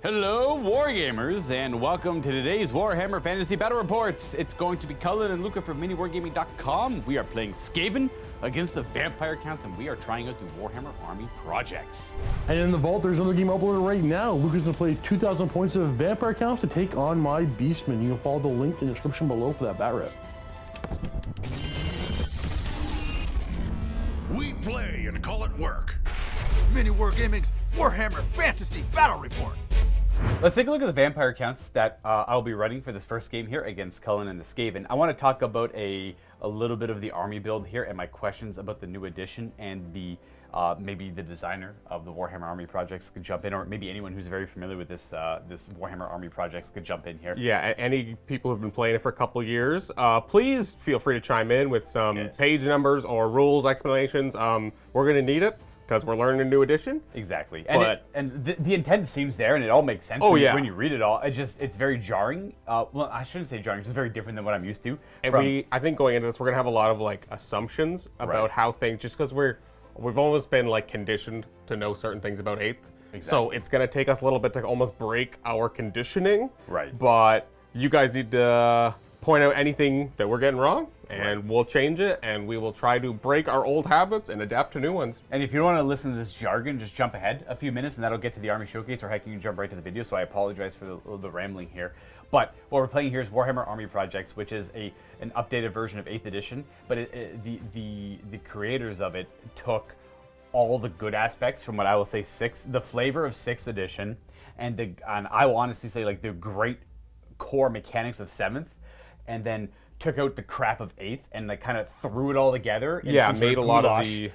Hello, Wargamers, and welcome to today's Warhammer Fantasy Battle Reports. It's going to be Cullen and Luka from MiniWarGaming.com. We are playing Skaven against the Vampire Counts, and we are trying out the Warhammer Army projects. And in the vault, there's another game uploaded right now. Luka's gonna play 2,000 points of Vampire Counts to take on my Beastmen. You can follow the link in the description below for that bat rep. We play and call it work. MiniWarGaming's Warhammer Fantasy Battle Report. Let's take a look at the Vampire Counts that I'll be running for this first game here against Cullen and the Skaven. I want to talk about a little bit of the army build here and my questions about the new edition, and the maybe the designer of the Warhammer Army projects could jump in, or maybe anyone who's very familiar with this this Warhammer Army projects could jump in here. Yeah, any people who've been playing it for a couple of years, please feel free to chime in with some page numbers or rules explanations. We're going to need it, because we're learning a new edition. Exactly. And the intent seems there, and it all makes sense when you read it all. It's very jarring. Well, I shouldn't say jarring, it's just very different than what I'm used to. And I think going into this, we're going to have a lot of like assumptions about how things, just because we've almost been like conditioned to know certain things about 8th. Exactly. So it's going to take us a little bit to almost break our conditioning. Right. But you guys need to point out anything that we're getting wrong, and we'll change it, and we will try to break our old habits and adapt to new ones. And if you don't want to listen to this jargon, just jump ahead a few minutes, and that'll get to the Army Showcase, or heck, you can jump right to the video, so I apologize for the rambling here. But what we're playing here is Warhammer Army Projects, which is an updated version of 8th edition, but the creators of it took all the good aspects from what I will say the flavor of 6th edition, and I will honestly say like the great core mechanics of 7th, and then took out the crap of 8th and like kind of threw it all together. Yeah, made a lot of the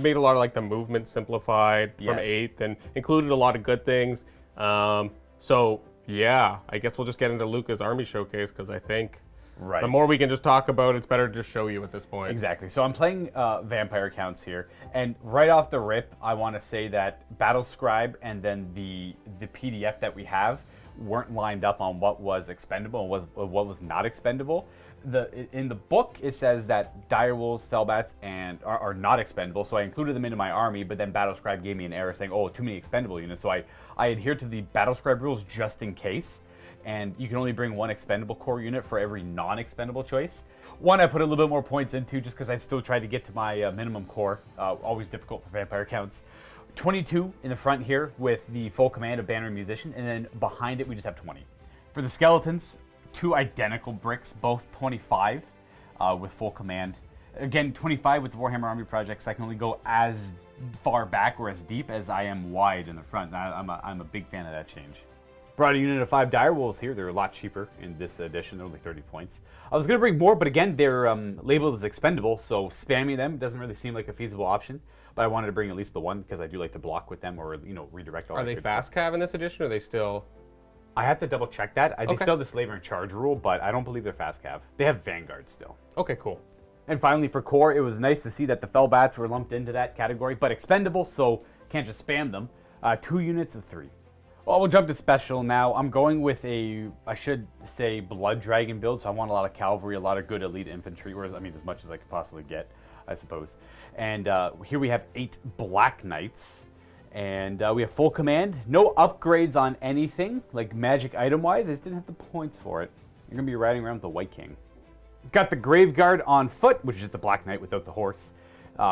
made a lot of like the movement simplified from 8th and included a lot of good things. So yeah, I guess we'll just get into Luka's Army Showcase, because I think the more we can just talk about, it's better to just show you at this point. Exactly. So I'm playing Vampire Counts here, and right off the rip, I want to say that Battle Scribe and then the PDF that we have weren't lined up on what was expendable and what was not expendable. In the book, it says that direwolves, fellbats, and are not expendable, so I included them into my army, but then Battlescribe gave me an error saying, oh, too many expendable units, so I adhered to the Battlescribe rules just in case, and you can only bring one expendable core unit for every non-expendable choice. One I put a little bit more points into just because I still tried to get to my minimum core, always difficult for Vampire Counts. 22 in the front here with the full command of Banner and Musician, and then behind it we just have 20. For the skeletons, 2 identical bricks, both 25 with full command. Again, 25 with the Warhammer Army projects. I can only go as far back or as deep as I am wide in the front. I'm a big fan of that change. Brought a unit of 5 direwolves here. They're a lot cheaper in this edition. They're only 30 points. I was going to bring more, but again, they're labeled as expendable, so spamming them doesn't really seem like a feasible option. But I wanted to bring at least the one because I do like to block with them, or redirect all. Are they fast cav in this edition, or are they still? I have to double check that. They still have the Slaver in Charge rule, but I don't believe they're fast cav. They have Vanguard still. Okay, cool. And finally, for core, it was nice to see that the Fellbats were lumped into that category, but expendable, so can't just spam them. 2 units of 3. Well, we'll jump to special now. I'm going with I should say, Blood Dragon build, so I want a lot of cavalry, a lot of good elite infantry, as much as I could possibly get, I suppose. And here we have 8 Black Knights, and we have full command. No upgrades on anything, like magic item-wise. I just didn't have the points for it. You're going to be riding around with the White King. Got the Graveguard on foot, which is just the Black Knight without the horse.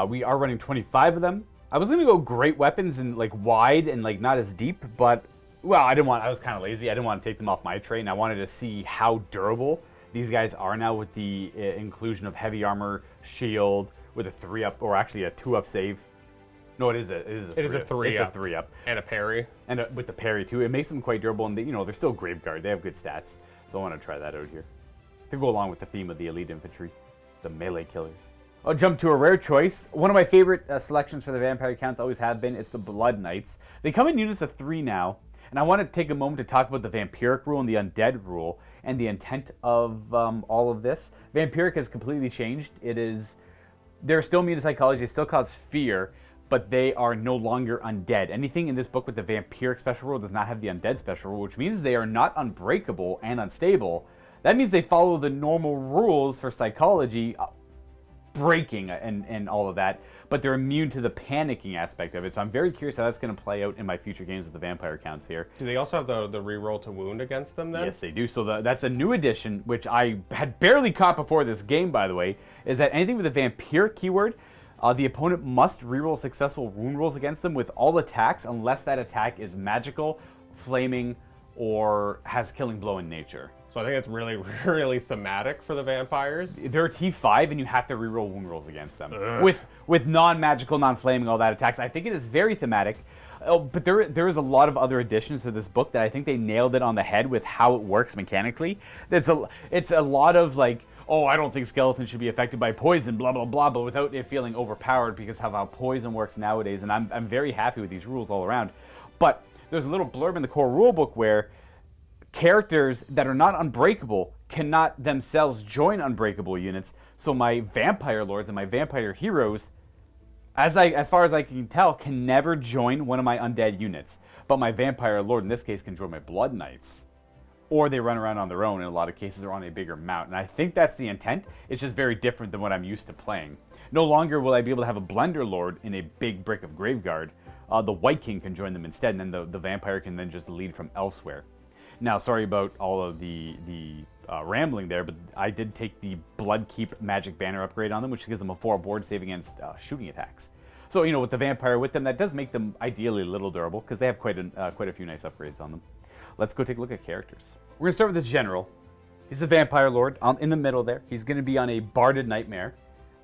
We are running 25 of them. I was going to go great weapons and like wide and like not as deep, but well, I was kind of lazy. I didn't want to take them off my train. I wanted to see how durable these guys are now with the inclusion of heavy armor, shield, with a 3-up, or actually a 2-up save. No, it is a 3-up. It's a 3-up. And a parry. And with the parry too. It makes them quite durable, and they're still Graveguard. They have good stats. So I want to try that out here. To go along with the theme of the elite infantry, the melee killers. I'll jump to a rare choice. One of my favorite selections for the Vampire Counts always have been. It's the Blood Knights. They come in units of 3 now. And I want to take a moment to talk about the Vampiric rule and the Undead rule and the intent of all of this. Vampiric has completely changed. They're still immune to psychology, they still cause fear, but they are no longer undead. Anything in this book with the Vampiric special rule does not have the Undead special rule, which means they are not unbreakable and unstable. That means they follow the normal rules for psychology breaking and all of that, but they're immune to the panicking aspect of it. So I'm very curious how that's going to play out in my future games with the vampire counts here. Do they also have the reroll to wound against them then? Yes, they do. So that's a new addition, which I had barely caught before this game, by the way, is that anything with a vampiric keyword, the opponent must reroll successful wound rolls against them with all attacks unless that attack is magical, flaming, or has killing blow in nature. So I think it's really, really thematic for the vampires. They're T5, and you have to reroll wound rolls against them with non-magical, non-flaming, all that attacks. I think it is very thematic, but there is a lot of other additions to this book that I think they nailed it on the head with how it works mechanically. It's a lot of like, oh, I don't think skeletons should be affected by poison, blah blah blah, but without it feeling overpowered because of how poison works nowadays. And I'm very happy with these rules all around. But there's a little blurb in the core rulebook where characters that are not unbreakable cannot themselves join unbreakable units. So my vampire lords and my vampire heroes, as far as I can tell, can never join one of my undead units. But my vampire lord in this case can join my blood knights. Or they run around on their own in a lot of cases, or on a bigger mount. And I think that's the intent. It's just very different than what I'm used to playing. No longer will I be able to have a blender lord in a big brick of Graveguard. The White King can join them instead, and then the vampire can then just lead from elsewhere. Now, sorry about all of the rambling there, but I did take the Bloodkeep Magic Banner upgrade on them, which gives them a 4 board save against shooting attacks. So, with the vampire with them, that does make them ideally a little durable, because they have quite a few nice upgrades on them. Let's go take a look at characters. We're going to start with the General. He's the Vampire Lord. In the middle there. He's going to be on a Barded Nightmare.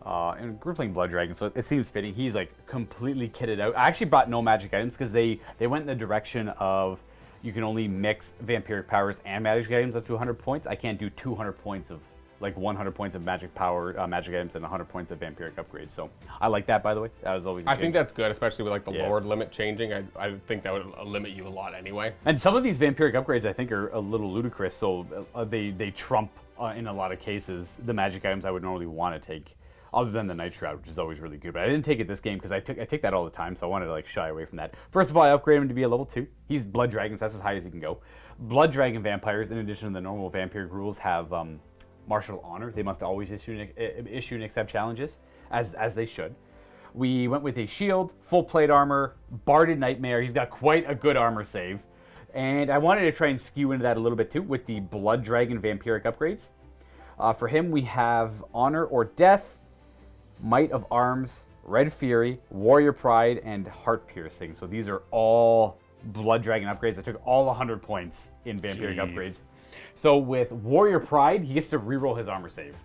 And we're playing Blood Dragon, so it seems fitting. He's like completely kitted out. I actually brought no magic items because they went in the direction of you can only mix vampiric powers and magic items up to 100 points. I can't do 200 points of, like 100 points of magic power, magic items and 100 points of vampiric upgrades. So I like that, by the way. That was always I think that's good, especially with like the Yeah. Lord limit changing. I think that would limit you a lot anyway. And some of these vampiric upgrades I think are a little ludicrous, so they trump, in a lot of cases, the magic items I would normally want to take. Other than the Night Shroud, which is always really good. But I didn't take it this game because I take that all the time, so I wanted to like shy away from that. First of all, I upgraded him to be a level 2. He's Blood Dragons, that's as high as he can go. Blood Dragon vampires, in addition to the normal vampiric rules, have martial honor. They must always issue and accept challenges, as they should. We went with a shield, full plate armor, Barded Nightmare. He's got quite a good armor save. And I wanted to try and skew into that a little bit too with the Blood Dragon vampiric upgrades. For him, we have Honor or Death, Might of Arms, Red Fury, Warrior Pride, and Heart Piercing. So these are all Blood Dragon upgrades. I took all 100 points in vampiric upgrades. So with Warrior Pride, he gets to reroll his armor save.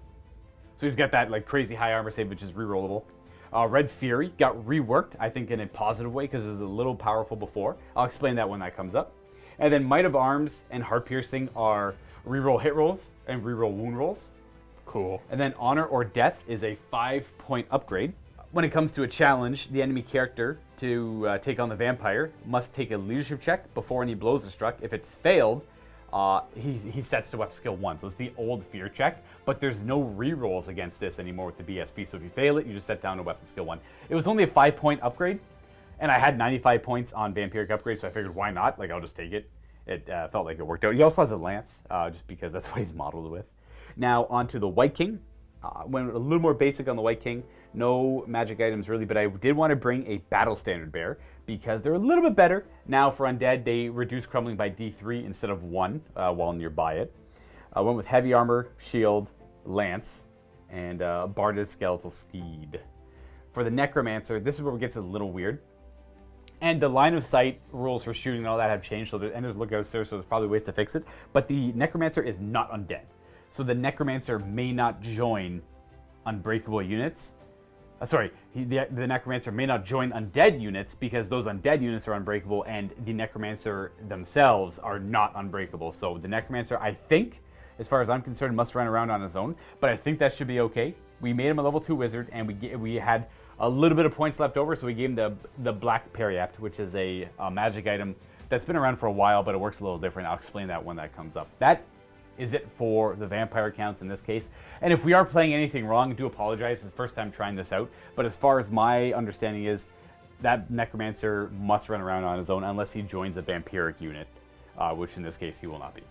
So he's got that like crazy high armor save, which is rerollable. Red Fury got reworked, I think in a positive way, because it was a little powerful before. I'll explain that when that comes up. And then Might of Arms and Heart Piercing are reroll hit rolls and reroll wound rolls. Cool. And then Honor or Death is a 5-point upgrade. When it comes to a challenge, the enemy character to take on the vampire must take a leadership check before any blows are struck. If it's failed, he sets to weapon skill 1. So it's the old fear check, but there's no rerolls against this anymore with the BSB. So if you fail it, you just set down to weapon skill 1. It was only a 5-point upgrade, and I had 95 points on vampiric upgrade, so I figured why not? Like, I'll just take it. It felt like it worked out. He also has a lance, just because that's what he's modeled with. Now onto the White King. Went a little more basic on the White King. No magic items really, but I did want to bring a Battle Standard Bearer because they're a little bit better. Now for Undead, they reduce crumbling by D3 instead of 1 while nearby it. I went with Heavy Armor, Shield, Lance, and Barded Skeletal Steed. For the Necromancer, this is where it gets a little weird. And the line of sight rules for shooting and all that have changed, so and there's lookouts there, so there's probably ways to fix it. But the Necromancer is not undead. So the Necromancer may not join unbreakable units. The Necromancer may not join undead units because those undead units are unbreakable and the Necromancer themselves are not unbreakable. So the Necromancer, I think, as far as I'm concerned, must run around on his own. But I think that should be okay. We made him a level 2 wizard and we had a little bit of points left over, so we gave him the Black Periapt, which is a magic item that's been around for a while, but it works a little different. I'll explain that when that comes up. That is it for the vampire counts in this case. And if we are playing anything wrong, I do apologize. It's the first time trying this out. But as far as my understanding is, that Necromancer must run around on his own unless he joins a vampiric unit, which in this case he will not be.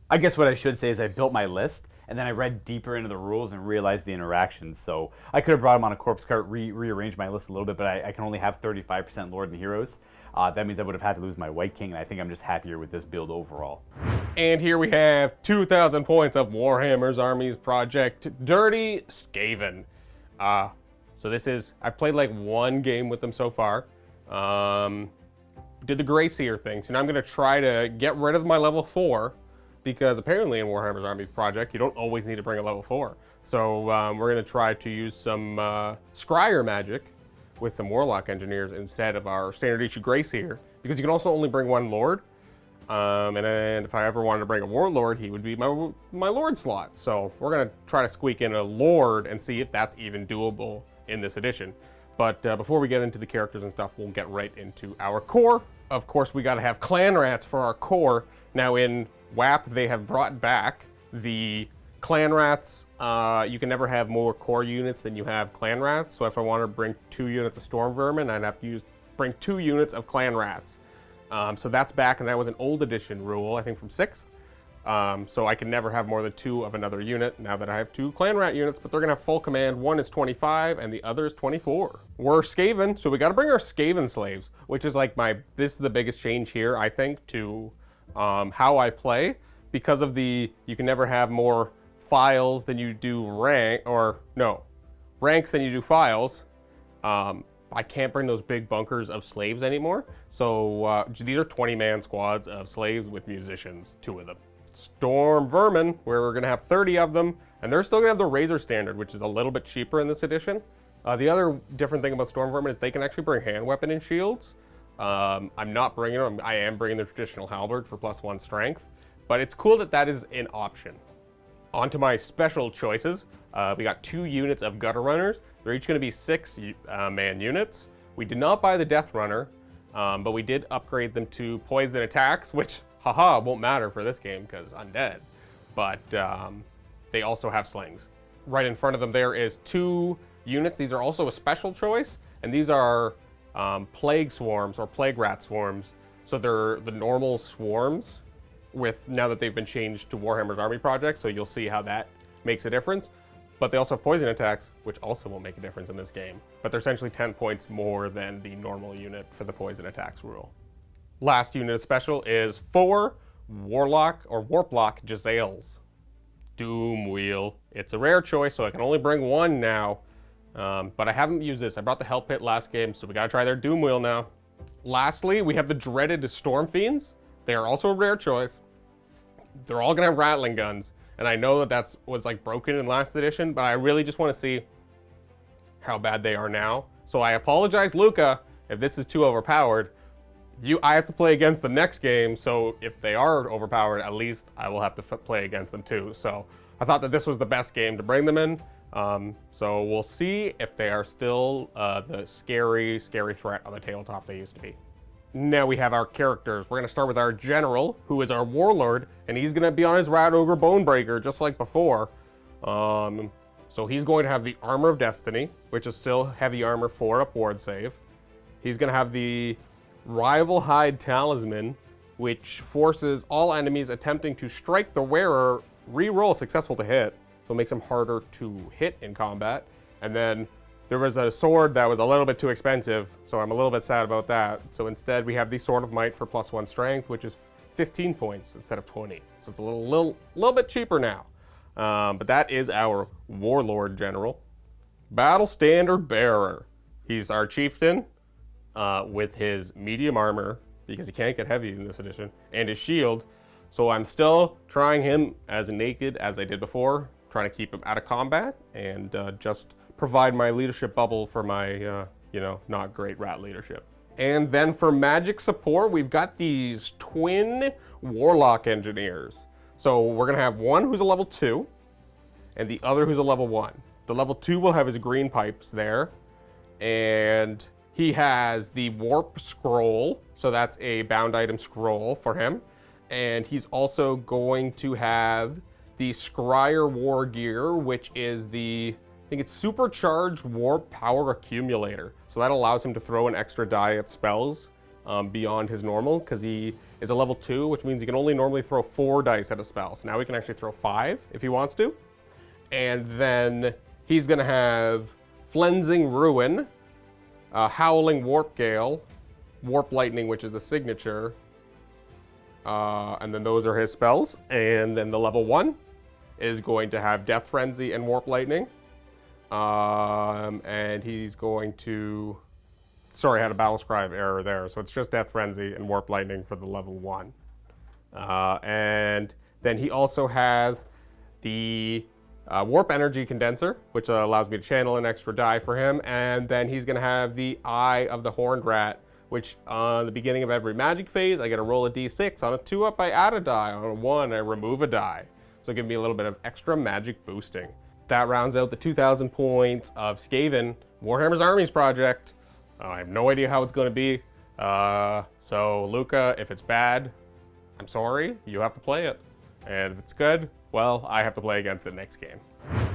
I guess what I should say is I built my list, and then I read deeper into the rules and realized the interactions. So I could have brought him on a corpse cart, rearranged my list a little bit, but I can only have 35% Lord and Heroes. That means I would have had to lose my White King, and I think I'm just happier with this build overall. And here we have 2,000 points of Warhammer's Armies Project Dirty Skaven. So this is, I've played like one game with them so far. Did the Grey Seer thing. So now I'm going to try to get rid of my level 4, because apparently in Warhammer's Armies Project, you don't always need to bring a level 4. So we're going to try to use some Scryer magic with some Warlock Engineers instead of our standard issue Grey Seer, because you can also only bring one Lord. And then if I ever wanted to bring a Warlord, he would be my Lord slot. So we're going to try to squeak in a Lord and see if that's even doable in this edition. But before we get into the characters and stuff, we'll get right into our core. Of course, we got to have clan rats for our core. Now in WAP, they have brought back the clan rats. You can never have more core units than you have clan rats. So if I want to bring 2 units of storm vermin, I'd have to bring 2 units of clan rats. So that's back, and that was an old edition rule, I think from 6th. So I can never have more than 2 of another unit now that I have 2 clan rat units, but they're going to have full command. One is 25 and the other is 24. We're Skaven, so we got to bring our Skaven Slaves, which is like this is the biggest change here, I think, to how I play, because of you can never have more files than you do ranks than you do files. I can't bring those big bunkers of slaves anymore. So these are 20-man squads of slaves with musicians, 2 of them. Storm Vermin, where we're going to have 30 of them, and they're still going to have the Razor Standard, which is a little bit cheaper in this edition. The other different thing about Storm Vermin is they can actually bring hand weapon and shields. I'm not bringing them. I am bringing the traditional halberd for +1 strength, but it's cool that that is an option. On to my special choices. We got 2 units of Gutter Runners. They're each going to be 6-man units. We did not buy the Death Runner, but we did upgrade them to poison attacks, which, haha, won't matter for this game because Undead. But they also have slings. Right in front of them there is 2 units. These are also a special choice, and these are Plague Swarms or Plague Rat Swarms. So they're the normal swarms now that they've been changed to Warhammer's Army Project, so you'll see how that makes a difference. But they also have poison attacks, which also will make a difference in this game. But they're essentially 10 points more than the normal unit for the poison attacks rule. Last unit of special is 4 Warlock or Warplock Jezzails. Doom Wheel. It's a rare choice, so I can only bring 1 now. But I haven't used this. I brought the Hell Pit last game, so we gotta try their Doom Wheel now. Lastly, we have the dreaded Storm Fiends. They are also a rare choice. They're all gonna have rattling guns. And I know that was like broken in last edition, but I really just want to see how bad they are now. So I apologize, Luka, if this is too overpowered. I have to play against them next game, so if they are overpowered, at least I will have to play against them too. So I thought that this was the best game to bring them in. So we'll see if they are still the scary, scary threat on the tabletop they used to be. Now we have our characters. We're going to start with our general, who is our warlord, and he's going to be on his Rat Ogre Bonebreaker, just like before. So he's going to have the Armor of Destiny, which is still heavy armor 4 up ward save. He's going to have the Rival Hide Talisman, which forces all enemies attempting to strike the wearer re-roll successful to hit, so it makes them harder to hit in combat. And then there was a sword that was a little bit too expensive, so I'm a little bit sad about that. So instead we have the Sword of Might for +1 strength, which is 15 points instead of 20. So it's a little bit cheaper now. But that is our Warlord General. Battle Standard Bearer. He's our chieftain with his medium armor, because he can't get heavy in this edition, and his shield. So I'm still trying him as naked as I did before, trying to keep him out of combat and just provide my leadership bubble for my, not great rat leadership. And then for magic support, we've got these twin Warlock Engineers. So we're gonna have one who's a level 2 and the other who's a level 1. The level 2 will have his green pipes there, and he has the Warp Scroll, so that's a bound item scroll for him. And he's also going to have the Scryer War Gear, which is I think it's Supercharged Warp Power Accumulator. So that allows him to throw an extra die at spells beyond his normal, because he is a level 2, which means he can only normally throw 4 dice at a spell. So now he can actually throw 5 if he wants to. And then he's going to have Flensing Ruin, Howling Warp Gale, Warp Lightning, which is the signature. And then those are his spells. And then the level 1 is going to have Death Frenzy and Warp Lightning. And he's going to... Sorry, I had a Battle Scribe error there. So it's just Death Frenzy and Warp Lightning for the level 1. And then he also has the Warp Energy Condenser, which allows me to channel an extra die for him. And then he's going to have the Eye of the Horned Rat, which on the beginning of every magic phase, I get to roll a d6. On a 2-up, I add a die. On a 1, I remove a die. So give me a little bit of extra magic boosting. That rounds out the 2,000 points of Skaven Warhammer's Armies project. I have no idea how it's going to be. So Luka, if it's bad, I'm sorry. You have to play it. And if it's good, well, I have to play against it next game.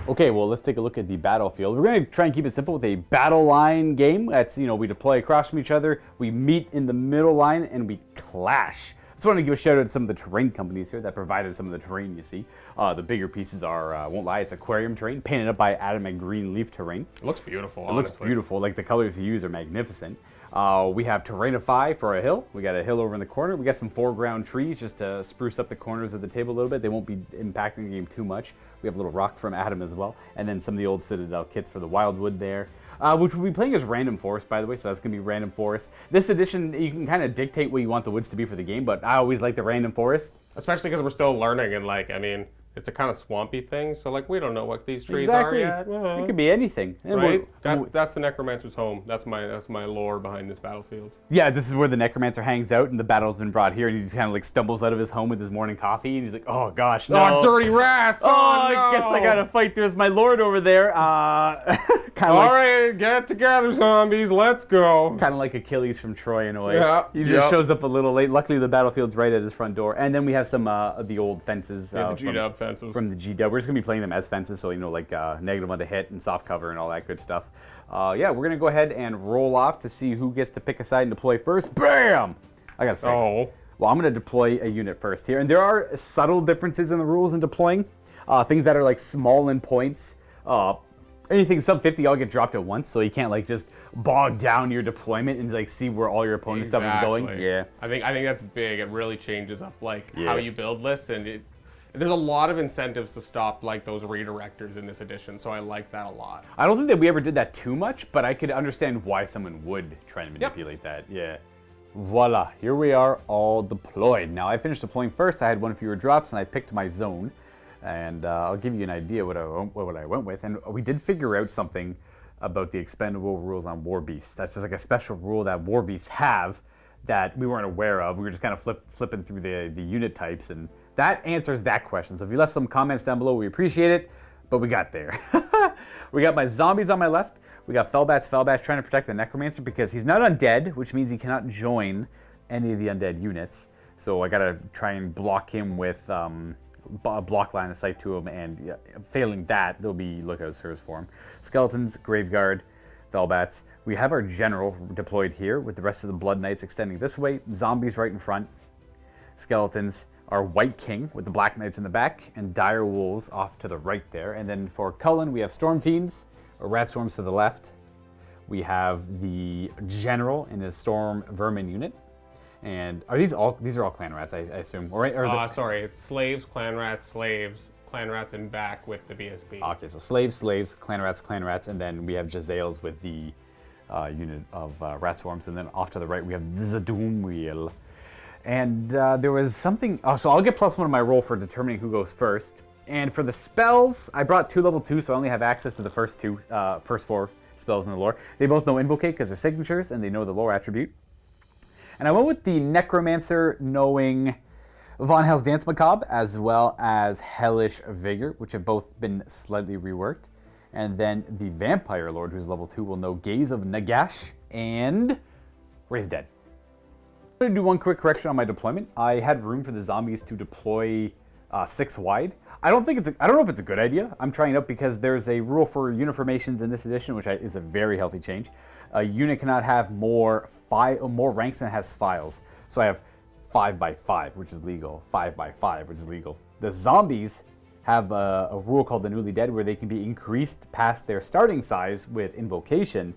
Okay, well, let's take a look at the battlefield. We're going to try and keep it simple with a battle line game. That's, we deploy across from each other, we meet in the middle line, and we clash. I just want to give a shout out to some of the terrain companies here that provided some of the terrain you see. The bigger pieces are, won't lie, it's aquarium terrain, painted up by Adam and Green Leaf Terrain. It looks beautiful, honestly. It looks beautiful. Like, the colors you use are magnificent. We have Terrainify for a hill. We got a hill over in the corner. We got some foreground trees just to spruce up the corners of the table a little bit. They won't be impacting the game too much. We have a little rock from Adam as well. And then some of the old Citadel kits for the Wildwood there. Which we'll be playing as Random Forest, by the way, so that's going to be Random Forest. This edition, you can kind of dictate what you want the woods to be for the game, but I always like the Random Forest. Especially because we're still learning, and it's a kind of swampy thing, so we don't know what these trees are yet. It could be anything. Right? That's the Necromancer's home. That's my lore behind this battlefield. Yeah, this is where the Necromancer hangs out, and the battle's been brought here, and he just kind of stumbles out of his home with his morning coffee, and he's like, oh gosh, no. Oh, dirty rats! Oh, no. I guess I gotta fight. There's my lord over there. Alright, get together, zombies, let's go. Kind of like Achilles from Troy in a way. Yeah, he just shows up a little late. Luckily, the battlefield's right at his front door. And then we have some of the old fences. The G-Dub fences. From the G-Dub. We're just going to be playing them as fences, so, -1 to hit and soft cover and all that good stuff. Yeah, we're going to go ahead and roll off to see who gets to pick a side and deploy first. Bam! I got a 6. Oh. Well, I'm going to deploy a unit first here. And there are subtle differences in the rules in deploying. Things that are, small in points. Anything sub 50, all get dropped at once, so you can't just bog down your deployment and see where all your opponent's stuff is going. Yeah, I think that's big. It really changes up how you build lists, and there's a lot of incentives to stop those redirectors in this edition. So I like that a lot. I don't think that we ever did that too much, but I could understand why someone would try to manipulate that. Yeah. Voila, here we are, all deployed. Now I finished deploying first. I had 1 fewer drops, and I picked my zone. And I'll give you an idea what I went with. And we did figure out something about the expendable rules on War Beasts. That's just a special rule that War Beasts have that we weren't aware of. We were just kind of flipping through the unit types, and that answers that question. So if you left some comments down below, we appreciate it, but we got there. We got my zombies on my left. We got Fellbats trying to protect the Necromancer because he's not undead, which means he cannot join any of the undead units. So I gotta try and block him with block line of sight to him, and failing that, there'll be lookouts for him. Skeletons, Graveguard, Fellbats. We have our general deployed here with the rest of the Blood Knights extending this way. Zombies right in front. Skeletons, our White King with the Black Knights in the back, and Dire Wolves off to the right there. And then for Cullen, we have Storm Fiends, or Rat Storms to the left. We have the General in his Storm Vermin unit. And are these all clan rats, I assume? Sorry, it's slaves, clan rats, in back with the BSB. Okay, so slaves, clan rats, and then we have Jezzails with the unit of rat swarms, and then off to the right we have the Doom Wheel. And there was something, so I'll get +1 on my roll for determining who goes first. And for the spells, I brought 2 level 2, so I only have access to the first 4 spells in the lore. They both know Invocate because they're signatures, and they know the lore attribute. And I went with the Necromancer knowing Von Hell's Dance Macabre as well as Hellish Vigor, which have both been slightly reworked. And then the Vampire Lord, who's level 2, will know Gaze of Nagash and Raise Dead. I'm going to do one quick correction on my deployment. I had room for the zombies to deploy 6 wide. I don't know if it's a good idea. I'm trying it out because there's a rule for uniformations in this edition, which is a very healthy change. A unit cannot have more ranks than it has files. So I have 5x5, which is legal. 5x5, which is legal. The zombies have a rule called the Newly Dead where they can be increased past their starting size with invocation,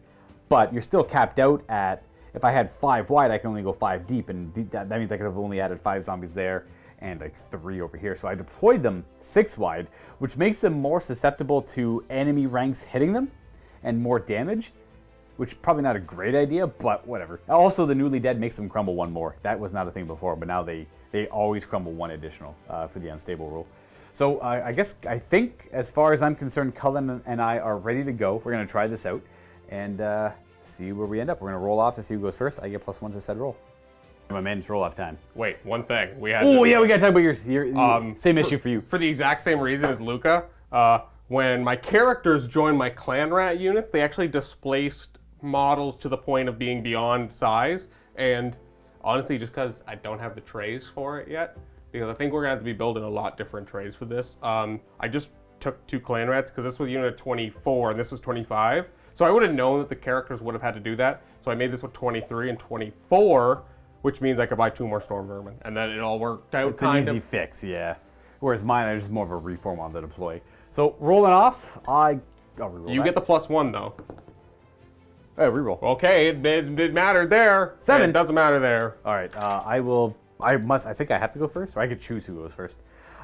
but you're still capped out at, if I had 5 wide, I can only go 5 deep, and that means I could have only added 5 zombies there and like 3 over here. So I deployed them 6 wide, which makes them more susceptible to enemy ranks hitting them and more damage, which is probably not a great idea, but whatever. Also, the Newly Dead makes them crumble 1 more. That was not a thing before, but now they always crumble 1 additional for the unstable rule. So I think, as far as I'm concerned, Cullen and I are ready to go. We're going to try this out and see where we end up. We're going to roll off to see who goes first. I get +1 to said roll. My man's roll off time. Wait, one thing. We had. Oh yeah, we got to talk about your same issue for you. For the exact same reason as Luka, when my characters joined my clan rat units, they actually displaced models to the point of being beyond size. And honestly, just because I don't have the trays for it yet, because I think we're gonna have to be building a lot different trays for this. I just took 2 clan rats because this was unit 24 and this was 25. So I would have known that the characters would have had to do that. So I made this with 23 and 24, which means I could buy 2 more storm vermin, and then it all worked out. It's an easy fix, yeah. Whereas mine, I just more of a reform on the deploy. So rolling off, I'll reroll. You get the +1 though. Oh, reroll. Okay, it mattered there. 7. It doesn't matter there. All right, I think I have to go first, or I could choose who goes first.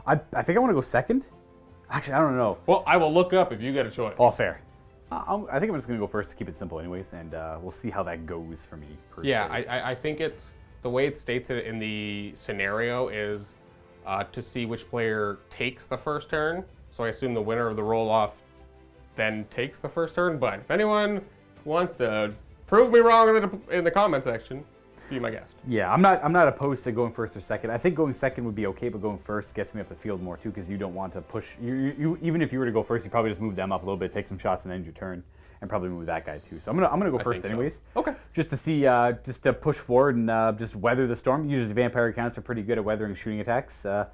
I think I want to go second. Actually, I don't know. Well, I will look up if you get a choice. All fair. I think I'm just going to go first to keep it simple anyways, and we'll see how that goes for me, per se. I think it's, the way it states it in the scenario is to see which player takes the first turn. So I assume the winner of the roll-off then takes the first turn, but if anyone wants to prove me wrong in the comment section, be my guest. Yeah, I'm not opposed to going first or second. I think going second would be okay, but going first gets me up the field more too, because you don't want to push. You even if you were to go first, you probably just move them up a little bit, take some shots, and end your turn, and probably move that guy too. So I'm gonna go first anyways. So. Okay. Just to see, just to push forward and just weather the storm. Usually vampire counts are pretty good at weathering shooting attacks. We're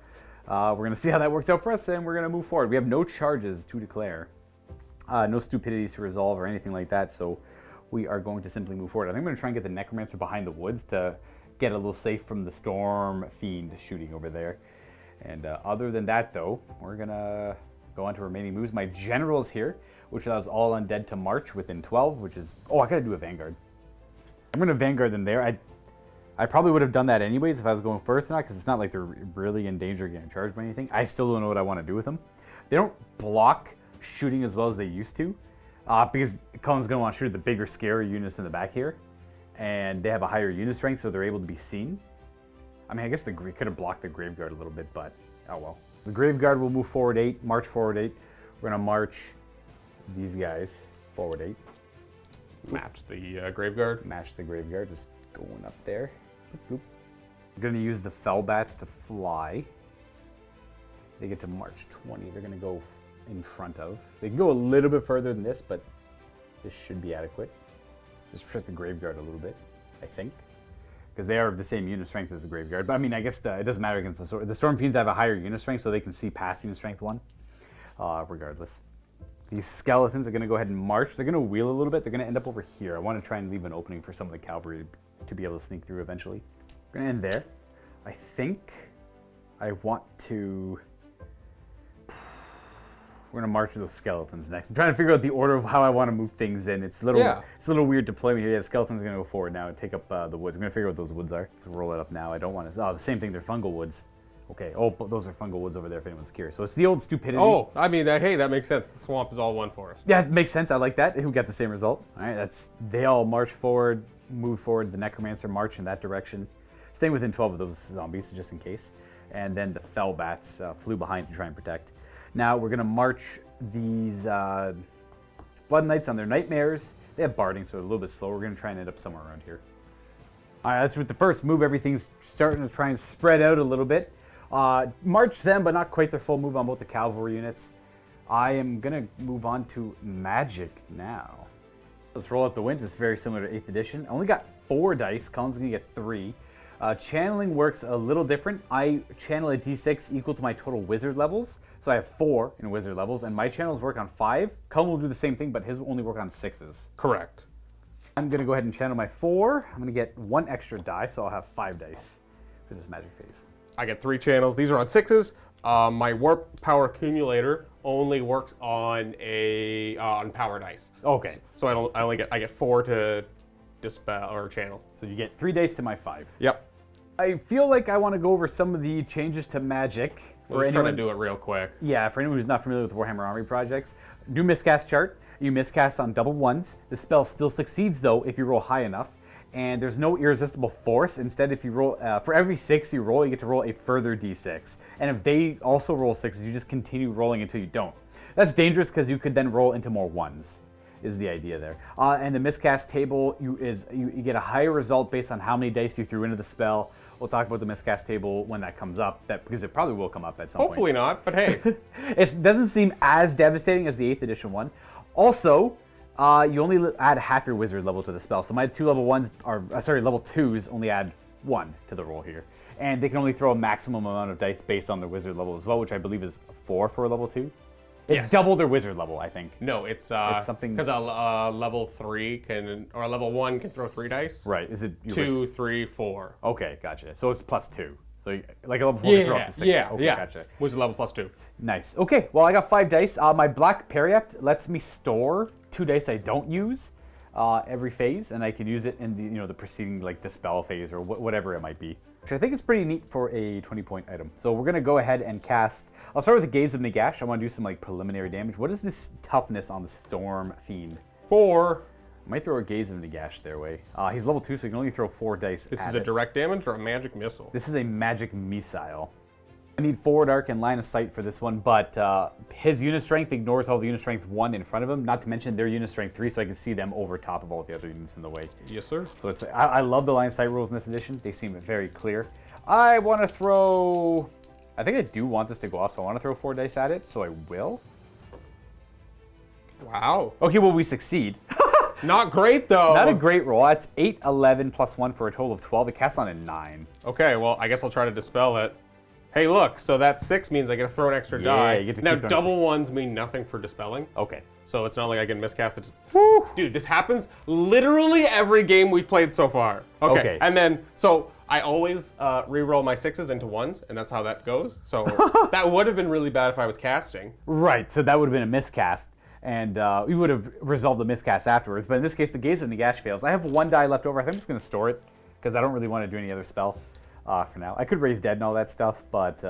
gonna see how that works out for us, and we're gonna move forward. We have no charges to declare, no stupidities to resolve or anything like that. So we are going to simply move forward. I think I'm going to try and get the Necromancer behind the woods to get a little safe from the Storm Fiend shooting over there. And other than that, though, we're going to go on to remaining moves. My General's here, which allows all undead to march within 12, which is... Oh, I got to do a Vanguard. I'm going to Vanguard them there. I probably would have done that anyways if I was going first or not, because it's not like they're really in danger of getting charged by anything. I still don't know what I want to do with them. They don't block shooting as well as they used to. Because Cullen's going to want to shoot at the bigger, scary units in the back here. And they have a higher unit strength, so they're able to be seen. I mean, I guess they could have blocked the Graveguard a little bit, but oh well. The Graveguard will move forward 8, march forward 8. We're going to march these guys forward 8. Match the Graveguard. Match the Graveguard, just going up there. Boop, boop. We're going to use the Fellbats to fly. They get to march 20. They're going to go in front of. They can go a little bit further than this, but this should be adequate. Just protect the Graveguard a little bit, I think. Because they are of the same unit strength as the Graveguard. But I mean, I guess it doesn't matter against the Storm. The Storm Fiends have a higher unit strength, so they can see past unit strength 1. Regardless. These skeletons are going to go ahead and march. They're going to wheel a little bit. They're going to end up over here. I want to try and leave an opening for some of the cavalry to be able to sneak through eventually. We're going to end there. I think I want to... We're gonna march with those skeletons next. I'm trying to figure out the order of how I want to move things in. It's a little weird deployment here. Yeah, the skeletons are gonna go forward now and take up the woods. I'm gonna figure out what those woods are. Let's roll it up now. I don't want to. Oh, the same thing. They're fungal woods. Okay. Oh, but those are fungal woods over there. If anyone's curious. So it's the old stupidity. Oh, I mean, hey, that makes sense. The swamp is all one forest. Yeah, it makes sense. I like that. We got the same result. All right. They all march forward, move forward. The Necromancer march in that direction, staying within 12 of those zombies just in case. And then the Fellbats flew behind to try and protect. Now we're gonna march these Blood Knights on their Nightmares. They have barding, so they're a little bit slow. We're going to try and end up somewhere around here. All right, that's with the first move. Everything's starting to try and spread out a little bit. March them, but not quite their full move on both the cavalry units. I am going to move on to Magic now. Let's roll out the wins. It's very similar to 8th edition. I only got 4 dice. Cullen's going to get 3. Channeling works a little different. I channel a d6 equal to my total wizard levels. So I have 4 in wizard levels, and my channels work on 5. Cullen will do the same thing, but his will only work on 6s. Correct. I'm going to go ahead and channel my 4. I'm going to get 1 extra die, so I'll have 5 dice, for this magic phase. I get 3 channels. These are on 6s. My warp power accumulator only works on on power dice. Okay. So I get 4 to dispel or channel. So you get 3 dice to my 5. Yep. I feel like I want to go over some of the changes to magic. We're just trying to do it real quick. Yeah, for anyone who's not familiar with Warhammer Army projects, new miscast chart. You miscast on double ones. The spell still succeeds though if you roll high enough, and there's no irresistible force. Instead, if you roll for every 6 you roll, you get to roll a further d6. And if they also roll 6s, you just continue rolling until you don't. That's dangerous because you could then roll into more ones. Is the idea there. And the miscast table you get a higher result based on how many dice you threw into the spell. We'll talk about the miscast table when that comes up, because it probably will come up at some point. Hopefully not, but hey. It doesn't seem as devastating as the 8th edition one. Also, you only add half your wizard level to the spell. So my 2 level 1s, level 2s only add 1 to the roll here. And they can only throw a maximum amount of dice based on their wizard level as well, which I believe is 4 for a level 2. It's double their wizard level, I think. No, it's something because a level 3 or a level 1 can throw 3 dice. Right. Is it 2, 3, 4? Okay, gotcha. So it's plus 2. So like a level 4 can throw up to 6. Okay, yeah. Gotcha. Wizard level plus 2. Nice. Okay, well I got 5 dice. My black Periapt lets me store 2 dice I don't use every phase, and I can use it in the the preceding like dispel phase or whatever it might be. Which I think is pretty neat for a 20-point item. So we're gonna go ahead and cast. I'll start with the Gaze of Nagash. I want to do some like preliminary damage. What is this toughness on the Storm Fiend? 4. I might throw a Gaze of Nagash their way. He's level 2, so he can only throw 4 dice. This is a direct damage or a magic missile? This is a magic missile. I need forward arc and line of sight for this one, but his unit strength ignores all the unit strength 1 in front of him, not to mention their unit strength 3, so I can see them over top of all the other units in the way. Yes, sir. So I love the line of sight rules in this edition. They seem very clear. I want to throw... I think I do want this to go off, so I want to throw 4 dice at it, so I will. Wow. Okay, well, we succeed. Not great, though. Not a great roll. That's 8, 11, plus 1 for a total of 12. It casts on a 9. Okay, well, I guess I'll try to dispel it. Hey, look, so that 6 means I get to throw an extra die. You get to now, keep throwing double ones mean nothing for dispelling. Okay. So it's not like I can miscast it. Woo. Dude, this happens literally every game we've played so far. Okay. And then, so I always re-roll my 6s into 1s, and that's how that goes. So that would have been really bad if I was casting. Right, so that would have been a miscast. And we would have resolved the miscast afterwards. But in this case, the Gaze of Nagash fails. I have 1 die left over. I think I'm just going to store it, because I don't really want to do any other spell for now. I could raise dead and all that stuff, but...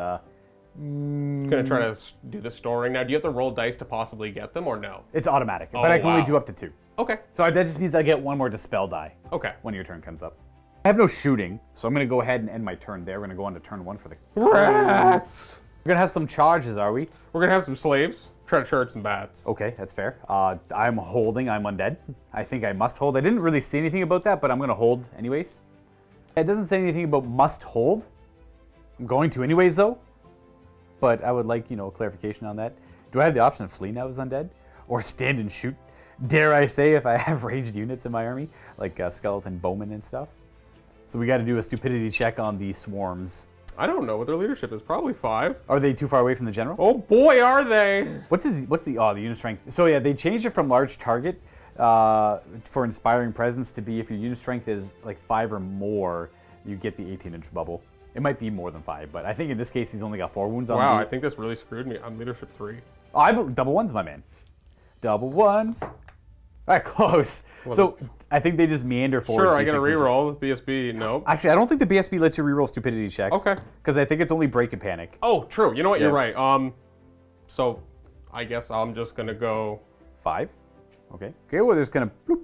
Gonna try to do the storing. Now, do you have to roll dice to possibly get them, or no? It's automatic, but I can only do up to 2. Okay. So that just means I get 1 more dispel die. Okay. When your turn comes up. I have no shooting, so I'm going to go ahead and end my turn there. We're going to go on to turn 1 for the... Rats! We're going to have some charges, are we? We're gonna have some slaves. Try to charge some bats. Okay, that's fair. I'm holding. I'm undead. I think I must hold. I didn't really see anything about that, but I'm going to hold anyways. It doesn't say anything about must hold. I'm going to anyways, though. But I would like, a clarification on that. Do I have the option of flee now as undead? Or stand and shoot? Dare I say, if I have ranged units in my army? Like skeleton bowmen and stuff. So we got to do a stupidity check on the swarms. I don't know what their leadership is. Probably 5. Are they too far away from the general? Oh boy, are they! What's the unit strength? So yeah, they changed it from large target for inspiring presence to be if your unit strength is like 5 or more, you get the 18-inch bubble. It might be more than 5, but I think in this case he's only got 4 wounds on. Wow, I think this really screwed me. I'm leadership 3. Oh, double ones, my man. Double ones. All right, close. So I think they just meander forward. Sure, I get a reroll. BSB, no. Actually, I don't think the BSB lets you reroll stupidity checks. Okay. Because I think it's only break and panic. Oh, true. You know what? Yeah. You're right. So I guess I'm just gonna go 5. Okay. Okay. Well, there's gonna. Bloop.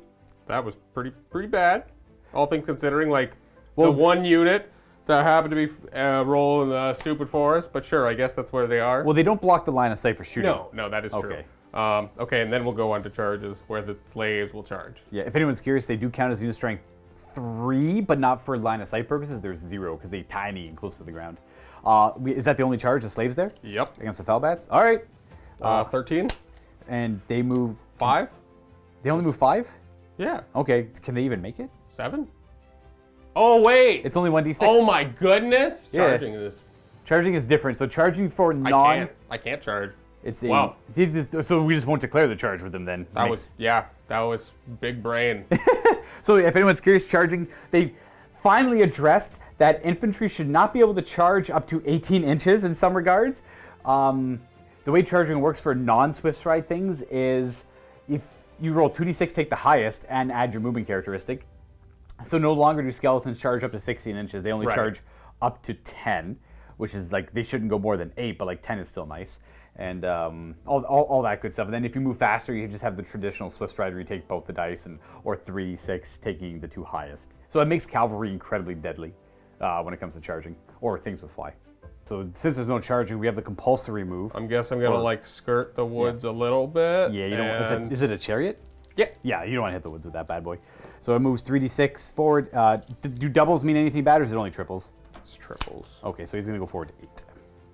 That was pretty bad. All things considering, like the 1 unit that happened to be rolling the stupid forest. But sure, I guess that's where they are. Well, they don't block the line of sight for shooting. No, that is true. Okay. Okay, and then we'll go on to charges where the slaves will charge. Yeah, if anyone's curious, they do count as unit strength 3, but not for line of sight purposes. There's 0 because they're tiny and close to the ground. Is that the only charge, the slaves there? Yep. Against the Felbats? All right. 13. And they move 5. They only move 5? Yeah. Okay. Can they even make it? 7. Oh wait. It's only 1d6. Oh my goodness. Yeah. Charging is. Charging is different. So charging for non. I can't charge. It's wow. So we just won't declare the charge with them then. That was big brain. So if anyone's curious, charging, they finally addressed that infantry should not be able to charge up to 18 inches in some regards. The way charging works for non-swift stride things is if you roll 2d6, take the highest, and add your movement characteristic. So no longer do skeletons charge up to 16 inches. They only charge up to 10, which is like, they shouldn't go more than 8, but like 10 is still nice. And all that good stuff. And then if you move faster, you just have the traditional swift stride where you take both the dice, or 3d6, taking the 2 highest. So it makes cavalry incredibly deadly when it comes to charging, or things with fly. So since there's no charging, we have the compulsory move. I guess I'm gonna like skirt the woods a little bit. Yeah, you don't. Is it a chariot? Yeah. Yeah, you don't want to hit the woods with that bad boy. So it moves 3d6 forward. Do doubles mean anything bad, or is it only triples? It's triples. Okay, so he's gonna go forward to 8.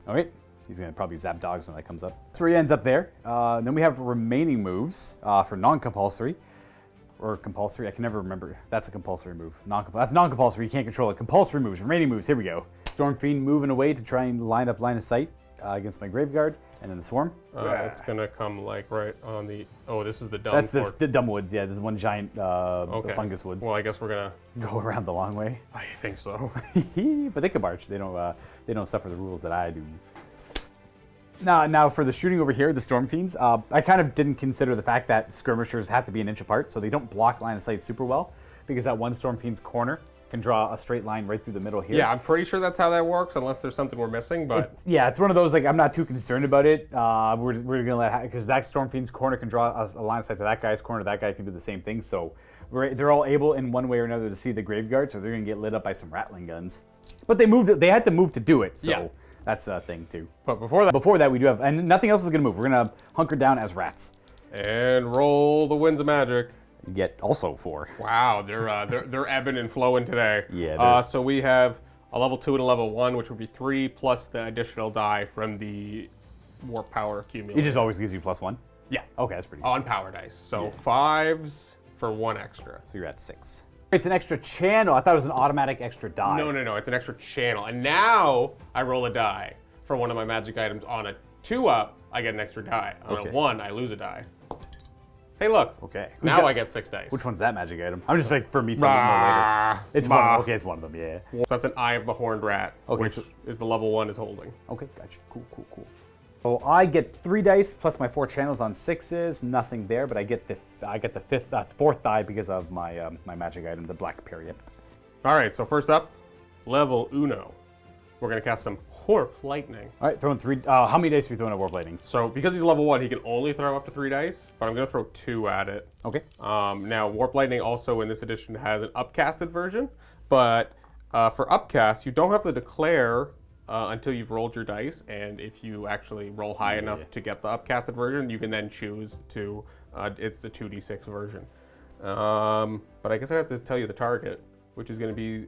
Okay, he's gonna probably zap dogs when that comes up. So he ends up there. Then we have remaining moves for non-compulsory. Or compulsory, I can never remember. That's a compulsory move. That's non-compulsory, you can't control it. Compulsory moves, remaining moves, here we go. Storm Fiend moving away to try and line up line of sight against my Graveguard, and then the Swarm. It's gonna come like right on the, this is the dumb That's the dumb woods, yeah, this is one giant fungus woods. Well, I guess we're gonna go around the long way. I think so. But they can march, they don't suffer the rules that I do. Now for the shooting over here, the Storm Fiends, I kind of didn't consider the fact that skirmishers have to be an inch apart, so they don't block line of sight super well, because that one Storm Fiend's corner can draw a straight line right through the middle here. Yeah, I'm pretty sure that's how that works, unless there's something we're missing, but... It's one of those, like, I'm not too concerned about it. We're gonna let, because that Storm Fiend's corner can draw a line of sight to that guy's corner, that guy can do the same thing, so they're all able in one way or another to see the Graveguard, so they're gonna get lit up by some rattling guns. But they had to move to do it, so... Yeah. That's a thing too. But before that, we do have, and nothing else is gonna move. We're gonna hunker down as rats. And roll the winds of magic. You get also 4. Wow, they're ebbing and flowing today. Yeah. So we have a level 2 and a level 1, which would be 3 plus the additional die from the warp power accumulator. It just always gives you +1. Yeah. Okay, that's pretty good. On power dice. So 5s for 1 extra. So you're at 6. It's an extra channel. I thought it was an automatic extra die. No. It's an extra channel. And now I roll a die for one of my magic items. On a 2-up, I get an extra die. On a 1, I lose a die. Hey, look. Okay. Now I get 6 dice. Which one's that magic item? I'm just like, for me to know later. It's one. Okay, it's one of them. Yeah. So that's an Eye of the Horned Rat, which is the level 1 is holding. Okay, gotcha. Cool. So I get 3 dice plus my 4 channels on 6s. Nothing there, but I get the 4th die because of my my magic item, the Black Periapt. All right. So first up, level uno. We're gonna cast some Warp Lightning. All right, throwing 3. How many dice are we throwing at Warp Lightning? So because he's level 1, he can only throw up to 3 dice, but I'm gonna throw 2 at it. Okay. Now Warp Lightning also in this edition has an upcasted version, but for upcast you don't have to declare until you've rolled your dice, and if you actually roll high enough to get the upcasted version, you can then choose to, it's the 2d6 version. But I guess I have to tell you the target, which is going to be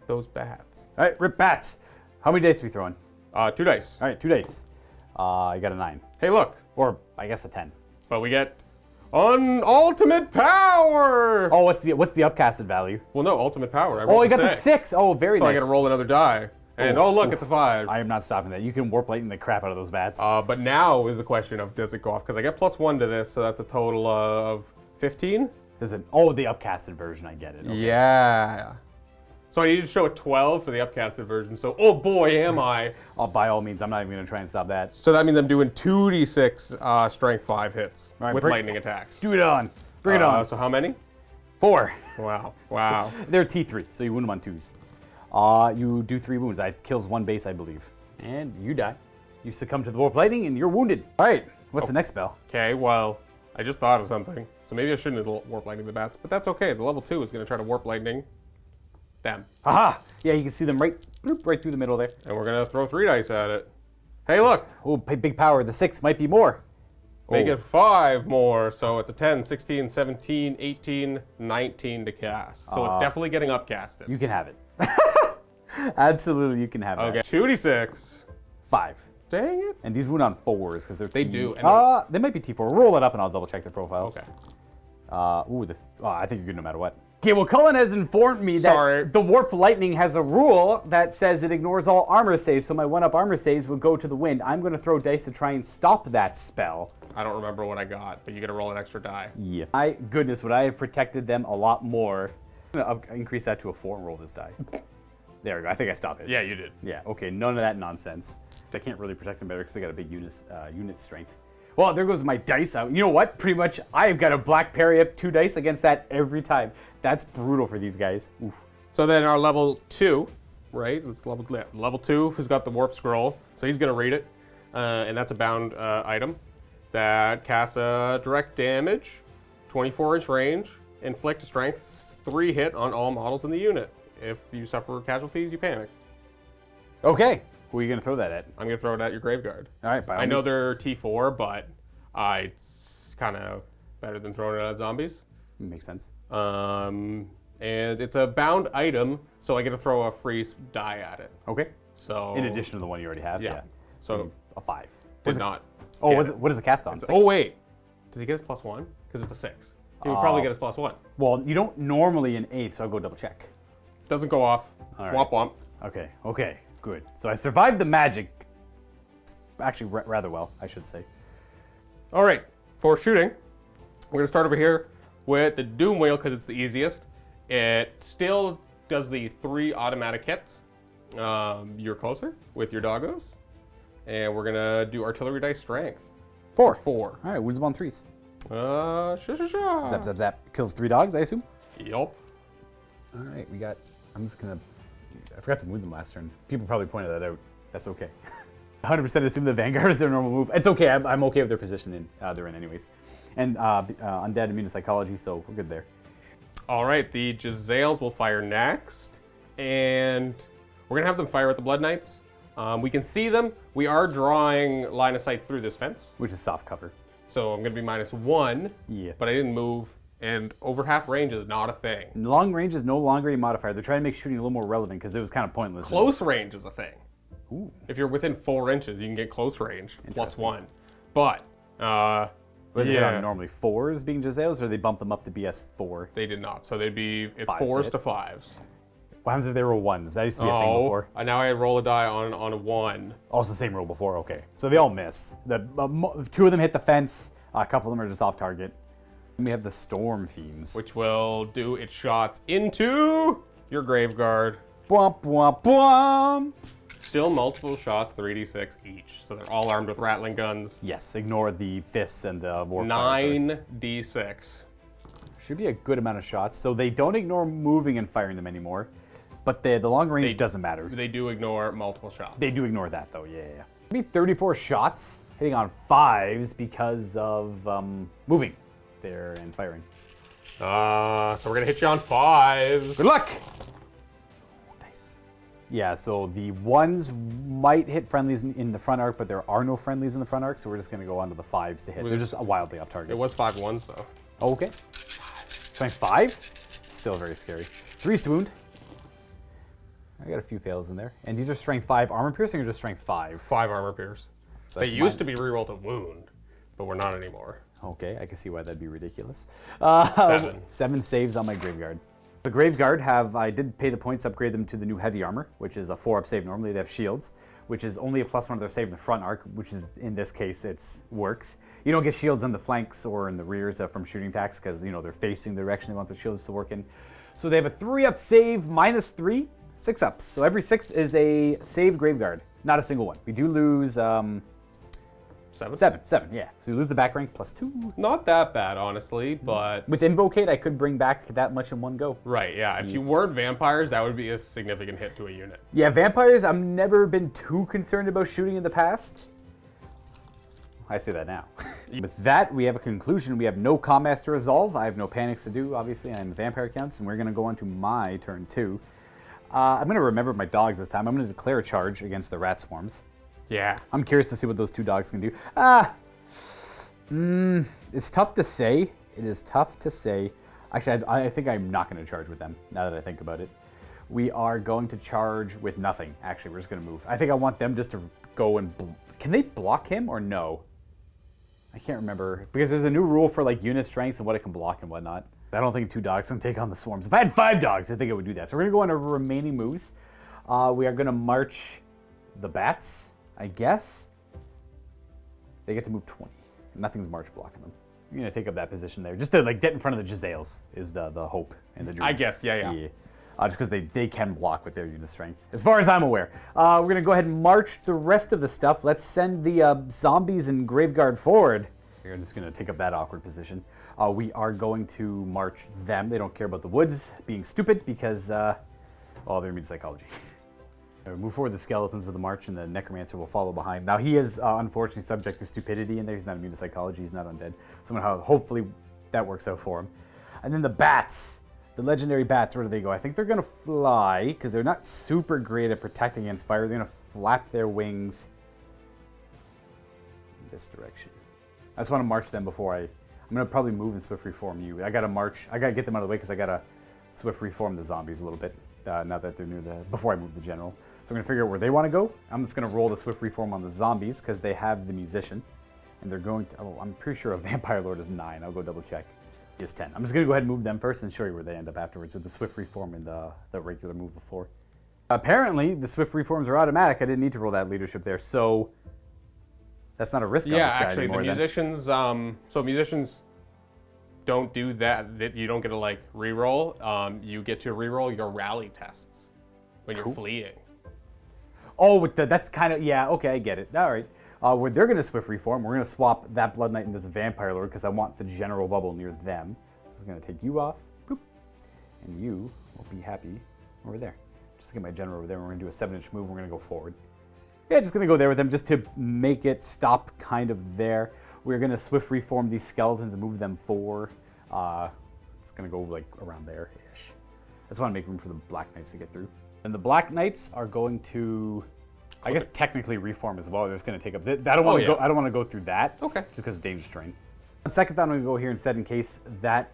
those bats. All right, rip bats. How many dice are we throwing? 2 dice. All right, 2 dice. I got a 9. Hey, look. Or I guess a 10. But we get ultimate power! Oh, what's the upcasted value? Well, no, ultimate power. I got the 6. Oh, very nice. So I got to roll another die. And look, it's a 5. I am not stopping that. You can warp lightning the crap out of those bats. But now is the question of does it go off? Because I get +1 to this, so that's a total of 15. Does it? Oh, the upcasted version. I get it. Okay. Yeah. So I need to show a 12 for the upcasted version. So, oh boy, am I. Oh, by all means, I'm not even going to try and stop that. So that means I'm doing 2d6 strength 5 hits with lightning attacks. Do it on. Bring it on. So how many? 4. Wow. They're T3, so you wound them on 2s. You do 3 wounds. That kills 1 base, I believe. And you die. You succumb to the warp lightning, and you're wounded. All right, what's the next spell? Okay, well, I just thought of something. So maybe I shouldn't have warp lightning the bats, but that's okay. The level 2 is going to try to warp lightning them. Aha! Yeah, you can see them right through the middle there. And we're going to throw 3 dice at it. Hey, look. Oh, big power. The 6 might be more. Make it 5 more, so it's a 10, 16, 17, 18, 19 to cast. So it's definitely getting upcasted. You can have it. Absolutely, you can have it. Okay, 2d6. 5. Dang it. And these wound on 4s because they're They do. They might be T4. Roll it up and I'll double check the profile. Okay. I think you're good no matter what. Okay, well, Cullen has informed me that the Warp Lightning has a rule that says it ignores all armor saves, so my 1-up armor saves will go to the wind. I'm going to throw dice to try and stop that spell. I don't remember what I got, but you got to roll an extra die. Yeah. My goodness, would I have protected them a lot more I'm gonna increase that to a 4 and roll this die. There we go. I think I stopped it. Yeah, you did. Yeah, okay, none of that nonsense. I can't really protect them better because I got a big unit strength. Well, there goes my dice out. You know what? Pretty much, I've got a black parry up 2 dice against that every time. That's brutal for these guys. Oof. So then our level 2, right? It's level 2, who's got the warp scroll. So he's gonna read it, and that's a bound item that casts a direct damage, 24-inch range, inflict a strength 3 hit on all models in the unit. If you suffer casualties, you panic. Okay, who are you gonna throw that at? I'm gonna throw it at your graveyard. All right, by all I know means. they're T4, but it's kind of better than throwing it at zombies. Makes sense. And it's a bound item, so I get to throw a free die at it. Okay. So In addition to the one you already have. Yeah. So a 5. did not. Oh, get was it? What does it cast on? 6? Oh wait, does he get his +1? Because it's a 6. He would probably get his +1. Well, you don't normally in 8, so I'll go double check. Doesn't go off. All right. Womp womp. Okay. Okay. Good. So I survived the magic. Actually, rather well, I should say. All right, for shooting, we're gonna start over here with the Doom Wheel because it's the easiest. It still does the 3 automatic hits. You're closer with your doggos, and we're gonna do artillery dice strength. 4. 4. All right, wounds on 3s. Zap, zap, zap. Kills 3 dogs, I assume? Yup. All right, we got... I'm just gonna... I forgot to move them last turn. People probably pointed that out. That's okay. 100% assume the Vanguard is their normal move. It's okay, I'm okay with their position they're in anyways. And Undead immune to psychology, so we're good there. All right, the Jezzails will fire next, and we're gonna have them fire at the Blood Knights. We can see them. We are drawing line of sight through this fence, Which is soft cover. so I'm gonna be -1. Yeah. But I didn't move, and over half range is not a thing. Long range is no longer a modifier. They're trying to make shooting a little more relevant because it was kind of pointless. Close range is a thing. Ooh. If you're within 4 inches, you can get close range Interesting. +1. But Were they hit yeah, on normally 4s being Jezzails, or they bump them up to BS4? they did not. So they'd be it's 5s to 4s hit. to 5s. What happens if they roll 1s? That used to be a thing before. Now I roll a die on a 1. Oh, it's the same roll before. Okay, so they all miss. 2 of them hit the fence. A couple of them are just off target. And we have the Storm Fiends. Which will do its shots into your Graveguard. Bwomp, bwomp, bwomp. Still multiple shots, 3d6 each. So they're all armed with Rattling guns. Yes, ignore the fists and the warfire. 9d6. Should be a good amount of shots. So they don't ignore moving and firing them anymore. But the long range doesn't matter. They do ignore multiple shots. They do ignore that though, yeah. Maybe 34 shots hitting on 5s because of moving there and firing. So we're gonna hit you on 5s. Good luck! Nice. Yeah, so the 1s might hit friendlies in the front arc, but there are no friendlies in the front arc, so we're just gonna go on to the 5s to hit. They're just wildly off target. It was 5 1s though. Oh, okay. Strength 5? Still very scary. 3s to wound. I got a few fails in there. And these are strength 5 armor piercing or just strength 5? 5 armor pierce. So They that's used to be reroll to wound, but we're not anymore. Okay, I can see why that'd be ridiculous. 7. 7 saves on my Graveguard. The Graveguard I did pay the points to upgrade them to the new heavy armor, which is a 4-up save normally. They have shields, which is only a +1 if they're saved in the front arc, which is, in this case, it works. You don't get shields in the flanks or in the rears from shooting attacks because, they're facing the direction they want the shields to work in. So they have a 3-up save, -3, 6 ups. So every 6 is a save Graveguard, not a single one. We do lose 7? 7, yeah. So you lose the back rank +2. Not that bad, honestly, but... With Invocate, I could bring back that much in one go. Right, yeah. If you weren't vampires, that would be a significant hit to a unit. Yeah, vampires, I've never been too concerned about shooting in the past. I say that now. With that, we have a conclusion. We have no combats to resolve. I have no panics to do, obviously. I'm vampire counts, and we're going to go on to my turn 2. I'm going to remember my dogs this time. I'm going to declare a charge against the rat swarms. Yeah. I'm curious to see what those 2 dogs can do. It's tough to say. It is tough to say. Actually, I think I'm not going to charge with them, now that I think about it. We are going to charge with nothing. Actually, we're just going to move. I think I want them just to go and... Can they block him or no? I can't remember. Because there's a new rule for unit strengths and what it can block and whatnot. I don't think 2 dogs can take on the swarms. If I had 5 dogs, I think I would do that. So we're going to go on to remaining moves. We are going to march the bats, I guess. They get to move 20. Nothing's march blocking them. You're gonna take up that position there, just to like get in front of the Jezzails is the hope and the dreams. I guess, yeah. Just because they can block with their unit strength, as far as I'm aware. We're gonna go ahead and march the rest of the stuff. Let's send the zombies and Graveguard forward. We're just gonna take up that awkward position. We are going to march them. They don't care about the woods being stupid because, they're immune to psychology. Move forward the skeletons with the march, and the necromancer will follow behind. Now he is unfortunately subject to stupidity in there. He's not immune to psychology. He's not undead. So hopefully that works out for him. And then the bats. The legendary bats, where do they go? I think they're going to fly, because they're not super great at protecting against fire. They're going to flap their wings in this direction. I just want to march them before I'm going to probably move and swift reform you. I got to march. I got to get them out of the way, because I got to swift reform the zombies a little bit, now that they're before I move the general. So I'm going to figure out where they want to go. I'm just going to roll the swift reform on the zombies, because they have the musician. And they're going to, I'm pretty sure a vampire lord is 9. I'll go double check. Is 10. I'm just going to go ahead and move them first and show you where they end up afterwards with the swift reform and the regular move before. Apparently, the swift reforms are automatic. I didn't need to roll that leadership there, so that's not a risk on this guy actually, anymore. The musicians, so musicians don't do that. You don't get to like re-roll. You get to re-roll your rally tests when you're fleeing. Oh, that's kind of, yeah, okay, I get it. All right. Where they're going to swift reform, we're going to swap that Blood Knight and this Vampire Lord because I want the general bubble near them. So I'm going to take you off, boop, and you will be happy over there. Just get my general over there. We're going to do a 7-inch move. We're going to go forward. Yeah, just going to go there with them just to make it stop kind of there. We're going to swift reform these skeletons and move them forward. It's going to go like around there-ish. I just want to make room for the Black Knights to get through. And the Black Knights are going to... I guess technically reform as well. They're just going to take up. I don't want to go. I don't want to go through that. Okay. Just because it's dangerous terrain. On second thought, I'm going to go here instead in case that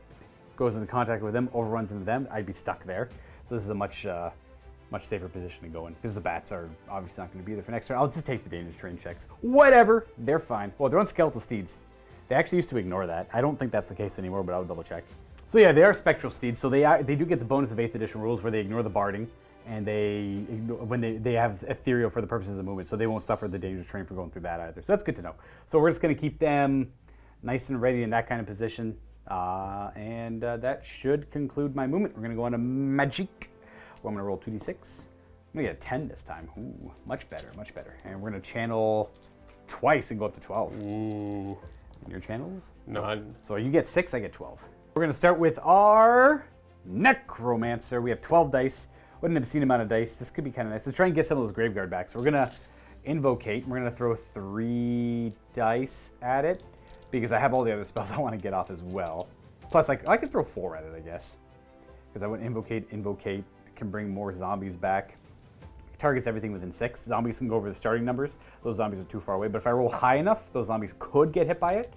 goes into contact with them, overruns into them. I'd be stuck there. So this is a much safer position to go in because the bats are obviously not going to be there for next turn. I'll just take the dangerous terrain checks. Whatever. They're fine. Well, they're on skeletal steeds. They actually used to ignore that. I don't think that's the case anymore, but I'll double check. So yeah, they are spectral steeds. So they do get the bonus of 8th edition rules where they ignore the barding. And they have ethereal for the purposes of movement, so they won't suffer the dangerous terrain for going through that either. So that's good to know. So we're just going to keep them nice and ready in that kind of position, and that should conclude my movement. We're going to go on to magic. Well, I'm going to roll 2d6. I'm going to get a 10 this time. Ooh, much better, much better. And we're going to channel twice and go up to 12. Ooh. And your channels? None. So you get 6, I get 12. We're going to start with our necromancer. We have 12 dice. What an obscene amount of dice. This could be kind of nice. Let's try and get some of those Graveguard back. So we're going to invocate. We're going to throw 3 dice at it because I have all the other spells I want to get off as well. Plus, I could throw 4 at it, I guess. Because I would invocate, can bring more zombies back. Targets everything within 6. Zombies can go over the starting numbers. Those zombies are too far away. But if I roll high enough, those zombies could get hit by it.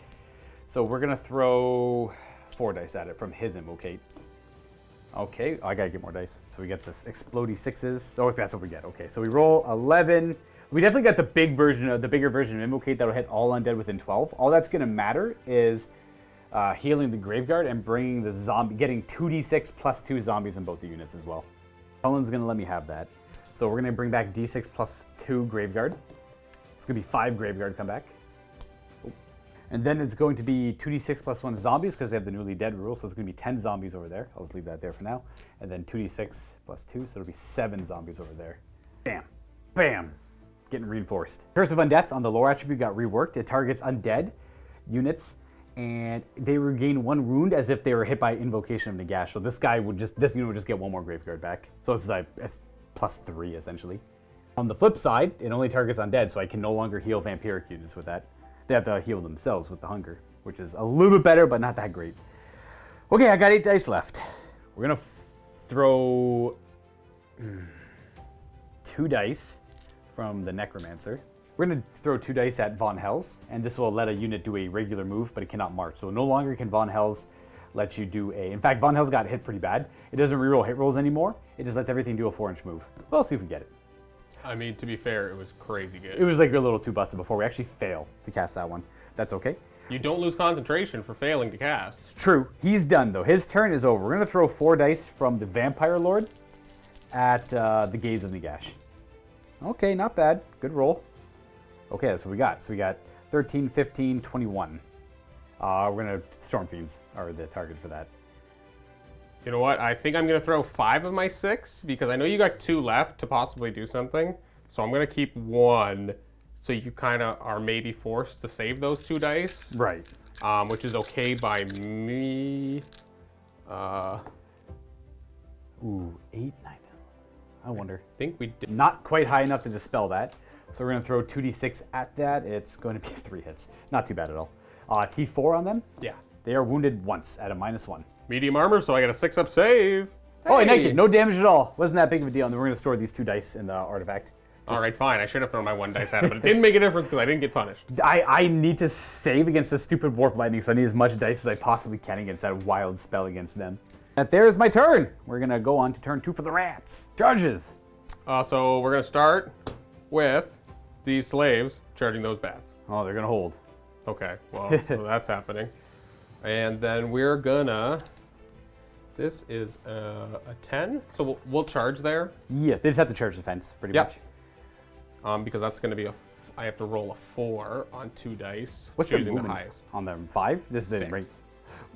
So we're going to throw 4 dice at it from his invocate. Okay, I gotta get more dice. So we get this explodey 6s. Oh, that's what we get. Okay, so we roll 11. We definitely got the bigger version of Invocate that'll hit all undead within 12. All that's gonna matter is healing the Graveguard and bringing the zombie, getting 2d6 plus 2 zombies in both the units as well. Cullen's gonna let me have that. So we're gonna bring back d6 plus 2 Graveguard. It's gonna be 5 Graveguard come back. And then it's going to be 2d6 plus 1 zombies because they have the newly dead rule. So it's going to be 10 zombies over there. I'll just leave that there for now. And then 2d6 plus 2, so it'll be 7 zombies over there. Bam. Bam. Getting reinforced. Curse of Undeath on the lore attribute got reworked. It targets undead units, and they regain 1 wound as if they were hit by Invocation of Nagash. So this unit would just get 1 more Graveguard back. So it's like plus 3 essentially. On the flip side, it only targets undead, so I can no longer heal Vampiric units with that. They have to heal themselves with the hunger, which is a little bit better, but not that great. Okay, I got 8 dice left. We're going to throw 2 dice from the Necromancer. We're going to throw 2 dice at Von Hell's, and this will let a unit do a regular move, but it cannot march. So no longer can Von Hell's let you do a... In fact, Von Hell's got hit pretty bad. It doesn't reroll hit rolls anymore. It just lets everything do a 4-inch move. Well, let's see if we get it. I mean, to be fair, it was crazy good. It was like a little too busted before. We actually fail to cast that one. That's okay. You don't lose concentration for failing to cast. It's true. He's done, though. His turn is over. We're going to throw 4 dice from the Vampire Lord at the Gaze of Nagash. Okay, not bad. Good roll. Okay, that's what we got. So we got 13, 15, 21. We're gonna Storm Fiends are the target for that. You know what? I think I'm going to throw 5 of my 6 because I know you got 2 left to possibly do something. So I'm going to keep 1 so you kind of are maybe forced to save those 2 dice. Right. Which is okay by me. Ooh, 8, 9. I wonder. I think we did. Not quite high enough to dispel that. So we're gonna throw 2d6 at that. It's going to be 3 hits. Not too bad at all. T4 on them. Yeah. They are wounded once at a -1. Medium armor, so I got a 6-up save. Oh, Hey! naked. No damage at all. Wasn't that big of a deal. And then we're gonna store these 2 dice in the artifact. All right, fine. I should have thrown my 1 dice at it, but it didn't make a difference because I didn't get punished. I need to save against this stupid warp lightning, so I need as much dice as I possibly can against that wild spell against them. That there is my turn. We're gonna go on to turn 2 for the rats. Charges. So we're going to start with these slaves charging those bats. Oh, they're gonna hold. Okay, well, so that's happening. And then we're gonna, this is a 10, so we'll charge there. Yeah, they just have to charge the fence, pretty Yep. much. Because that's gonna be I have to roll a 4 on 2 dice, What's the choosing the movement highest. on them? 5? This is the 6. rate.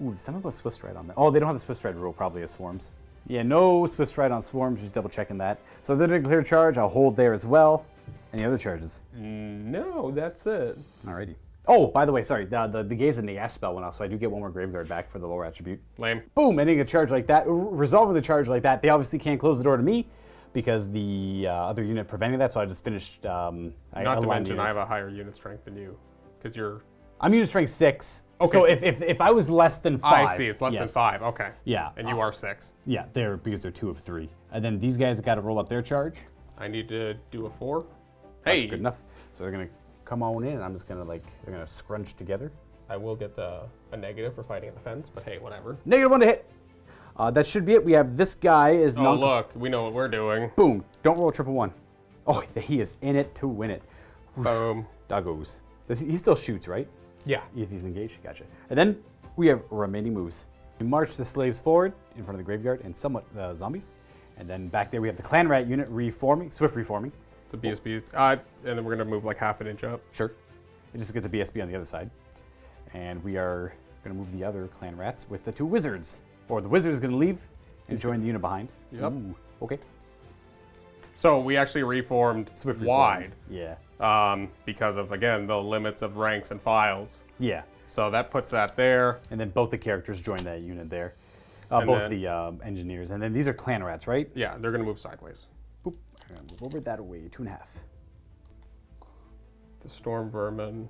Ooh, some of us Swift Stride on that. Oh, they don't have the Swift Stride rule probably as swarms. Yeah, no Swift Stride on swarms, just double checking that. So they're going to clear charge, I'll hold there as well. Any other charges? No, that's it. Alrighty. Oh, by the way, sorry, the Gaze and the Ash spell went off, so I do get 1 more Graveguard back for the lower attribute. Lame. Boom, ending a charge like that, resolving the charge like that. They obviously can't close the door to me because the other unit preventing that, so I just finished. Not to mention, I have a higher unit strength than you, because you're. I'm unit strength 6. Okay, So so- if I was less than 5. I see, it's less than yes. 5. Okay. Yeah. And you are 6. Yeah, because they're 2 of 3. And then these guys got to roll up their charge. I need to do a 4. That's Hey, good enough. So they're gonna come on in, and I'm just gonna they're gonna scrunch together. I will get a negative for fighting at the fence, but hey, whatever. -1 to hit. That should be it. We have this guy is Oh, look, we know what we're doing. Boom. Don't roll a 1-1. Oh, he is in it to win it. Boom. Doggos. He still shoots, right? Yeah. If he's engaged, gotcha. And then we have remaining moves. We march the slaves forward in front of the graveyard and somewhat zombies. And then back there we have the clan rat unit reforming, swift reforming. The BSBs. And then we're going to move like half an inch up. Sure. And just get the BSB on the other side. And we are going to move the other clan rats with the 2 wizards. Or the wizard is going to leave and join the unit behind. Yep. Ooh, okay. So we actually reformed Swift wide. reforming. Yeah. Because of, again, the limits of ranks and files. Yeah. So that puts that there. And then both the characters join that unit there. And Both then- the engineers. And then these are clan rats, right? Yeah, they're going to move sideways. Boop. I'm gonna move over that away, 2.5. The storm vermin.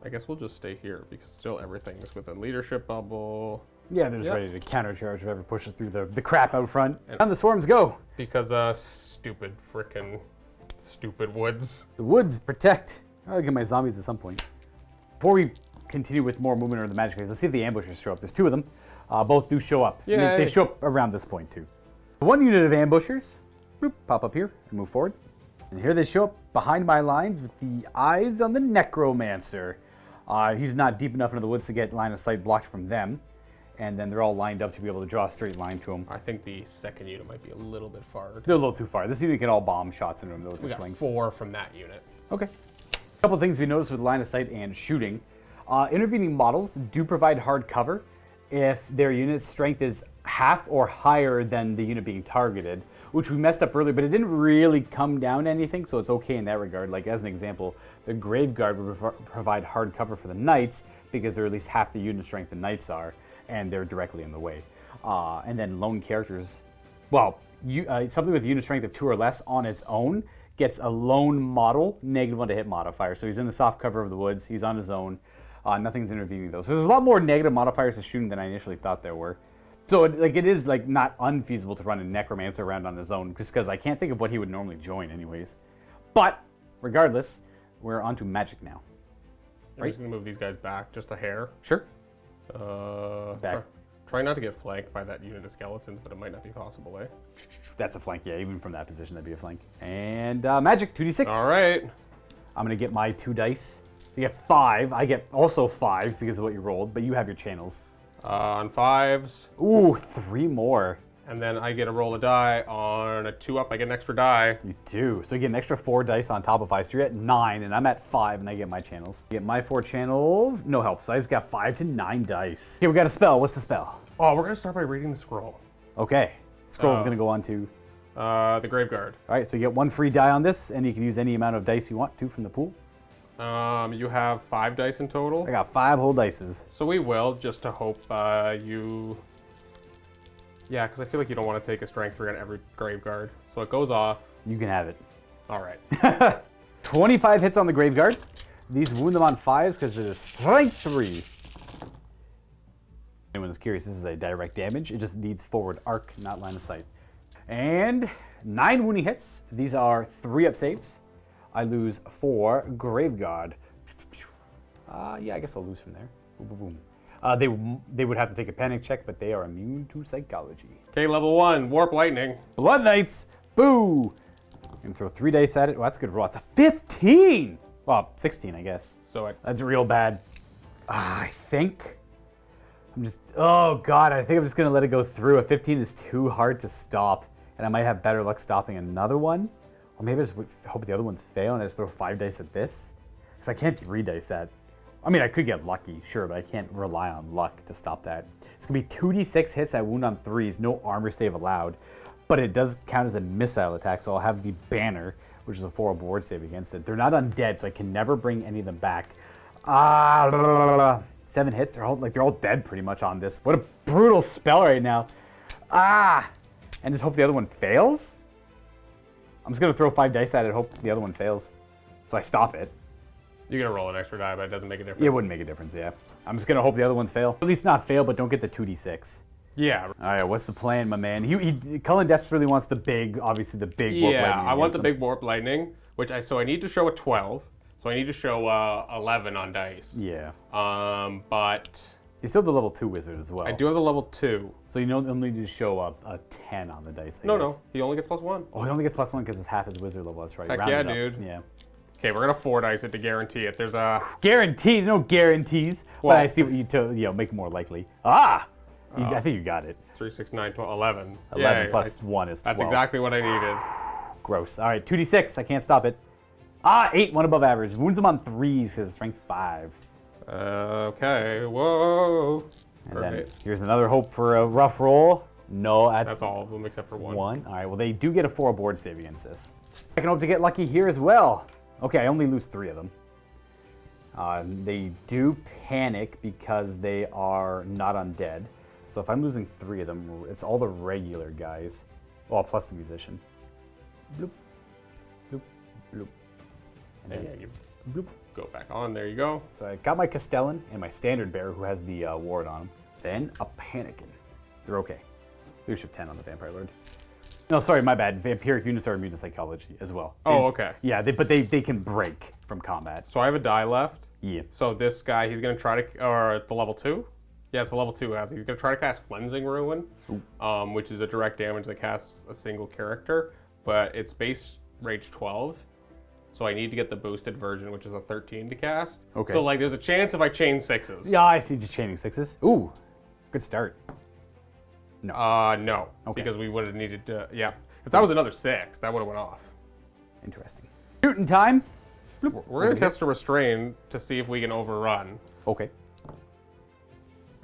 I guess we'll just stay here because still everything is within leadership bubble. Yeah, they're just Yep. ready to countercharge whoever pushes through the crap out front. And the swarms go. Because stupid woods. The woods protect. I'll get my zombies at some point. Before we continue with more movement or the magic phase, let's see if the ambushers show up. There's 2 of them. Both do show up. And Yay. they show up around this point too. 1 unit of ambushers, boop, pop up here and move forward. And here they show up behind my lines with the eyes on the necromancer. He's not deep enough into the woods to get line of sight blocked from them. And then they're all lined up to be able to draw a straight line to him. I think the second unit might be a little bit far. They're a little too far. This unit can all bomb shots into them with We their got slings. 4 from that unit. Okay. A couple things we noticed with line of sight and shooting. Intervening models do provide hard cover if their unit's strength is half or higher than the unit being targeted, which we messed up earlier, but it didn't really come down to anything, so it's okay in that regard. Like, as an example, the Graveguard would provide hard cover for the Knights because they're at least half the unit strength the Knights are, and they're directly in the way. And then lone characters, well, something with unit strength of 2 or less on its own gets a lone model -1 to hit modifier. So he's in the soft cover of the woods, he's on his own. Nothing's intervening though. So there's a lot more negative modifiers to shooting than I initially thought there were. So it is not unfeasible to run a necromancer around on his own, just because I can't think of what he would normally join anyways. But regardless, we're on to magic now. I'm just going to move these guys back just a hair. Sure. Back. Try not to get flanked by that unit of skeletons, but it might not be possible, eh? That's a flank, yeah. Even from that position, that'd be a flank. And magic, 2d6. All right. I'm going to get my 2 dice. You get 5. I get also 5 because of what you rolled, but you have your channels. On 5s. Ooh, 3 more. And then I get a roll a die. On a 2 up, I get an extra die. You do. So you get an extra 4 dice on top of 5. So you're at 9, and I'm at 5, and I get my channels. Get my 4 channels. No help. So I just got 5 to 9 dice. Okay, we got a spell. What's the spell? Oh, we're going to start by reading the scroll. Okay. Scroll's going to go on to... The Graveguard. All right, so you get 1 free die on this, and you can use any amount of dice you want to from the pool. You have 5 dice in total. I got 5 whole dices. So we will, just to hope you... Yeah, because I feel like you don't want to take a strength 3 on every Graveguard. So it goes off. You can have it. All right. 25 hits on the Graveguard. These wound them on 5s because it is strength 3. Anyone's curious, this is a direct damage. It just needs forward arc, not line of sight. And 9 wounding hits. These are 3 up saves. I lose 4 Graveguard. Yeah, I guess I'll lose from there. Boom, boom, boom. They would have to take a panic check, but they are immune to psychology. Okay, level 1, Warp Lightning. Blood Knights, boo! I'm gonna throw 3 dice at it. Well, that's a good roll. It's a 15! Well, 16, I guess. So That's real bad. I think oh God, I think I'm just gonna let it go through. A 15 is too hard to stop, and I might have better luck stopping another one. Or maybe I just hope the other ones fail and I just throw 5 dice at this. Because I can't 3 dice that. I mean, I could get lucky, sure, but I can't rely on luck to stop that. It's gonna be 2d6 hits at wound on 3s, no armor save allowed. But it does count as a missile attack, so I'll have the banner, which is a 4 board save against it. They're not undead, so I can never bring any of them back. 7 hits, they're all dead pretty much on this. What a brutal spell right now. And just hope the other one fails? I'm just gonna throw 5 dice at it, hope the other one fails. So I stop it. you're going to roll an extra die, but it doesn't make a difference. It wouldn't make a difference, yeah. I'm just gonna hope the other ones fail. At least not fail, but don't get the 2d6. Yeah. All right, what's the plan, my man? Cullen desperately wants the big, obviously the big warp lightning. Yeah, I want the against big warp lightning, so I need to show a 12. So I need to show 11 on dice. them. Yeah. But You still have the level 2 wizard as well. I do have the level 2. So you don't only need to show a 10 on the dice, I No, guess. no, he only gets +1. Oh, he only gets +1 because it's half his wizard level, that's right. Heck Round yeah, it up. dude. Yeah. Okay, we're gonna 4 dice it to guarantee it. There's a Guaranteed, no guarantees. Well- But I see what you make it more likely. I think you got it. 3, 6, 9, 12, 11. 11 Yay, plus 1 is 12. That's exactly what I needed. Gross. All right, 2d6, I can't stop it. 8, 1 above average. Wounds him on 3s because it's strength 5. Okay, whoa. And then Perfect. here's another hope for a rough roll. No, That's all of them except for 1. 1. All right, well, they do get a 4 board save against this. I can hope to get lucky here as well. Okay, I only lose 3 of them. They do panic because they are not undead. So if I'm losing 3 of them, it's all the regular guys. Well, plus the musician. Bloop, bloop, bloop. And And then, you bloop. go back on. There you go. So I got my Castellan and my standard bearer who has the ward on him. Then a Panickin. They're okay. Leadership 10 on the Vampire Lord. No, sorry, my bad. Vampiric units are immune to psychology as well. Oh, okay. Yeah, but they can break from combat. So I have a die left. Yeah. So this guy, he's gonna try to, or it's the level 2? Yeah, it's a level 2. He's gonna try to cast Flensing Ruin, which is a direct damage that casts a single character, but it's base rage 12. So I need to get the boosted version, which is a 13 to cast. Okay. So like, there's a chance if I chain 6s. Yeah, I see just chaining 6s. Ooh, good start. No. Okay. Because we would have needed to, yeah. If that was another 6, that would have went off. Interesting. Shooting time. Bloop. We're gonna test a restrain to see if we can overrun. Okay.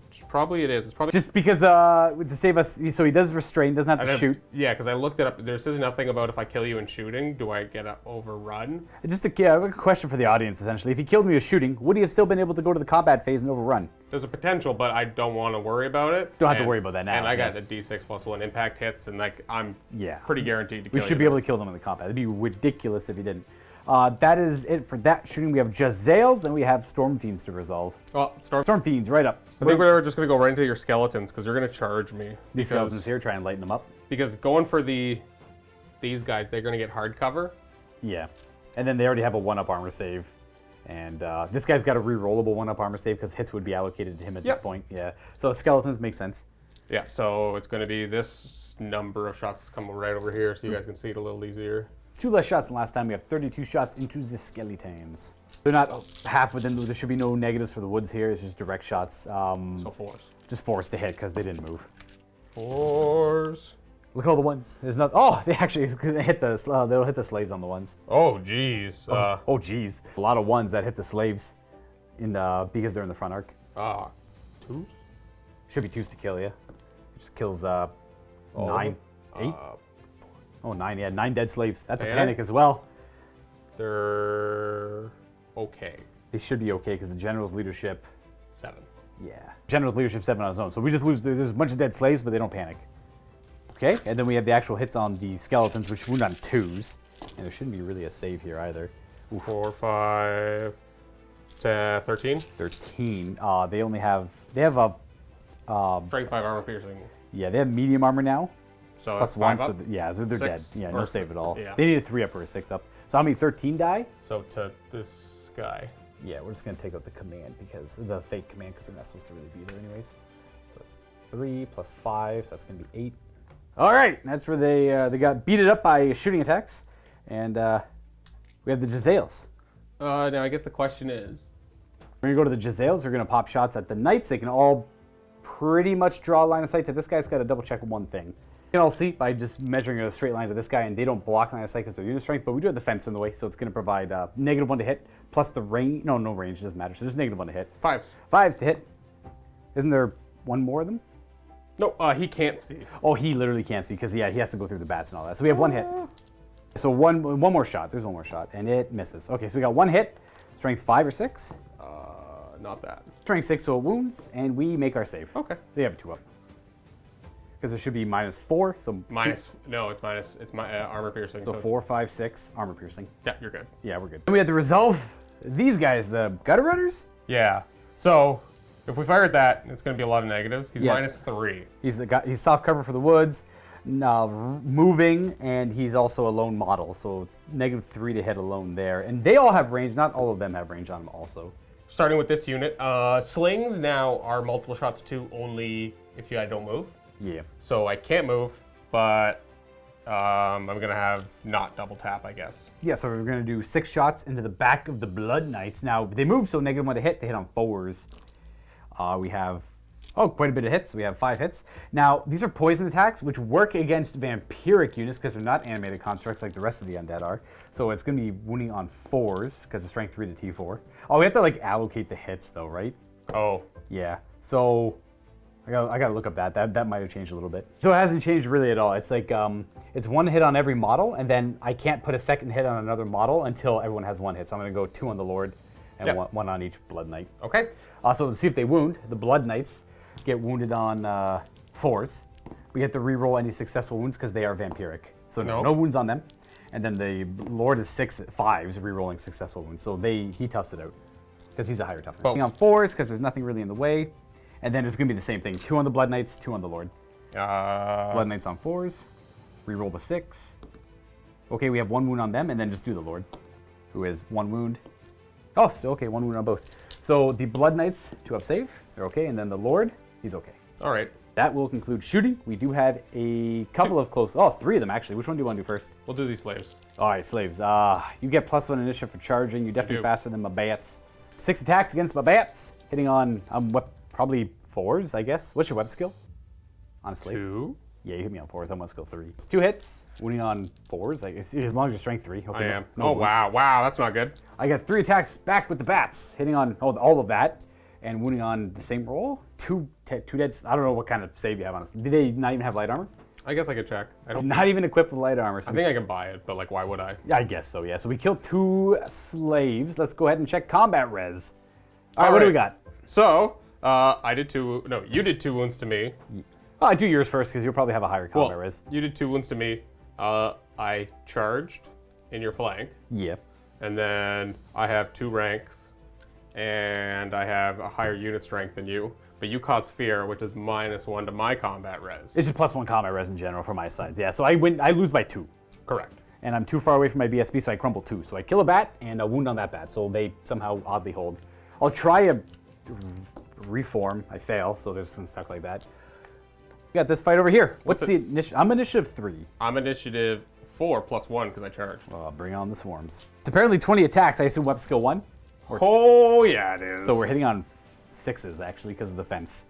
Which probably it is. It's probably Just because to save us, so he does restrain, doesn't have to shoot. Yeah, because I looked it up. There says nothing about if I kill you in shooting, do I get an overrun? Just a question for the audience, essentially. If he killed me with shooting, would he have still been able to go to the combat phase and overrun? There's a potential, but I don't want to worry about it. Don't have to worry about that now, And I got yeah. the D6 plus 1 impact hits, and like I'm Yeah. pretty guaranteed to kill We you. should be able to kill them in the combat. It'd be ridiculous if he didn't. That is it for that shooting. We have Jazales and we have Storm Fiends to resolve. Well, Storm Fiends, right up. I think we're just gonna go right into your skeletons because you're gonna charge me. These skeletons here, try and lighten them up. Because going for these guys, they're gonna get hard cover. Yeah. And then they already have a 1-up armor save. And this guy's got a re-rollable 1-up armor save because hits would be allocated to him at this Yep. point. Yeah. So skeletons make sense. Yeah, so it's gonna be this number of shots that's coming right over here, so you guys can see it a little easier. 2 less shots than last time. We have 32 shots into the skeletons. They're not half within. There should be no negatives for the woods here. It's just direct shots. So force. Just forced to hit because they didn't move. 4s. Look at all the ones. There's not. Oh, they actually hit the. They'll hit the slaves on the ones. Oh, geez. Oh, geez. A lot of ones that hit the slaves, because they're in the front arc. 2s? Should be 2s to kill you. It just kills 9, 8. Oh, 9. Yeah, 9 dead slaves. That's a panic as well. They're okay. They should be okay because the general's leadership. 7. Yeah. General's leadership 7 on his own. So we just lose. There's a bunch of dead slaves, but they don't panic. Okay, and then we have the actual hits on the skeletons, which wound on 2s. And there shouldn't be really a save here either. Oof. 4, 5, 10, 13. 13. They only have. They have a. Strength 5 armor piercing. Yeah, they have medium armor now. So Plus that's 1, 5 so up. so they're dead. Six Yeah, or no save at all. yeah. They need a 3 up or a 6 up. So how many 13 die? So to this guy. Yeah, we're just gonna take out the command because the fake command because they're not supposed to really be there anyways. So that's 3 plus 5, so that's gonna be 8. All right, that's where they got beaten up by shooting attacks, and we have the Jezzails. Now I guess the question is. We're gonna go to the Jezzails. We're gonna pop shots at the Knights. They can all pretty much draw a line of sight to this guy's got to double check one thing. You can all see by just measuring a straight line to this guy, and they don't block line of sight because they're unit strength, but we do have the fence in the way, so it's going to provide -1 to hit, plus the range. No range, it doesn't matter. So there's -1 to hit. 5s. 5s to hit. Isn't there one more of them? No, he can't see. Oh, he literally can't see because, yeah, he has to go through the bats and all that. So we have 1 hit. So one more shot. There's 1 more shot, and it misses. Okay, so we got 1 hit, strength 5 or 6. Not that. Strength 6, so it wounds, and we make our save. Okay. They have a 2 up. Because it should be -4, so No, it's minus. It's my armor piercing. So 4, 5, 6 armor piercing. Yeah, you're good. Yeah, we're good. Then we have to resolve these guys, the gutter runners. Yeah. So if we fired that, it's going to be a lot of negatives. He's Yeah. -3. He's soft cover for the woods, moving, and he's also a lone model. So -3 to hit alone there. And they all have range. Not all of them have range on them also. Starting with this unit, slings now are multiple shots to only if I don't move. Yeah. So I can't move, but I'm going to have not double tap, I guess. Yeah, so we're going to do 6 shots into the back of the Blood Knights. Now, they move, so -1 to hit. They hit on 4s. We have, quite a bit of hits. We have 5 hits. Now, these are poison attacks, which work against vampiric units because they're not animated constructs like the rest of the undead are. So it's going to be wounding on 4s because it's strength 3 to T4. Oh, we have to, allocate the hits, though, right? Oh. Yeah. So I gotta look up that might have changed a little bit. So it hasn't changed really at all. It's like it's 1 hit on every model, and then I can't put a second hit on another model until everyone has 1 hit. So I'm gonna go 2 on the Lord and Yep. one on each Blood Knight. Okay. Also, let's see if they wound. The Blood Knights get wounded on 4s. We get to re-roll any successful wounds because they are vampiric. So no wounds on them. And then the Lord is 5s re-rolling successful wounds. So he toughs it out because he's a higher toughness. Oh. On 4s because there's nothing really in the way. And then it's going to be the same thing. 2 on the Blood Knights, 2 on the Lord. Blood Knights on 4s. Reroll the 6. Okay, we have 1 wound on them, and then just do the Lord, who is 1 wound. Oh, still okay, 1 wound on both. So the Blood Knights, 2 up save. They're okay, and then the Lord, he's okay. All right. That will conclude shooting. We do have a couple of close... 3 of them, actually. Which one do you want to do first? We'll do these slaves. All right, slaves. You get +1 initiative for charging. You're definitely faster than my bats. 6 attacks against my bats, hitting on probably 4s, I guess. What's your web skill? On a slave? 2. Yeah, you hit me on 4s. I'm on skill 3. It's 2 hits, wounding on 4s. As long as you're strength 3. Okay, I am. no wounds. Wow, that's not good. I got 3 attacks back with the bats, hitting on all of that, and wounding on the same roll. 2 deads. I don't know what kind of save you have on us. Did they not even have light armor? I guess I could check. Not even equipped with light armor. So I think I can buy it, but why would I? I guess so, yeah. So we killed 2 slaves. Let's go ahead and check combat res. All right, what do we got? So, I did 2. No, you did 2 wounds to me. I do yours first because you'll probably have a higher combat res. You did 2 wounds to me. I charged in your flank. Yep. And then I have 2 ranks, and I have a higher unit strength than you. But you cause fear, which is -1 to my combat res. It's just +1 combat res in general for my side. Yeah, so I lose by 2. Correct. And I'm too far away from my BSB, so I crumble 2. So I kill a bat and a wound on that bat, so they somehow oddly hold. I'll try a reform. I fail, so there's some stuck like that. We got this fight over here. What's the initiative? I'm initiative 3. I'm initiative 4 +1 because I charged. Bring on the swarms. It's apparently 20 attacks. I assume weapon skill 1. Oh, yeah, it is. So we're hitting on 6s, actually, because of the fence.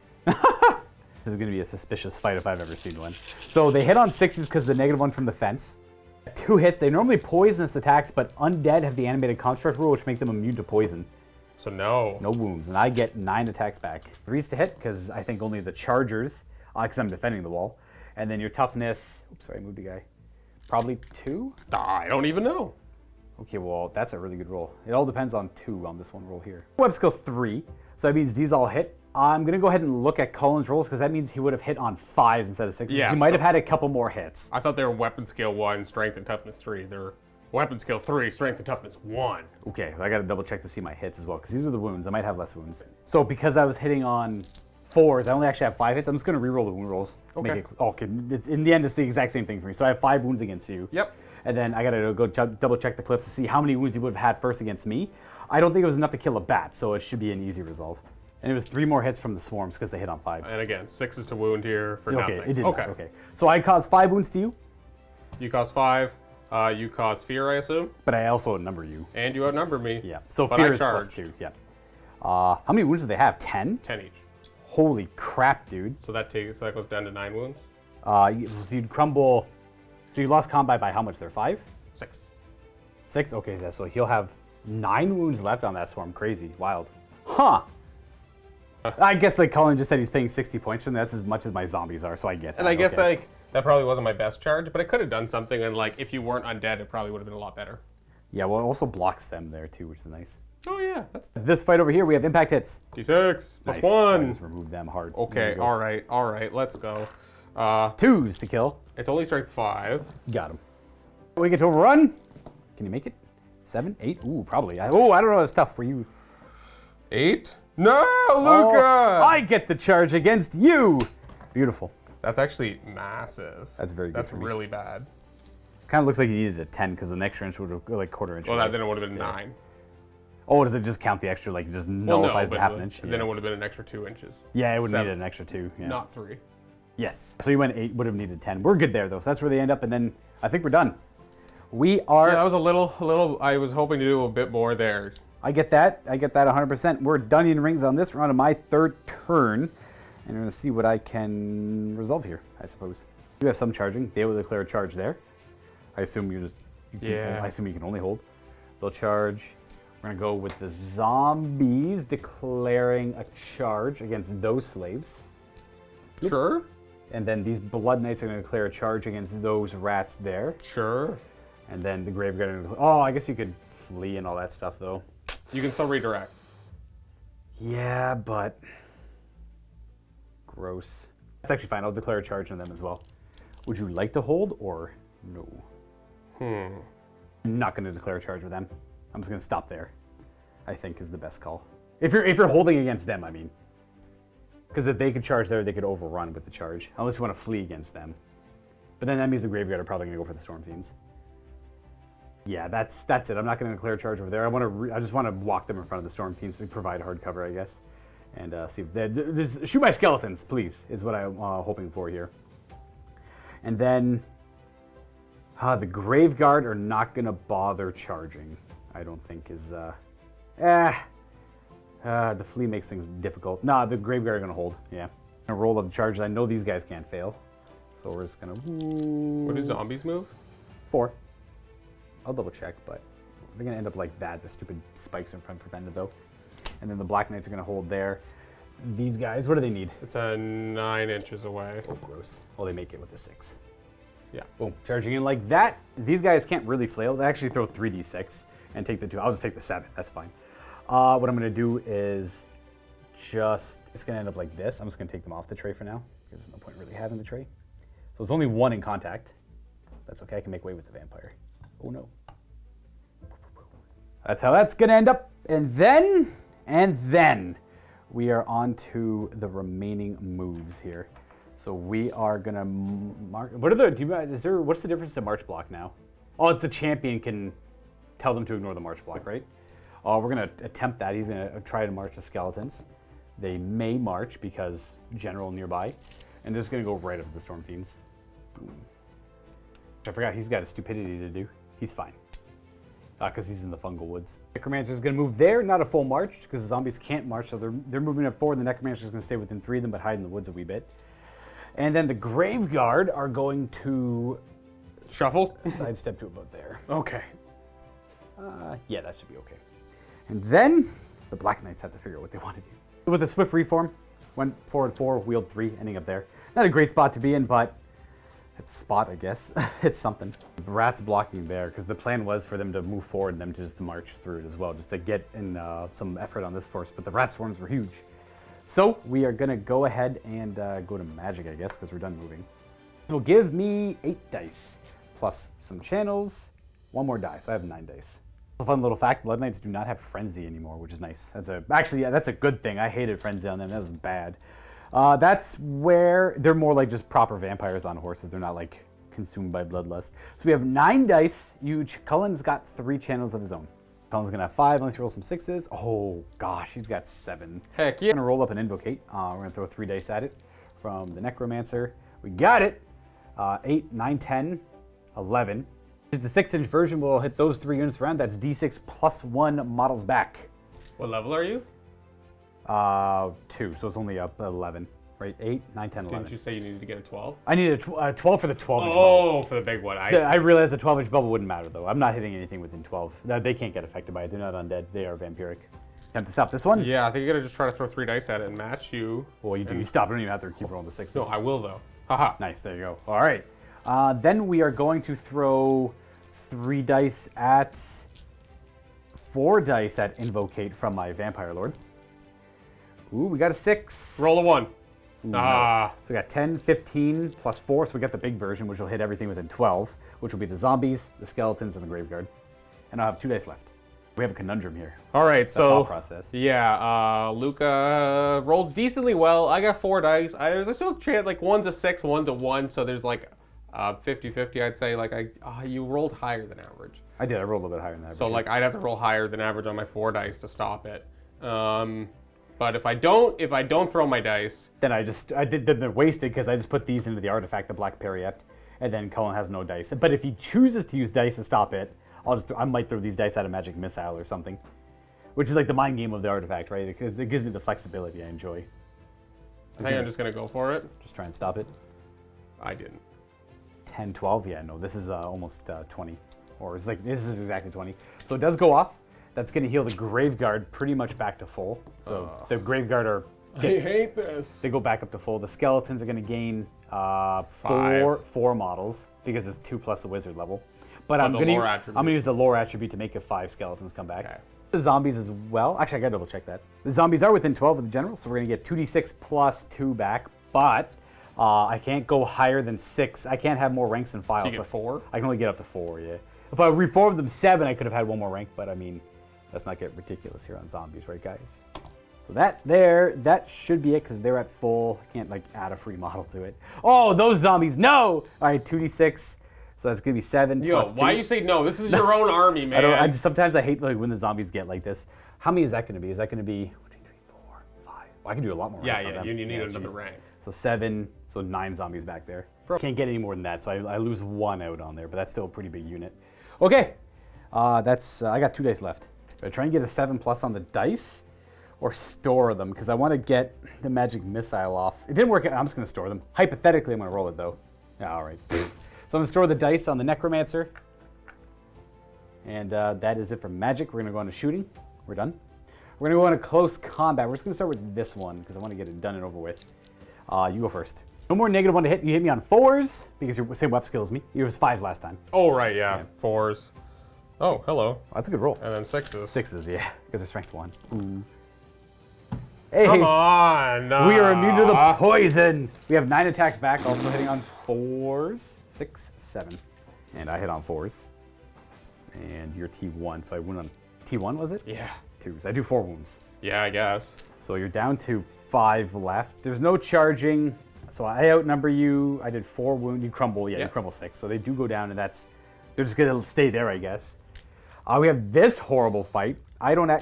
This is going to be a suspicious fight if I've ever seen one. So they hit on 6s because the -1 from the fence. 2 hits. They normally poisonous attacks, but Undead have the animated construct rule, which make them immune to poison. So no. No wounds, and I get 9 attacks back. 3s to hit because I think only the chargers, because I'm defending the wall. And then your toughness. Oops, sorry, I moved a guy. Probably 2. I don't even know. Okay, well, that's a really good roll. It all depends on 2 on this one roll here. Web skill 3, so that means these all hit. I'm going to go ahead and look at Cullen's rolls because that means he would have hit on 5s instead of 6s. Yeah, he might have had a couple more hits. I thought they were weapon skill 1, strength and toughness 3. They're weapon skill 3, strength and toughness 1. Okay, I got to double check to see my hits as well because these are the wounds. I might have less wounds. So because I was hitting on 4s, I only actually have 5 hits. I'm just going to reroll the wound rolls. Okay. Okay. In the end, it's the exact same thing for me. So I have 5 wounds against you. Yep. And then I got to go double check the clips to see how many wounds he would have had first against me. I don't think it was enough to kill a bat, so it should be an easy resolve. And it was 3 more hits from the swarms because they hit on 5s. And again, 6s to wound here for Okay, nothing. it did not. Okay. So I caused 5 wounds to you, You cause 5. You cause fear, I assume. but I also outnumber you. And you outnumber me. Yeah. So But fear I is charged. +2. Yeah. How many wounds do they have? 10? 10 each. Holy crap, dude. So that goes down to 9 wounds. So you'd crumble. So you lost combat by how much there? 5? 6. 6? Okay, so he'll have 9 wounds left on that swarm. Crazy. Wild. Huh. I guess like Cullen just said he's paying 60 points from that. That's as much as my zombies are, so I get that. And I guess okay. like that probably wasn't my best charge, but it could have done something. And like if you weren't undead, it probably would have been a lot better. Yeah, well, it also blocks them there too, which is nice. Oh yeah, that's This fight over here, we have impact hits. D6 plus Nice. I 1. just remove them hard. Okay, There you go. all right, let's go. 2s to kill. It's only strength 5. Got him. We get to overrun. Can you make it? 7, 8? Ooh, probably. I don't know. It's tough for you. 8? No, Luka! I get the charge against you. Beautiful. That's actually massive. That's very good That's for me. really bad. Kind of looks like you needed a 10 because the extra inch would have like quarter inch. Well, right? then it would have been 9. Oh, does it just count the extra? Like it just nullifies the half an inch? Then it would have been an extra 2 inches. Yeah, it would have 7. needed an extra 2. Yeah. Not 3. Yes. So you went 8, would have needed 10. We're good there though. So that's where they end up, and then I think we're done. We are. Yeah, that was a little. I was hoping to do a bit more there. I get that. I get that 100%. We're done in rings on this round of my 3rd turn, and we're gonna see what I can resolve here. I suppose. You have some charging. They will declare a charge there. I assume you can, Yeah. I assume you can only hold. They'll charge. We're gonna go with the zombies declaring a charge against those slaves. Sure. And then these blood knights are gonna declare a charge against those rats there. Sure. And then the graveguard. Oh, I guess you could flee and all that stuff though. You can still redirect. Yeah, but gross. That's actually fine. I'll declare a charge on them as well. Would you like to hold or no? I'm not going to declare a charge with them. I'm just going to stop there. I think is the best call. If you're holding against them, I mean, because if they could charge there, they could overrun with the charge. Unless you want to flee against them. But then that means the Graveguard are probably going to go for the Storm Fiends. Yeah, that's it. I'm not going to declare a charge over there. I just want to walk them in front of the Storm Fiends to provide hard cover, I guess. And see if shoot my skeletons, please, is what I'm hoping for here. And then the Graveguard are not going to bother charging. I don't think is the flee makes things difficult. Nah, the Graveguard are going to hold. Yeah. I'm going to roll up the charges. I know these guys can't fail. So we're just going to... What do zombies move? 4. I'll double check, but they're going to end up like that. The stupid spikes are prevented, though. And then the Black Knights are going to hold there. These guys, what do they need? It's 9 inches away. Oh, gross. Well, they make it with the 6. Yeah. Boom. Charging in like that. These guys can't really flail. They actually throw 3d6 and take the 2. I'll just take the 7. That's fine. What I'm going to do is it's going to end up like this. I'm just going to take them off the tray for now because there's no point really having the tray. So it's only 1 in contact. That's okay. I can make way with the vampire. Oh, no. That's how that's going to end up. And then we are on to the remaining moves here. So we are gonna mark. What's the difference to march block now? Oh, it's the champion can tell them to ignore the march block, right? Oh, we're gonna attempt that. He's gonna try to march the skeletons. They may march because general nearby, and they're just gonna go right up to the Storm Fiends. Boom. I forgot he's got a stupidity to do. He's fine. Because he's in the fungal woods. Necromancer's going to move there, not a full march, because the zombies can't march, so they're moving up forward. The Necromancer's going to stay within 3 of them, but hide in the woods a wee bit. And then the Graveguard are going to Shuffle? sidestep to about there. Okay. Yeah, that should be okay. And then the Black Knights have to figure out what they want to do. With a swift reform, went forward 4, wheeled 3, ending up there. Not a great spot to be in, but it's a spot, I guess. It's something. Rat's blocking there, because the plan was for them to move forward and them to just march through it as well, just to get in some effort on this force. But the Rat Swarms were huge. So we are going to go ahead and go to Magic, I guess, because we're done moving. This will give me 8 dice, plus some channels, 1 more die, so I have 9 dice. A fun little fact, Blood Knights do not have Frenzy anymore, which is nice. Actually, that's a good thing. I hated Frenzy on them. That was bad. That's where they're more like just proper vampires on horses. They're not like consumed by bloodlust. So we have 9 dice. Cullen's got 3 channels of his own. Cullen's gonna have 5 unless he rolls some 6s. Oh gosh, he's got 7. Heck yeah. We're gonna roll up an Invocate. We're gonna throw 3 dice at it from the Necromancer. We got it. 8, 9, 10, 11. The 6-inch version will hit those 3 units around. That's D6 plus 1 models back. What level are you? 2, so it's only up 11, right? 8, 9, 10, 11. Didn't you say you needed to get a 12? I need a 12 for the 12-inch bubble. Oh, for the big one. I realized the 12-inch bubble wouldn't matter, though. I'm not hitting anything within 12. They can't get affected by it. They're not undead. They are vampiric. Time to stop this one? Yeah, I think you gotta just try to throw 3 dice at it and match you. Well, you do. You stop. You don't even have to keep rolling the 6s. No, I will, though. Haha. Nice. There you go. All right. Then we are going to throw 3 dice at 4 dice at Invocate from my Vampire Lord. Ooh, we got a 6. Roll a 1. Ooh, no. So we got 10, 15, plus 4. So we got the big version, which will hit everything within 12, which will be the zombies, the skeletons, and the Graveguard. And I'll have 2 dice left. We have a conundrum here. All right, so thought process. Yeah, Luka rolled decently well. I got 4 dice. There's still a chance, like 1's a 6, 1's a 1, so there's like 50-50, I'd say. Like you rolled higher than average. I did. I rolled a little bit higher than that. So like I'd have to roll higher than average on my 4 dice to stop it. But if I don't throw my dice, then they're wasted because I just put these into the artifact, the Black Periette, and then Cullen has no dice. But if he chooses to use dice to stop it, I might throw these dice at a magic missile or something, which is like the mind game of the artifact, right? It gives me the flexibility I enjoy. I think I'm just gonna go for it. Just try and stop it. I didn't. 10, 12, yeah, no, this is almost 20, or it's like this is exactly 20. So it does go off. That's gonna heal the Graveguard pretty much back to full. So the Graveguard are. I hate this. They go back up to full. The skeletons are gonna gain 4 models because it's 2 plus the wizard level. But I'm gonna use the lore attribute to make it 5 skeletons come back. Okay. The zombies as well. Actually, I gotta double check that. The zombies are within 12 of the general, so we're gonna get 2d6 plus 2 back. But I can't go higher than 6. I can't have more ranks than files. So you get 4? I can only get up to 4. Yeah. If I reformed them 7, I could have had 1 more rank. But I mean, let's not get ridiculous here on zombies, right, guys? So that should be it because they're at full. I can't like add a free model to it. Oh, those zombies! No. All right, 2d6. So that's gonna be 7. Yo, plus 2. why you say no? This is your own army, man. Sometimes I hate like when the zombies get like this. How many is that gonna be? Is that gonna be 1, 2, 3, 4, 5? Well, I can do a lot more. Yeah. You need another rank. So 7. So 9 zombies back there. Can't get any more than that. So I lose 1 out on there, but that's still a pretty big unit. Okay, I got 2 dice left. Do I try and get a 7 plus on the dice, or store them because I want to get the magic missile off. It didn't work out. I'm just gonna store them. Hypothetically, I'm gonna roll it though. Yeah, all right. So I'm gonna store the dice on the Necromancer. And that is it for magic. We're gonna go on to shooting. We're done. We're gonna go on to close combat. We're just gonna start with this one because I want to get it done and over with. You go first. No more -1 to hit. You hit me on 4s because you're the same web skill as me. You was 5s last time. Oh right, yeah. 4s. Oh, hello. That's a good roll. And then 6s. 6s, yeah, because they're strength 1. Ooh. Hey, come on. We are immune to the poison. We have 9 attacks back, also hitting on 4s. 6, 7. And I hit on 4s. And you're T1, so I went on T1, was it? Yeah. 2s. I do 4 wounds. Yeah, I guess. So you're down to 5 left. There's no charging, so I outnumber you. I did 4 wounds. You crumble, you crumble 6. So they do go down, and they're just gonna stay there, I guess. We have this horrible fight.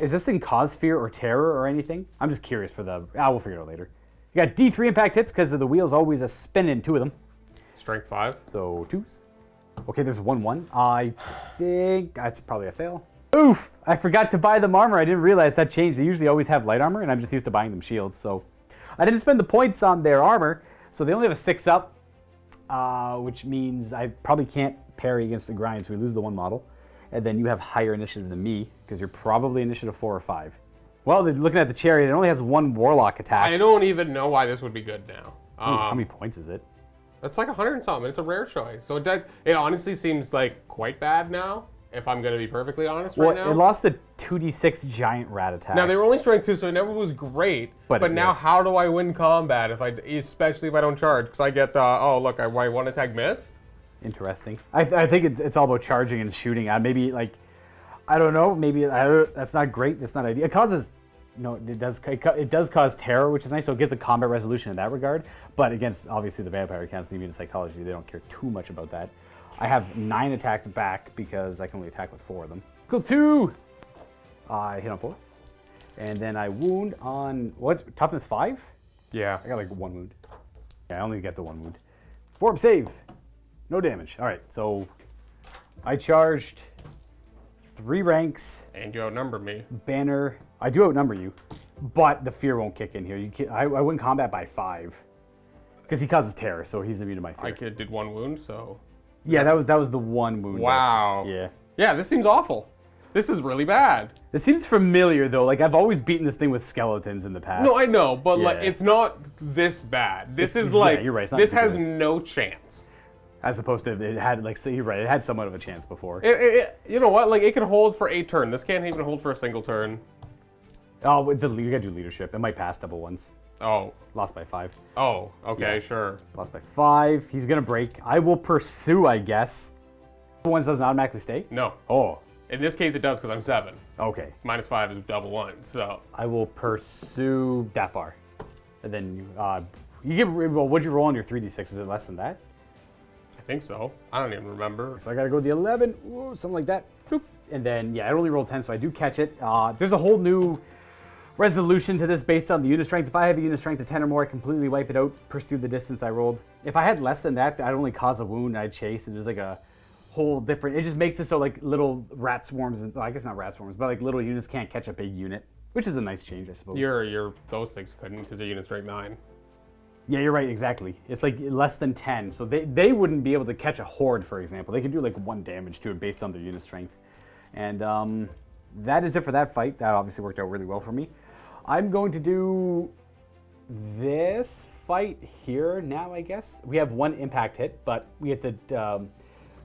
Is this thing cause fear or terror or anything? I'm just curious for we'll figure it out later. You got D3 impact hits because the wheel's always a spinning 2 of them. Strength 5. So 2s. Okay, there's 1-1. I think that's probably a fail. Oof! I forgot to buy them armor. I didn't realize that changed. They usually always have light armor, and I'm just used to buying them shields. So I didn't spend the points on their armor. So they only have a 6 up, which means I probably can't parry against the grind, so we lose the 1 model. And then you have higher initiative than me, because you're probably initiative 4 or 5. Well, looking at the chariot, it only has 1 warlock attack. I don't even know why this would be good now. How many points is it? It's like 100 and something. It's a rare choice. So it honestly seems like quite bad now, if I'm going to be perfectly honest right now. It lost the 2d6 giant rat attack. Now, they were only strength 2, so it never was great. But now, how do I win combat, especially if I don't charge? Because I get, oh, look, I 1 attack missed? Interesting. I think it's all about charging and shooting. Maybe, like, I don't know. Maybe that's not great. That's not ideal. It causes... No, it does cause terror, which is nice, so it gives a combat resolution in that regard. But against, obviously, the vampire accounts, the immune psychology, they don't care too much about that. I have 9 attacks back because I can only attack with 4 of them. Skill 2! I hit on 4. And then I wound on, what's toughness 5? Yeah. I got like 1 wound. Yeah, I only get the 1 wound. 4 save. No damage. All right, so I charged 3 ranks. And you outnumber me. Banner. I do outnumber you, but the fear won't kick in here. I win combat by 5 because he causes terror, so he's immune to my fear. I did 1 wound, so. Yeah, that was the 1 wound. Wow. Yeah. Yeah, this seems awful. This is really bad. This seems familiar though. Like I've always beaten this thing with skeletons in the past. No, I know, but like Yeah. it's not this bad. This is like you're right, it's not this has particularly- no chance. As opposed to it had like, so you're right, it had somewhat of a chance before. You know what? Like it can hold for 8 turns. This can't even hold for a single turn. Oh, you gotta do leadership. It might pass double ones. Oh. Lost by 5. Oh. Okay. Yeah. Sure. Lost by 5. He's gonna break. I will pursue, I guess. Double ones doesn't automatically stay. No. Oh. In this case, it does because I'm 7. Okay. -5 is double 1. So. I will pursue that far. And then you give. Well, what'd you roll on your 3d6? Is it less than that? I think so. I don't even remember. So I gotta go to the 11. Ooh, something like that. Boop. And then yeah, I only rolled 10, so I do catch it. There's a whole new resolution to this based on the unit strength. If I have a unit strength of 10 or more, I completely wipe it out. Pursue the distance I rolled. If I had less than that, I'd only cause a wound and I'd chase. And there's like a whole different. It just makes it so like little rat swarms. And well, I guess not rat swarms, but like little units can't catch a big unit, which is a nice change, I suppose. Those things couldn't because they're unit strength 9. Yeah, you're right, exactly. It's like less than 10, so they wouldn't be able to catch a horde, for example. They could do like 1 damage to it based on their unit strength. And that is it for that fight. That obviously worked out really well for me. I'm going to do this fight here now, I guess. We have 1 impact hit, but we have to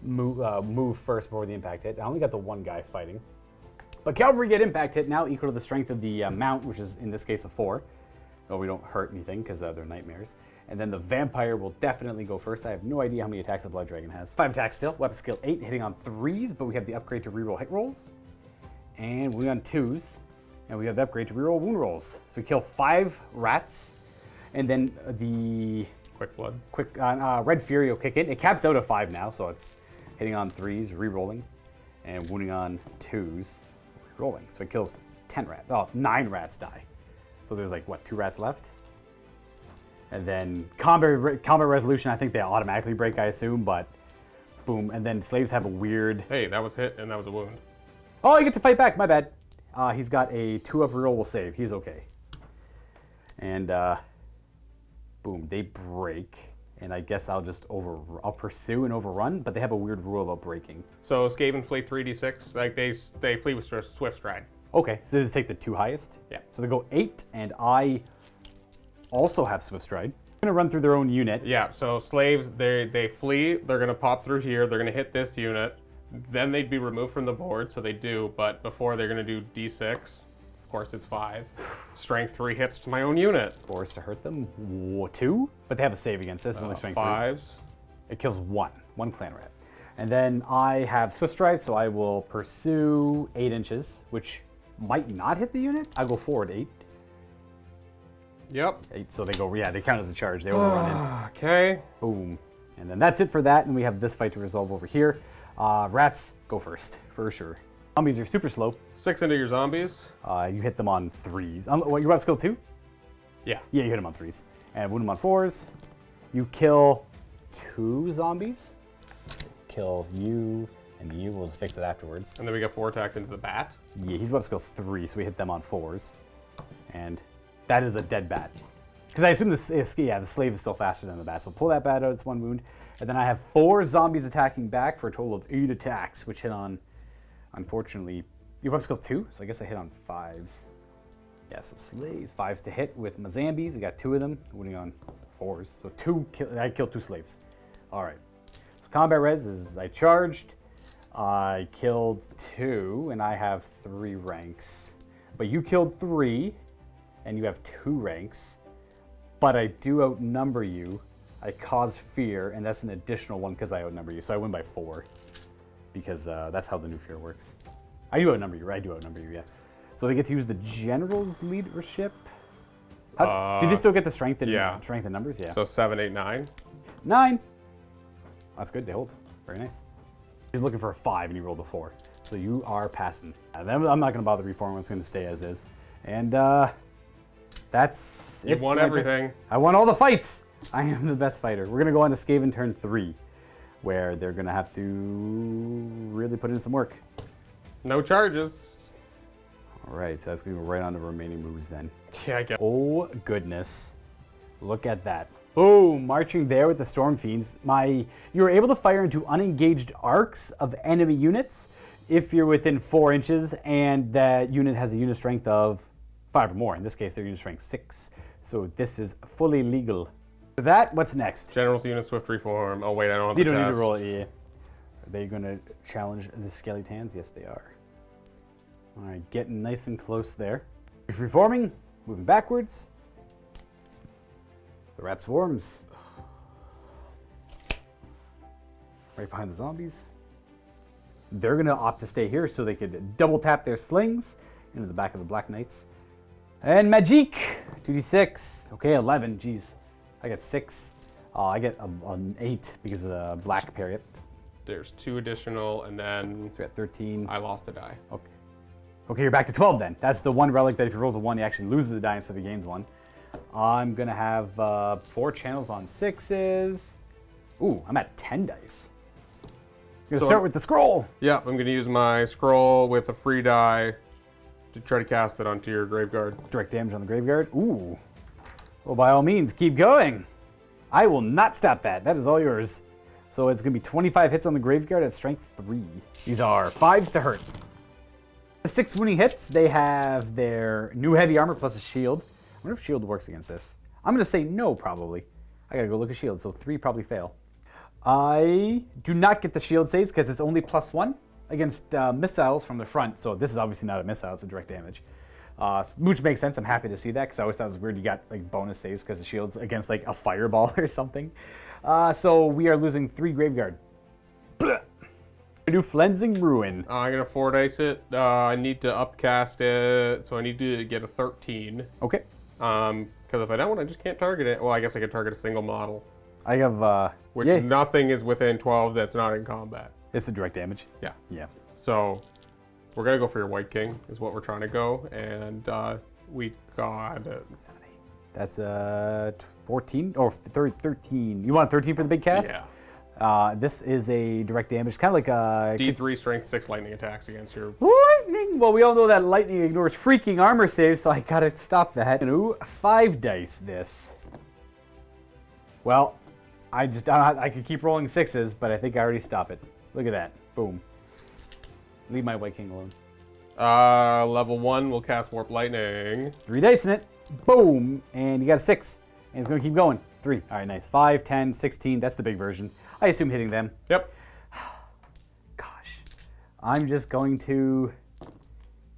move first before the impact hit. I only got the 1 guy fighting. But cavalry get impact hit now, equal to the strength of the mount, which is in this case a 4. So we don't hurt anything because they're nightmares. And then the vampire will definitely go first. I have no idea how many attacks a blood dragon has. 5 attacks still, weapon skill 8, hitting on 3s, but we have the upgrade to reroll hit rolls. And wound on 2s. And we have the upgrade to reroll wound rolls. So we kill 5 rats. And then the Quick blood. Red Fury will kick in. It caps out at 5 now, so it's hitting on 3s, rerolling, and wounding on 2s, rerolling. So it kills 10 rats. Oh, 9 rats die. So there's like, what, 2 rats left? And then combat resolution, I think they automatically break, I assume, but boom. And then slaves have a weird... Hey, that was hit and that was a wound. Oh, you get to fight back, my bad. He's got a 2-up reroll will save. He's okay. And boom, they break. And I guess I'll just I'll pursue and overrun, but they have a weird rule about breaking. So Skaven flee 3d6, like they flee with swift stride. Okay, so they just take the 2 highest? Yeah. So they go 8, and I also have Swift Stride. I'm gonna run through their own unit. Yeah, so slaves, they flee, they're gonna pop through here, they're gonna hit this unit, then they'd be removed from the board, so they do, but before they're gonna do d6, of course it's 5. Strength 3 hits to my own unit. Forced to hurt them. 2, but they have a save against this. It's only strength 5s. 3. It kills 1 clan rat. And then I have Swift Stride, so I will pursue 8 inches, which might not hit the unit. I go forward 8. Yep. 8, so they go, yeah, they count as a charge. They overrun it. Okay. Boom. And then that's it for that, and we have this fight to resolve over here. Rats go first, for sure. Zombies are super slow. 6 into your zombies. You hit them on 3s. What, you have skill 2? Yeah. Yeah, you hit them on 3s. And wound them on 4s. You kill 2 zombies. Kill you, and you. We'll just fix it afterwards. And then we got 4 attacks into the bat. Yeah, he's weapon skill 3, so we hit them on 4s. And that is a dead bat. Because I assume the slave is still faster than the bat. So pull that bat out, it's 1 wound. And then I have 4 zombies attacking back for a total of 8 attacks, which hit on, unfortunately, your weapon skill 2, so I guess I hit on 5s. Yeah, so slave, 5s to hit with my zombies. We got 2 of them, winning on 4s. So I killed 2 slaves. All right. So combat res is I charged, I killed 2, and I have 3 ranks. But you killed 3, and you have 2 ranks. But I do outnumber you. I cause fear, and that's an additional 1 because I outnumber you. So I win by 4 because that's how the new fear works. I do outnumber you, right? I do outnumber you, yeah. So they get to use the general's leadership. Do they still get the strength and strength and numbers? Yeah. So 7, 8, 9. 9. That's good. They hold. Very nice. He's looking for a 5, and he rolled a 4. So you are passing. I'm not going to bother reforming. I'm just going to stay as is. And that's You it. won everything. I won all the fights. I am the best fighter. We're going to go on to Skaven turn 3, where they're going to have to really put in some work. No charges. All right, so that's going to go right on the remaining moves then. Yeah, I guess. Oh, goodness. Look at that. Boom, marching there with the Storm Fiends. You are able to fire into unengaged arcs of enemy units if you're within 4 inches and that unit has a unit strength of 5 or more. In this case, their unit strength 6. So this is fully legal. For that, what's next? General's unit swift reform. Oh, wait, I don't have the You don't need test. to roll it, yeah. Are they going to challenge the Skeletons? Yes, they are. All right, getting nice and close there. If reforming, moving backwards. The rat swarms. Right behind the zombies. They're going to opt to stay here so they could double tap their slings into the back of the Black Knights. And Magic, 2d6. Okay, 11, jeez. I got 6. I get an 8 because of the black period. There's 2 additional, and then So we got 13. I lost a die. Okay. Okay, you're back to 12 then. That's the one relic that if he rolls a 1, he actually loses a die instead of gains 1. I'm going to have 4 channels on 6s. Ooh, I'm at 10 dice. You're going to start with the scroll. Yeah, I'm going to use my scroll with a free die to try to cast it onto your Graveguard. Direct damage on the Graveyard. Ooh. Well, by all means, keep going. I will not stop that. That is all yours. So it's going to be 25 hits on the Graveyard at strength 3. These are 5s to hurt. The 6 wounding hits, they have their new heavy armor plus a shield. I wonder if shield works against this. I'm going to say no, probably. I got to go look at shield, so 3 probably fail. I do not get the shield saves because it's only +1 against missiles from the front. So this is obviously not a missile, it's a direct damage. Which makes sense. I'm happy to see that because I always thought it was weird you got like bonus saves because the shield's against like a fireball or something. So we are losing 3 Graveyard. Blah. Do Flensing Ruin. I'm going to 4 dice it. I need to upcast it, so I need to get a 13. Okay. Because if I don't, I just can't target it. Well, I guess I could target a single model. I have Which yeah. nothing is within 12 that's not in combat. It's the direct damage. Yeah. Yeah. So we're going to go for your White King is what we're trying to go. And we got... 7, 8. That's 14 or 13. You want 13 for the big cast? Yeah. This is a direct damage, kind of like a D3 strength 6 lightning attacks against your... lightning. Well, we all know that lightning ignores freaking armor saves, so I gotta stop that. Ooh, 5 dice this. Well, I could keep rolling 6s, but I think I already stop it. Look at that. Boom. Leave my White King alone. Level 1 will cast Warp Lightning. 3 dice in it. Boom. And you got a 6. And it's going to keep going. 3. All right, nice. 5, 10, 16. That's the big version. I assume hitting them. Yep. Gosh. I'm just going to...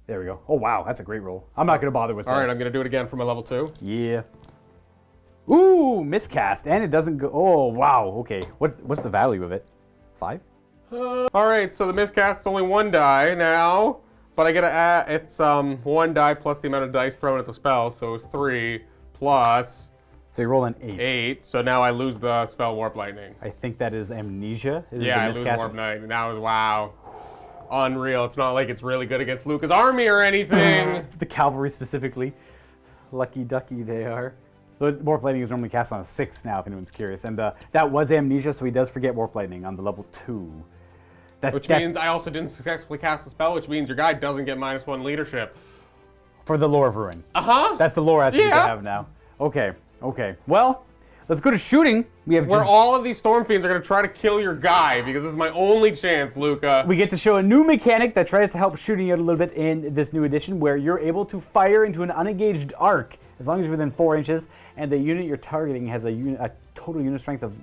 There we go. Oh, wow. That's a great roll. I'm not going to bother with that. All right, I'm going to do it again for my level 2. Yeah. Ooh, miscast. And it doesn't go... Oh, wow. Okay. What's the value of it? 5? All right, so the miscast is only 1 die now, but I get to add... It's 1 die plus the amount of dice thrown at the spell, so it's 3 plus... So you roll an 8. 8, so now I lose the spell Warp Lightning. I think that is amnesia. Yeah, I lose Warp Lightning. That was, wow. Unreal. It's not like it's really good against Luka's army or anything. The cavalry specifically. Lucky ducky they are. But Warp Lightning is normally cast on a 6 now, if anyone's curious. And that was amnesia, so he does forget Warp Lightning on the level 2. Which means I also didn't successfully cast the spell, which means your guy doesn't get -1 leadership. For the Lore of Ruin. Uh-huh. That's the lore attribute Yeah. I have now. Okay. Okay, well, let's go to shooting. We have Where just, all of these Storm Fiends are going to try to kill your guy because this is my only chance, Luka. we get to show a new mechanic that tries to help shooting out a little bit in this new edition, where you're able to fire into an unengaged arc as long as you're within 4 inches, and the unit you're targeting has a total unit strength of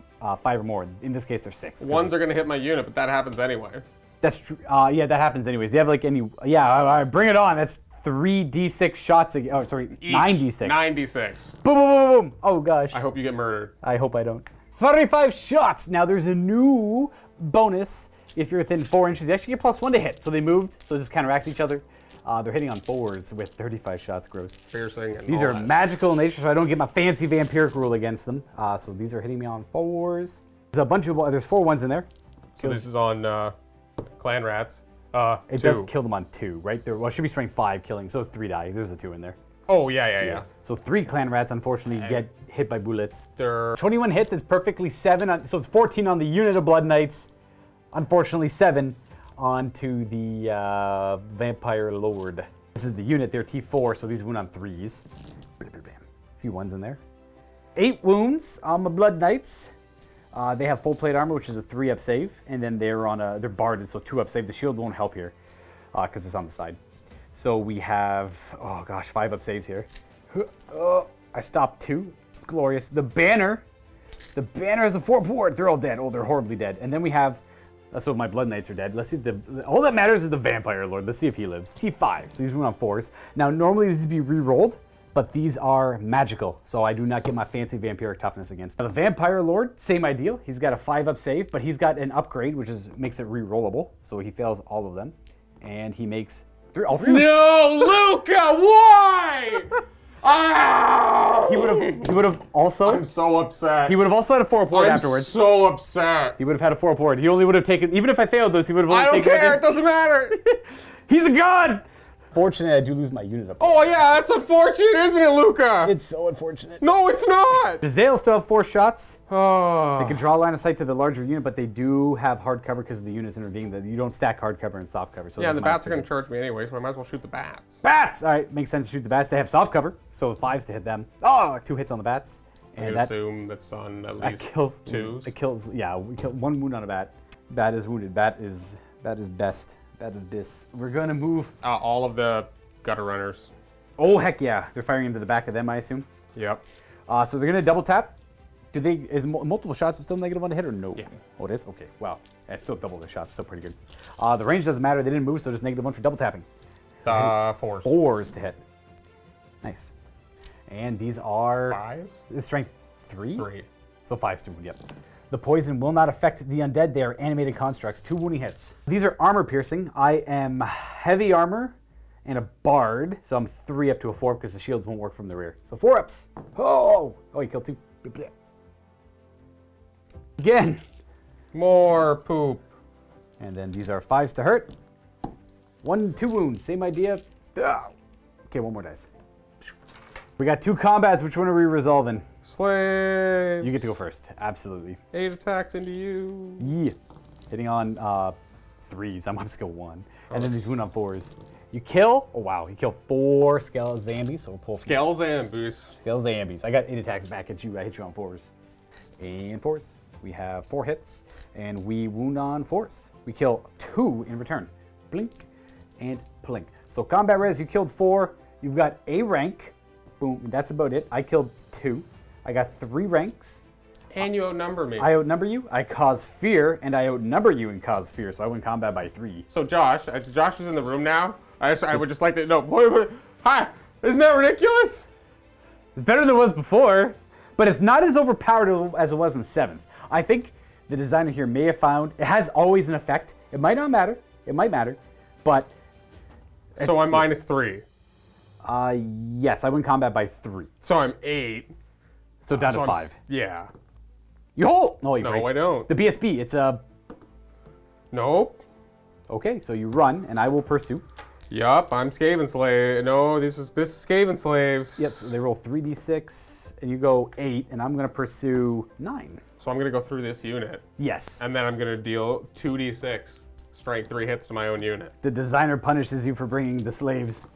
5 or more. In this case, there's 6. Ones are going to hit my unit, but that happens anyway. That's true. Yeah, that happens anyways. Do you have like any? Yeah, bring it on. That's 3d6 shots. Oh, sorry, Each, 9d6. 9d6. Boom, boom, boom, boom. Oh gosh. I hope you get murdered. I hope I don't. 35 shots. Now there's a new bonus. If you're within 4 inches, you actually get +1 to hit. So they moved, so it just counteracts each other. They're hitting on 4s with 35 shots gross. Piercing and These all are that. magical in nature, so I don't get my fancy vampiric rule against them. So these are hitting me on 4s. There's a bunch of, there's 4 ones in there. So this is on Clan Rats. It 2. does kill them on 2, right? Well, it should be strength 5 killing, so it's 3 die. There's a 2 in there. Oh, yeah. So 3 clan rats, unfortunately, get hit by bullets. They're 21 hits is perfectly 7, so it's 14 on the unit of Blood Knights. Unfortunately, 7 onto the Vampire Lord. This is the unit, they're T4, so these wound on 3s. Bam, bam, bam. A few 1s in there. 8 wounds on the Blood Knights. They have full plate armor, which is a 3-up save, and then they're barded, so 2-up save. The shield won't help here because it's on the side. So we have, 5-up saves here. I stopped 2. Glorious. The banner has a 4 board. They're all dead. Oh, they're horribly dead. And then we have, so my Blood Knights are dead. Let's see if all that matters is the Vampire Lord. Let's see if he lives. T5, so these went on 4s. Now, normally these would be re-rolled, but these are magical, so I do not get my fancy vampiric toughness against them. The Vampire Lord, same ideal. He's got a 5-up save, but he's got an upgrade, which makes it re-rollable, so he fails all of them. And he makes all 3 of them. No, Luka, why? He would have also. I'm so upset. He would have also had a 4-up board I'm afterwards. so upset. He would have had a 4-up board. He only would have taken, even if I failed those, he would have only I don't taken. care. It doesn't matter. He's a god. Fortunately, I do lose my unit up. Oh yeah, that's unfortunate, isn't it, Luka? It's so unfortunate. No, it's not. Zale still have 4 shots. Oh. They can draw line of sight to the larger unit, but they do have hard cover because of the units intervening. You don't stack hard cover and soft cover. So Yeah, and the there's bats are going -2. to charge me anyway, so I might as well shoot the bats. Bats! All right, makes sense to shoot the bats. They have soft cover, so 5s to hit them. Oh, 2 hits on the bats. I And that assume that's on at That least kills 2s. It kills. Yeah, we kill 1 wound on a bat. Bat is wounded. Bat is best. That is bis. We're gonna move. All of the gutter runners. Oh heck yeah! They're firing into the back of them, I assume. Yep. So they're gonna double tap. Is multiple shots still -1 to hit or no? Yeah. Oh, it is. Okay. Wow. That's still double the shots. Still pretty good. The range doesn't matter. They didn't move, so just -1 for double tapping. 4s. 4s to hit. Nice. And these are 5s? strength 3. 3. So 5s to wound, yep. The poison will not affect the undead. They are animated constructs. 2 wounding hits. These are armor piercing. I am heavy armor and a bard, so I'm 3 up to a 4 because the shields won't work from the rear. So 4 ups. Oh, he killed 2. Again. More poop. And then these are 5s to hurt. 1, 2 wounds. Same idea. Okay, 1 more dice. We got 2 combats. Which one are we resolving? Slave. You get to go first. Absolutely. 8 attacks into you. Yeah. Hitting on 3s. I'm on skill 1. And then these wound on 4s. You kill. Oh, wow. You kill 4 Skell Zambies. So we'll pull Skells and boost. Skell Zambies. I got 8 attacks back at you. I hit you on 4s. And 4s. We have 4 hits. And we wound on 4s. We kill 2 in return. Blink and plink. So combat res, you killed 4. You've got a rank. Boom. That's about it. I killed 2. I got 3 ranks. And you outnumber me. I outnumber you. I cause fear, and I outnumber you and cause fear. So I win combat by 3. So Josh is in the room now. I would just like to know. Hi, isn't that ridiculous? It's better than it was before, but it's not as overpowered as it was in 7th. I think the designer here may have found it has always an effect. It might not matter. It might matter, but So I'm -3. yes, I win combat by 3. So I'm 8. So down So to I'm 5. Yeah. You hold. No, you No, break. I don't. The BSB. It's a Nope. okay. So you run, and I will pursue. Yup, I'm Skaven Slave. No, this is Skaven Slaves. Yep. So they roll 3d6, and you go 8, and I'm gonna pursue 9. So I'm gonna go through this unit, Yes. and then I'm gonna deal 2d6, strength 3 hits to my own unit. The designer punishes you for bringing the slaves.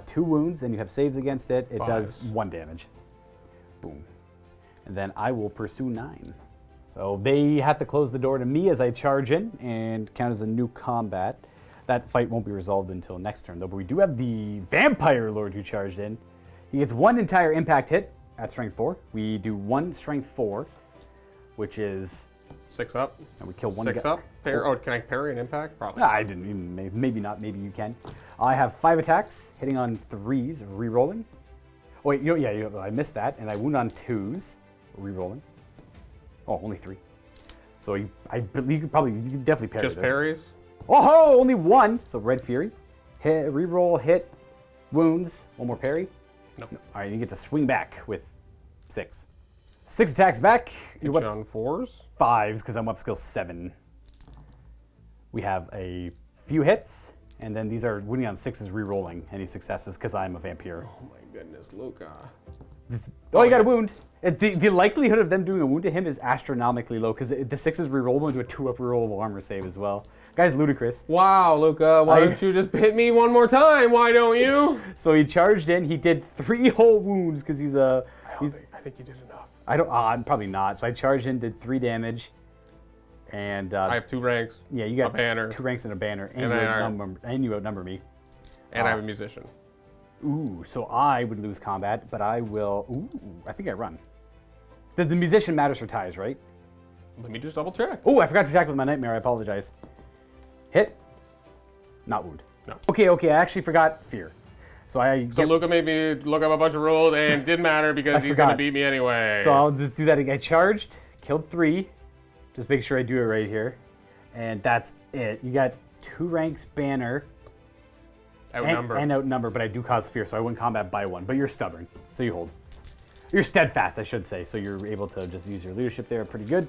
2 wounds, and you have saves against it. It does 5s. 1 damage. Boom. And then I will pursue 9. So they have to close the door to me as I charge in and count as a new combat. That fight won't be resolved until next turn, though. But we do have the Vampire Lord who charged in. He gets 1 entire impact hit at strength 4. We do 1 strength 4, which is 6 up. And we kill 1 6 guy. up. Oh, can I parry an impact? Probably. I didn't even. Maybe not. Maybe you can. I have 5 attacks, hitting on 3s, re-rolling. Oh, wait, I missed that, and I wound on 2s, re-rolling. Oh, only 3. So I believe you could definitely parry Just this. parries. Oh, only 1. So Red Fury, hit, re-roll, hit, wounds, 1 more parry. Nope. All right, you get to swing back with 6. 6 attacks back. You're on 4s. 5s because I'm up skill 7. We have a few hits, and then these are winning on 6s, re-rolling any successes because I'm a vampire. Oh my goodness, Luka. Oh, you got a wound. The likelihood of them doing a wound to him is astronomically low because the 6s re-roll into a 2-up rerollable armor save as well. Guy's ludicrous. Wow, Luka, why don't you just hit me one more time? Why don't you? So he charged in. He did 3 whole wounds because he's a. I think you did enough. I don't. Probably not. So I charged in, did 3 damage, and I have 2 ranks. yeah, you got a banner, 2 ranks and a banner, and, you outnumber me. and I have a musician. Ooh, so I would lose combat, but I will. Ooh, I think I run. The musician matters for ties, right? Let me just double check. Oh, I forgot to attack with my nightmare. I apologize. Hit. Not wound. No. Okay. I actually forgot fear. So Luka made me look up a bunch of rules and didn't matter because he's gonna beat me anyway. So I'll just do that again. I charged, killed 3. Just make sure I do it right here, and that's it. You got 2 ranks banner. Outnumber. And outnumber, but I do cause fear, so I win combat by 1. But you're stubborn, so you hold. You're steadfast, I should say, so you're able to just use your leadership there pretty good.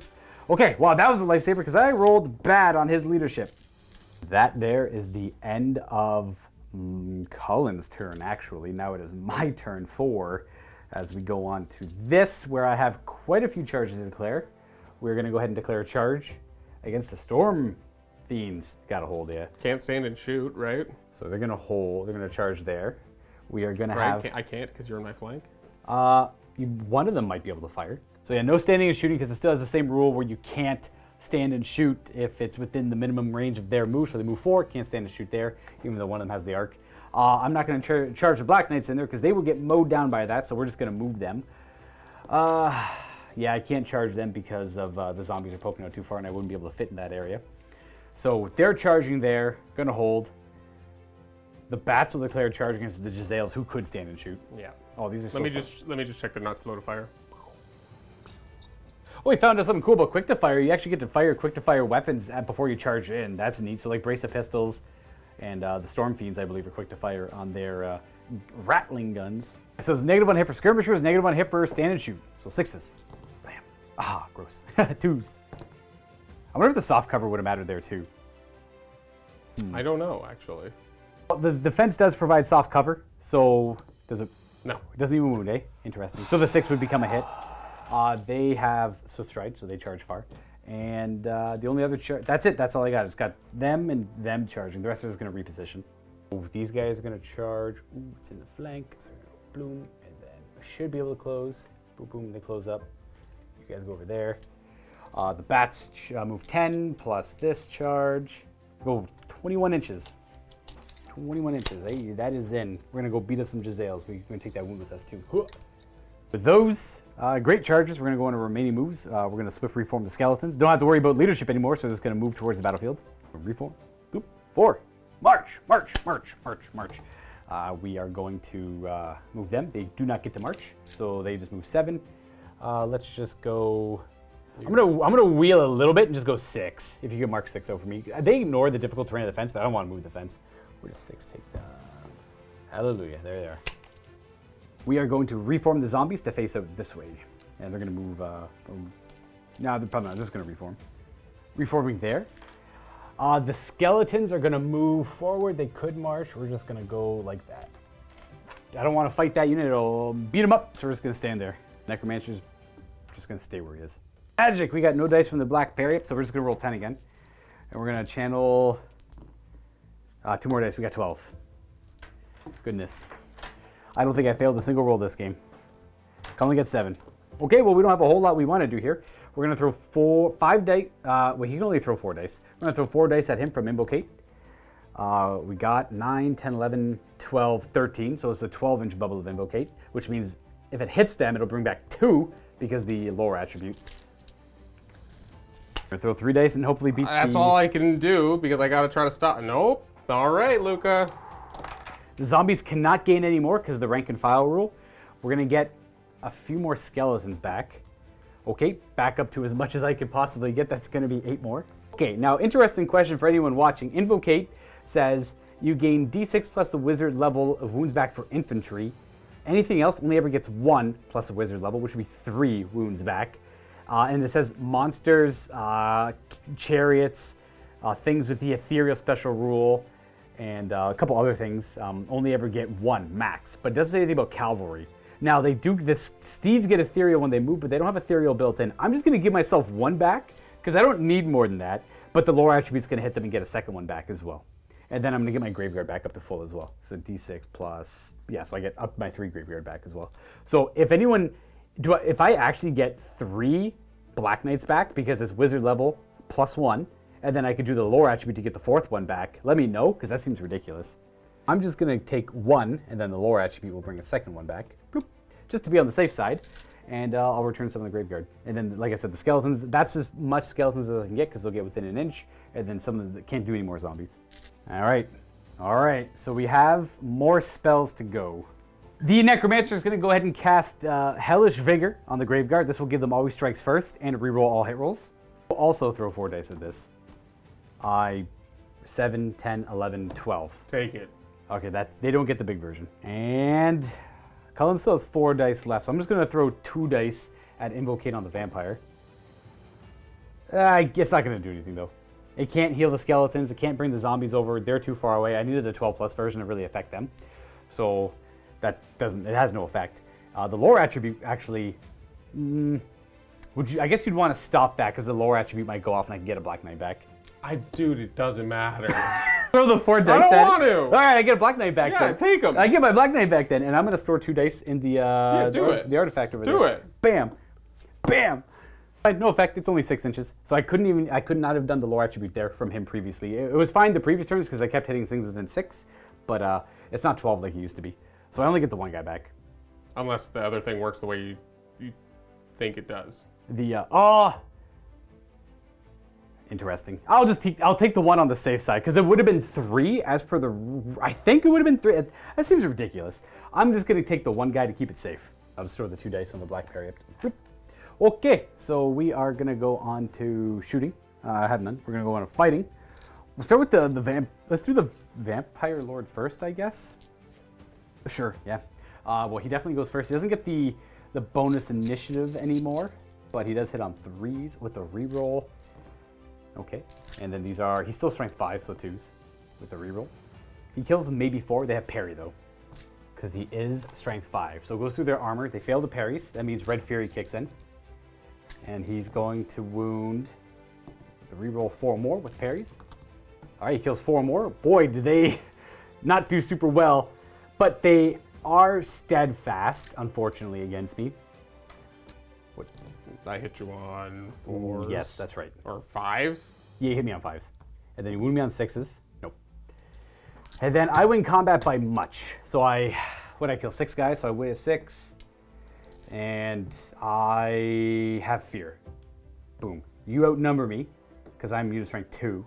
Okay, wow, that was a lifesaver because I rolled bad on his leadership. That there is the end of Cullen's turn, actually. Now it is my turn 4 as we go on to this, where I have quite a few charges to declare. We're going to go ahead and declare a charge against the Storm Fiends. Got a hold, yeah. Can't stand and shoot, right? So they're going to hold, they're going to charge there. We are going to have... I can't because you're on my flank. One of them might be able to fire. So yeah, no standing and shooting because it still has the same rule where you can't stand and shoot if it's within the minimum range of their move. So they move 4, can't stand and shoot there, even though one of them has the arc. I'm not going to charge the Black Knights in there because they will get mowed down by that, so we're just going to move them. Yeah, I can't charge them because of the zombies are poking out too far and I wouldn't be able to fit in that area. So they're charging there, going to hold. The bats will declare charge against the Jezzails, who could stand and shoot. Yeah. Oh, these are Let me just check they're not slow to fire. Oh, we found out something cool about quick to fire. You actually get to fire quick to fire weapons before you charge in. That's neat. So like brace of pistols and the Storm Fiends, I believe, are quick to fire on their rattling guns. So it's -1 hit for skirmishers, -1 hit for stand and shoot. So 6s. Bam. Ah, gross. 2s. I wonder if the soft cover would have mattered there too. I don't know, actually. The defense does provide soft cover, so does it? No. It doesn't even wound, eh? Interesting. So the 6 would become a hit. They have Swift Stride, so they charge far. And the only other charge, that's it. That's all I got. It's got them and them charging. The rest of it is going to reposition. Ooh, these guys are going to charge. Ooh, it's in the flank. So we're going to bloom, and then we should be able to close. Boom, boom, they close up. You guys go over there. The bats move 10 plus this charge. Go 21 inches. 21 inches. Hey, that is in. We're going to go beat up some Jezzails. We're going to take that wound with us too. With those great charges, we're going to go into remaining moves. We're going to swift reform the skeletons. Don't have to worry about leadership anymore, so we're just going to move towards the battlefield. Reform. Boop. 4. March, march, march, march, march. We are going to move them. They do not get to march, so they just move 7. Let's just go... I'm gonna wheel a little bit and just go 6. If you can mark 6 over me. They ignore the difficult terrain of the fence, but I don't want to move the fence. Where does 6 take down? Hallelujah. There they are. We are going to reform the zombies to face out this way. And they're going to move... no, they're probably not. They're just going to reform. Reforming there. The skeletons are going to move forward. They could march. We're just going to go like that. I don't want to fight that unit. It'll beat them up, so we're just going to stand there. Necromancer's just going to stay where he is. Magic. We got no dice from the Black Parry, so we're just going to roll 10 again. And we're going to channel... 2 more dice. We got 12. Goodness. I don't think I failed a single roll this game. Cullen gets 7. Okay, well, we don't have a whole lot we want to do here. We're going to throw 5 dice. Well, he can only throw 4 dice. We're going to throw 4 dice at him from Invocate. We got 9, 10, 11, 12, 13. So it's the 12-inch bubble of Invocate, which means if it hits them, it'll bring back 2 because the lower attribute. We're going to throw 3 dice and hopefully beat That's all I can do because I got to try to stop. Nope. All right, Luka. The zombies cannot gain any more because of the rank and file rule. We're going to get a few more skeletons back. Okay, back up to as much as I can possibly get. That's going to be 8 more. Okay, now interesting question for anyone watching. Invocate says you gain d6 plus the wizard level of wounds back for infantry. Anything else only ever gets 1 plus a wizard level, which would be 3 wounds back. And it says monsters, chariots, things with the ethereal special rule, and a couple other things only ever get 1 max. But it doesn't say anything about cavalry. Now they do, the steeds get ethereal when they move, but they don't have ethereal built in. I'm just going to give myself 1 back because I don't need more than that. But the lower attribute's going to hit them and get a second 1 back as well. And then I'm going to get my graveyard back up to full as well. So d6 plus, yeah, so I get up my 3 graveyard back as well. So if anyone, if I actually get 3 Black Knights back because it's wizard level plus 1, and then I could do the lower attribute to get the 4th 1 back, let me know because that seems ridiculous. I'm just going to take 1, and then the lower attribute will bring a second 1 back, boop, just to be on the safe side, and I'll return some of the graveyard. And then, like I said, the skeletons, that's as much skeletons as I can get because they'll get within an inch, and then some of them can't do any more zombies. All right, so we have more spells to go. The Necromancer is going to go ahead and cast Hellish Vigor on the Graveguard. This will give them always strikes first and reroll all hit rolls. We'll also throw 4 dice at this. 7, 10, 11, 12. Take it. Okay, they don't get the big version. And Cullen still has 4 dice left, so I'm just going to throw 2 dice at Invocate on the Vampire. It's not going to do anything, though. It can't heal the skeletons. It can't bring the zombies over. They're too far away. I needed the 12+ version to really affect them. So it has no effect. The lower attribute actually, I guess you'd want to stop that because the lower attribute might go off and I can get a Black Knight back. Dude, it doesn't matter. Throw the 4 dice. I don't want to. All right, I get a Black Knight back then. Yeah, take them. I get my Black Knight back then, and I'm going to store 2 dice in the the artifact over there. Do it. Bam, bam. No effect. It's only 6 inches, so I could not have done the lower attribute there from him previously. It was fine the previous turns because I kept hitting things within 6, but it's not 12 like it used to be. So I only get the 1 guy back. Unless the other thing works the way you think it does. Interesting. I'll take the 1 on the safe side because it would have been 3 as per the. I think it would have been 3. That seems ridiculous. I'm just gonna take the 1 guy to keep it safe. I'll just throw the 2 dice on the Black Parry. Okay, so we are gonna go on to shooting. I have none. We're gonna go on to fighting. We'll start with the Let's do the Vampire Lord first, I guess. Sure. Yeah. Well, he definitely goes first. He doesn't get the bonus initiative anymore, but he does hit on 3s with a reroll. Okay, and then he's still strength 5, so 2s with the reroll. He kills maybe 4. They have parry though, because he is strength 5. So it goes through their armor. They fail the parries. That means Red Fury kicks in, and he's going to wound with the reroll 4 more with parries. All right, he kills 4 more. Boy, do they not do super well, but they are steadfast, unfortunately, against me. What? I hit you on 4s. Yes, that's right. Or 5s? Yeah, you hit me on 5s. And then you wound me on 6s. Nope. And then I win combat by much. So I kill 6 guys, so I win a 6. And I have fear. Boom. You outnumber me, because I'm unit strength 2.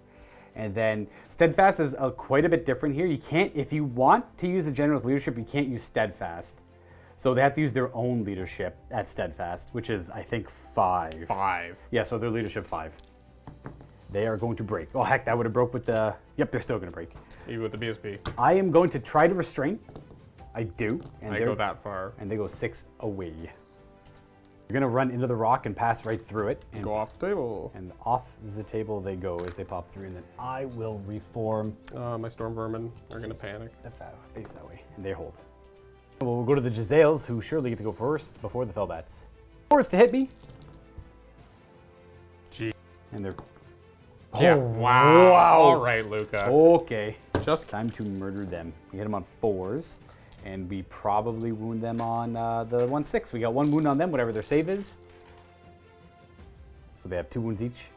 And then steadfast is quite a bit different here. You can't, if you want to use the general's leadership, you can't use steadfast. So they have to use their own leadership at steadfast, which is, I think, 5. 5. Yeah, so their leadership 5. They are going to break. Oh, heck, that would have broke with the... Yep, they're still going to break. Even with the BSB. I am going to try to restrain. I do. And I go that far. And they go 6 away. You're going to run into the rock and pass right through it. And go off the table. And off the table they go as they pop through, and then I will reform. My storm vermin are going to panic. Face that way, and they hold. We'll go to the Giselles, who surely get to go first before the Fellbats. Forced to hit me. Gee. And they're... Yeah, wow. All right, Luka. Okay. Just time to murder them. We hit them on 4s. And we probably wound them on the 1/6. We got 1 wound on them, whatever their save is. So they have 2 wounds each.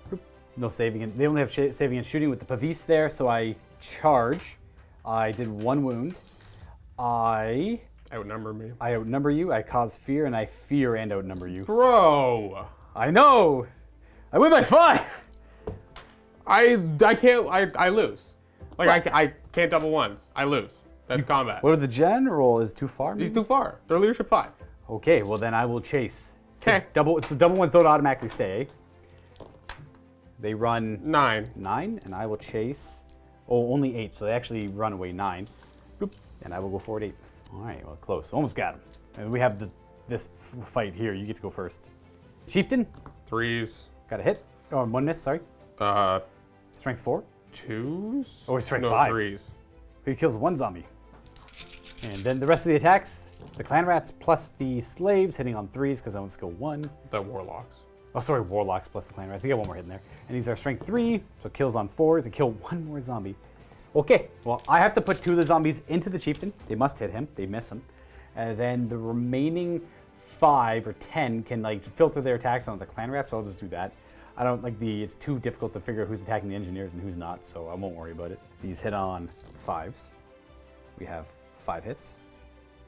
Boop. No saving. They only have saving and shooting with the Pavis there, so I charge. I did 1 wound. I Outnumber me. outnumber you. I cause fear, and I fear and outnumber you. Bro! I know! I win by 5! I can't, I lose. Like, I can't double ones. I lose. That's combat. What if the general is too far? He's too far. They're leadership 5. Okay, well then I will chase. Okay. Double ones don't automatically stay. They run 9. 9, and I will chase. Oh, only 8, so they actually run away 9. Boop, and I will go forward 8. All right, well, close. Almost got him. And we have this fight here. You get to go first. Chieftain, 3s. got a hit. Oh, 1 miss, sorry. Strength 4. 2s? Oh, strength no, 5. 3s. He kills 1 zombie. And then the rest of the attacks, the clan rats plus the slaves hitting on 3s because I went skill 1. The warlocks. Oh, sorry, warlocks plus the clan rats. You get 1 more hit in there. And these are strength 3, so kills on 4s and kill 1 more zombie. Okay, well, I have to put 2 of the zombies into the chieftain. They must hit him. They miss him. And then the remaining 5 or 10 can like filter their attacks on the clan rats, so I'll just do that. I don't like it's too difficult to figure out who's attacking the engineers and who's not, so I won't worry about it. These hit on 5s. We have 5 hits.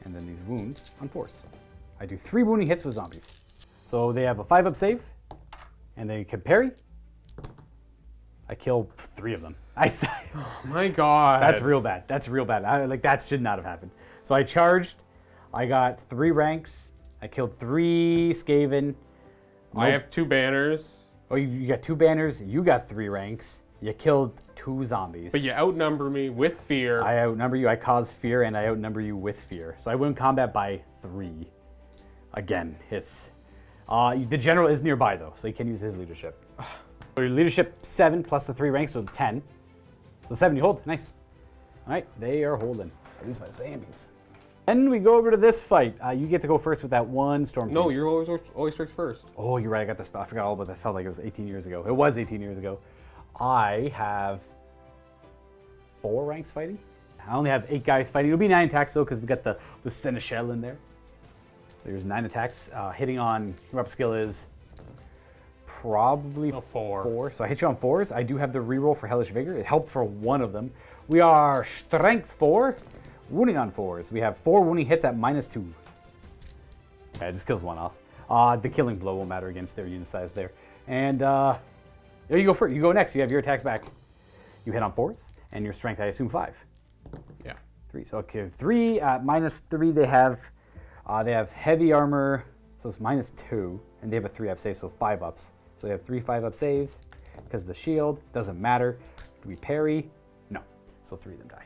And then these wound on 4s. I do 3 wounding hits with zombies. So they have a 5-up save, and they can parry. I kill 3 of them. Oh my god. That's real bad. That's real bad. That should not have happened. So I charged. I got 3 ranks. I killed 3 Skaven. I have 2 banners. Oh, you got 2 banners. You got 3 ranks. You killed 2 zombies. But you outnumber me with fear. I outnumber you. I cause fear, and I outnumber you with fear. So I win combat by 3. Again, hits. The general is nearby though, so he can use his leadership. So your leadership 7 plus the 3 ranks, so 10. So 7 you hold. Nice. All right, they are holding. I lose my zombies. Then we go over to this fight. You get to go first with that 1 storm. No, you're always strikes first. Oh, you're right. I got this. I forgot all about that. Felt like it was 18 years ago. It was 18 years ago. I have 4 ranks fighting. I only have 8 guys fighting. It'll be 9 attacks though, because we got the Seneschal in there. There's 9 attacks. Hitting on your up skill is probably a 4. 4. So I hit you on 4s. I do have the reroll for Hellish Vigor. It helped for 1 of them. We are strength 4, wounding on 4s. We have 4 wounding hits at -2. Yeah, it just kills 1 off. The killing blow won't matter against their unit size there. And there you go first. You go next. You have your attacks back. You hit on 4s, and your strength, I assume, 5. Yeah. 3. So okay, 3 -3. They have heavy armor, so it's -2, and they have a 3-up save, so 5 ups. So they have 3 5-up saves because the shield doesn't matter. Do we parry? No. So 3 of them die.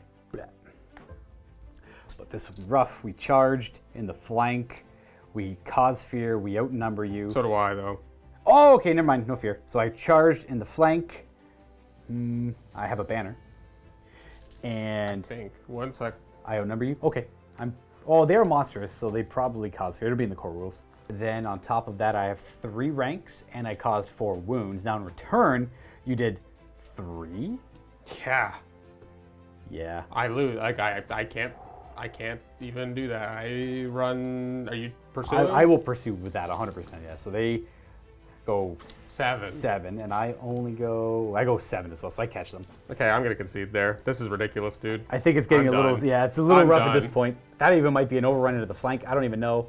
But this would be rough. We charged in the flank. We cause fear. We outnumber you. So do I, though. Oh, okay, never mind. No fear. So I charged in the flank. I have a banner. And I think. 1 sec. I outnumber you. Okay. Oh, they're monstrous, so they probably cause fear. It'll be in the core rules. Then on top of that, I have 3 ranks, and I caused 4 wounds. Now in return, you did 3. Yeah. Yeah. I lose. Like I can't even do that. I run. Are you pursuing? I will pursue with that 100%. Yeah. So they go 7. 7, and I go 7 as well. So I catch them. Okay, I'm gonna concede there. This is ridiculous, dude. I think it's getting I'm a little. done. Yeah, it's a little I'm rough at this done. point. That even might be an overrun into the flank. I don't even know.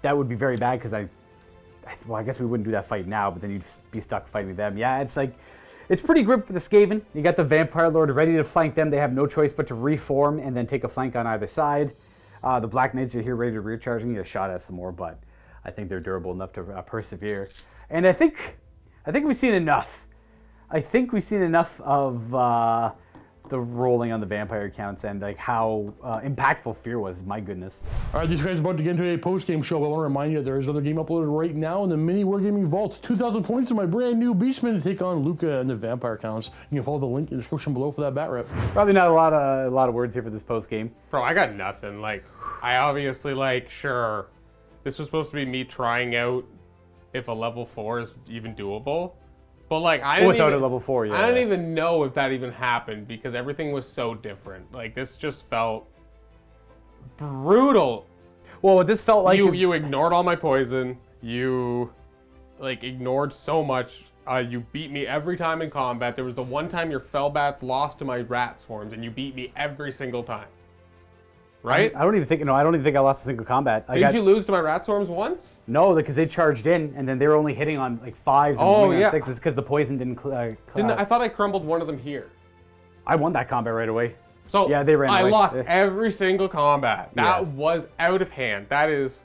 That would be very bad because I guess we wouldn't do that fight now, but then you'd be stuck fighting them. Yeah, it's pretty grim for the Skaven. You got the Vampire Lord ready to flank them. They have no choice but to reform and then take a flank on either side. The Black Knights are here ready to rear charge and get a shot at some more, but I think they're durable enough to persevere. And I think we've seen enough. I think we've seen enough of the rolling on the vampire counts and like how impactful fear was. My goodness. All right, these guys are about to get into a post-game show, but I want to remind you that there is another game uploaded right now in the MiniWarGaming Vault. 2,000 points of my brand new Beastmen to take on Luka and the vampire counts. You can follow the link in the description below for that bat rip. Probably not a lot of words here for this post game. Bro, I got nothing. Like, I obviously sure, this was supposed to be me trying out if a level 4 is even doable. But I didn't without even, a level 4, yeah. I don't even know if that even happened because everything was so different. Like, this just felt brutal. Well, what this felt like is, You ignored all my poison. You like ignored so much. You beat me every time in combat. There was the one time your fell bats lost to my rat swarms, and you beat me every single time. Right? I don't even think I lost a single combat. Did you lose to my rat swarms once? No, because they charged in, and then they were only hitting on like 5s and winning on 6s because the poison didn't. I thought I crumbled one of them here. I won that combat right away. So yeah, they ran I away. lost every single combat. That was out of hand. That is,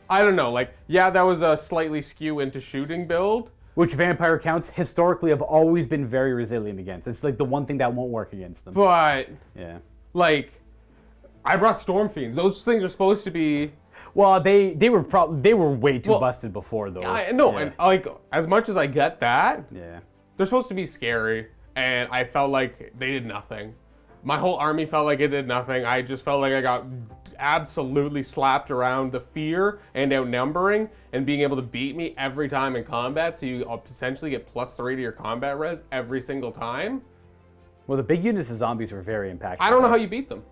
I don't know. Like, yeah, that was a slightly skew into shooting build. Which vampire counts historically have always been very resilient against. It's like the one thing that won't work against them. But yeah, like, I brought Storm Fiends. Those things are supposed to be. Well, they were way too busted before though. And like as much as I get that, they're supposed to be scary, and I felt like they did nothing. My whole army felt like it did nothing. I just felt like I got absolutely slapped around the fear and outnumbering and being able to beat me every time in combat. So you essentially get +3 to your combat res every single time. Well, the big units of zombies were very impactful. I don't know how you beat them.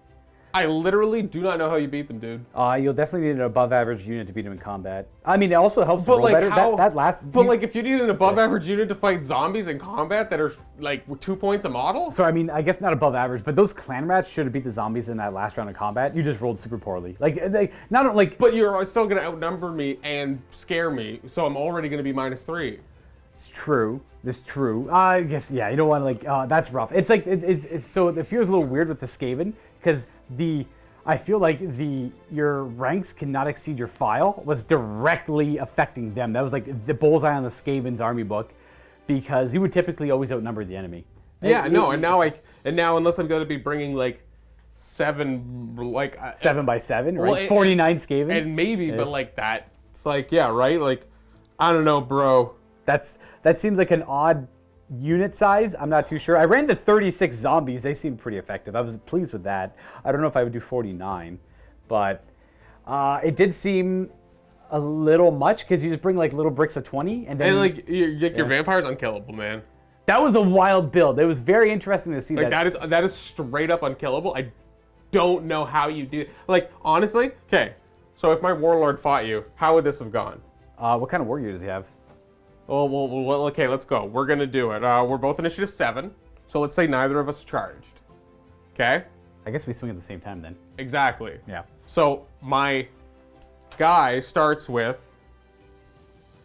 I literally do not know how you beat them, dude. You'll definitely need an above-average unit to beat them in combat. I mean, it also helps to roll better. But if you need an above-average unit to fight zombies in combat that are like 2 points a model. So I mean, I guess not above average, but those clan rats should have beat the zombies in that last round of combat. You just rolled super poorly. But you're still gonna outnumber me and scare me, so I'm already gonna be -3. It's true. It's true. I guess you don't want to that's rough. It's like so it feels a little weird with the Skaven because I feel like your ranks cannot exceed your file was directly affecting them. That was like the bullseye on the Skaven's army book because you would typically always outnumber the enemy. And now unless I'm going to be bringing like 7 by 7, right? 49 Skaven. And maybe, but like that, it's like right? Like I don't know, bro. That seems like an odd unit size. I'm not too sure. I ran the 36 zombies. They seemed pretty effective. I was pleased with that. I don't know if I would do 49, but it did seem a little much because you just bring like little bricks of 20 and then your vampire's unkillable, man. That was a wild build. It was very interesting to see that is straight up unkillable. I don't know how you do. Like honestly, okay. So if my warlord fought you, how would this have gone? What kind of warrior does he have? Well, okay, let's go. We're gonna do it. We're both initiative 7, so let's say neither of us charged. Okay? I guess we swing at the same time then. Exactly. Yeah. So my guy starts with.